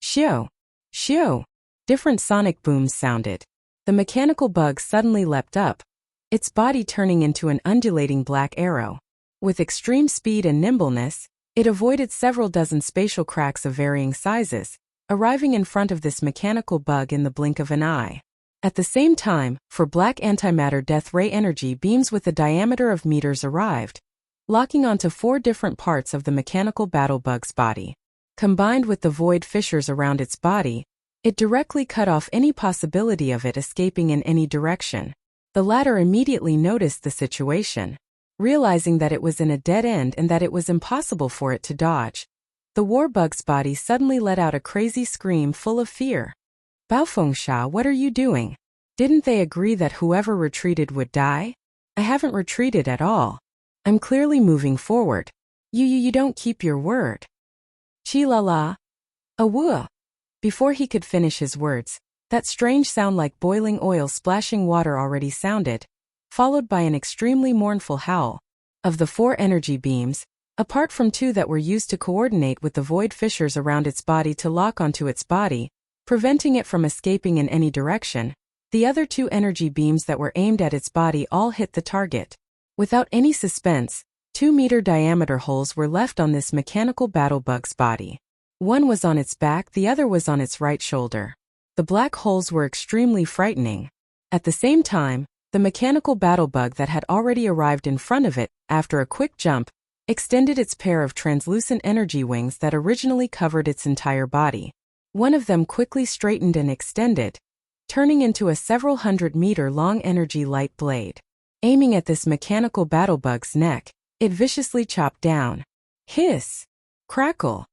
Shio! Shio! Different sonic booms sounded. The mechanical bug suddenly leapt up, its body turning into an undulating black arrow. With extreme speed and nimbleness, it avoided several dozen spatial cracks of varying sizes, arriving in front of this mechanical bug in the blink of an eye. At the same time, four black antimatter death ray energy beams with a diameter of meters arrived, locking onto four different parts of the mechanical battle bug's body. Combined with the void fissures around its body, it directly cut off any possibility of it escaping in any direction. The latter immediately noticed the situation, realizing that it was in a dead end and that it was impossible for it to dodge. The war bug's body suddenly let out a crazy scream full of fear. Baofengsha, what are you doing? Didn't they agree that whoever retreated would die? I haven't retreated at all. I'm clearly moving forward. You don't keep your word. Chi-la-la. Awua. Before he could finish his words, that strange sound like boiling oil splashing water already sounded, followed by an extremely mournful howl. Of the four energy beams, apart from two that were used to coordinate with the void fissures around its body to lock onto its body, preventing it from escaping in any direction, the other two energy beams that were aimed at its body all hit the target. Without any suspense, 2-meter diameter holes were left on this mechanical battle bug's body. One was on its back, the other was on its right shoulder. The black holes were extremely frightening. At the same time, the mechanical battle bug that had already arrived in front of it, after a quick jump, extended its pair of translucent energy wings that originally covered its entire body. One of them quickly straightened and extended, turning into a several 100-meter-long energy light blade. Aiming at this mechanical battle bug's neck, it viciously chopped down. Hiss! Crackle!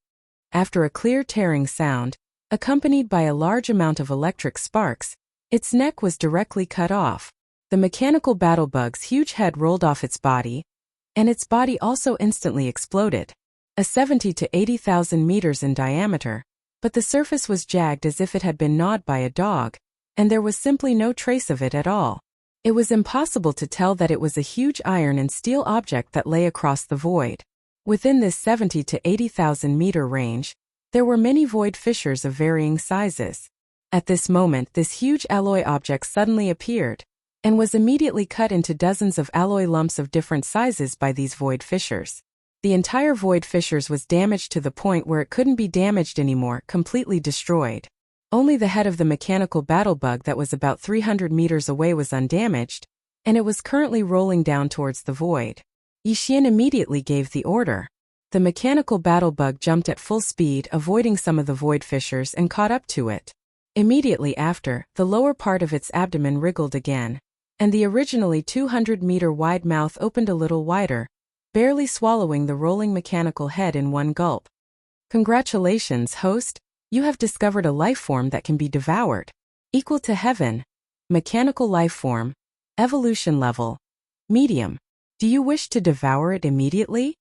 After a clear tearing sound, accompanied by a large amount of electric sparks, its neck was directly cut off. The mechanical battle bug's huge head rolled off its body, and its body also instantly exploded. A 70 to 80,000 meters in diameter, but the surface was jagged as if it had been gnawed by a dog, and there was simply no trace of it at all. It was impossible to tell that it was a huge iron and steel object that lay across the void. Within this 70 to 80,000 meter range, there were many void fissures of varying sizes. At this moment, this huge alloy object suddenly appeared, and was immediately cut into dozens of alloy lumps of different sizes by these void fissures. The entire void fissures was damaged to the point where it couldn't be damaged anymore, completely destroyed. Only the head of the mechanical battle bug that was about 300 meters away was undamaged, and it was currently rolling down towards the void. Yixin immediately gave the order. The mechanical battle bug jumped at full speed, avoiding some of the void fissures, and caught up to it. Immediately after, the lower part of its abdomen wriggled again, and the originally 200-meter-wide mouth opened a little wider, barely swallowing the rolling mechanical head in one gulp. Congratulations, host! You have discovered a life form that can be devoured. Equal to heaven. Mechanical life form. Evolution level. Medium. Do you wish to devour it immediately?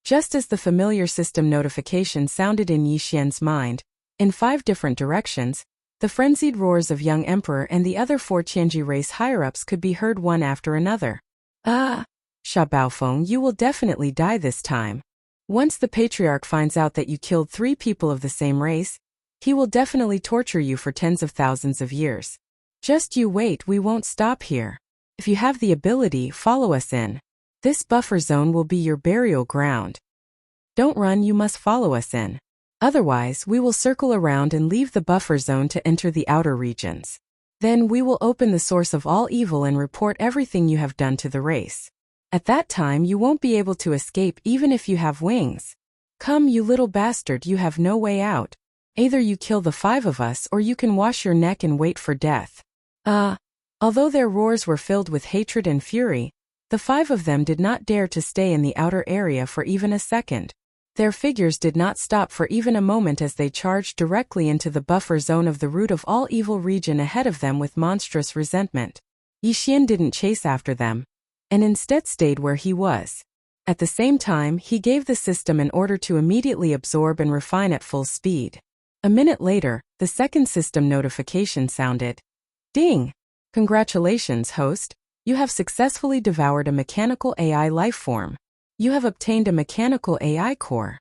Just as the familiar system notification sounded in Yixian's mind, in 5 different directions, the frenzied roars of young emperor and the other 4 Qianji race higher-ups could be heard one after another. Sha Baofeng, you will definitely die this time. Once the patriarch finds out that you killed 3 people of the same race, he will definitely torture you for tens of thousands of years. Just you wait, we won't stop here. If you have the ability, follow us in. This buffer zone will be your burial ground. Don't run, you must follow us in. Otherwise, we will circle around and leave the buffer zone to enter the outer regions. Then we will open the source of all evil and report everything you have done to the race. At that time you won't be able to escape even if you have wings. Come, you little bastard, you have no way out. Either you kill the 5 of us or you can wash your neck and wait for death. Although their roars were filled with hatred and fury, the 5 of them did not dare to stay in the outer area for even a second. Their figures did not stop for even a moment as they charged directly into the buffer zone of the root of all evil region ahead of them with monstrous resentment. Yixin didn't chase after them, and instead stayed where he was. At the same time, he gave the system an order to immediately absorb and refine at full speed. A minute later, the second system notification sounded. Ding! Congratulations, host. You have successfully devoured a mechanical AI life form. You have obtained a mechanical AI core.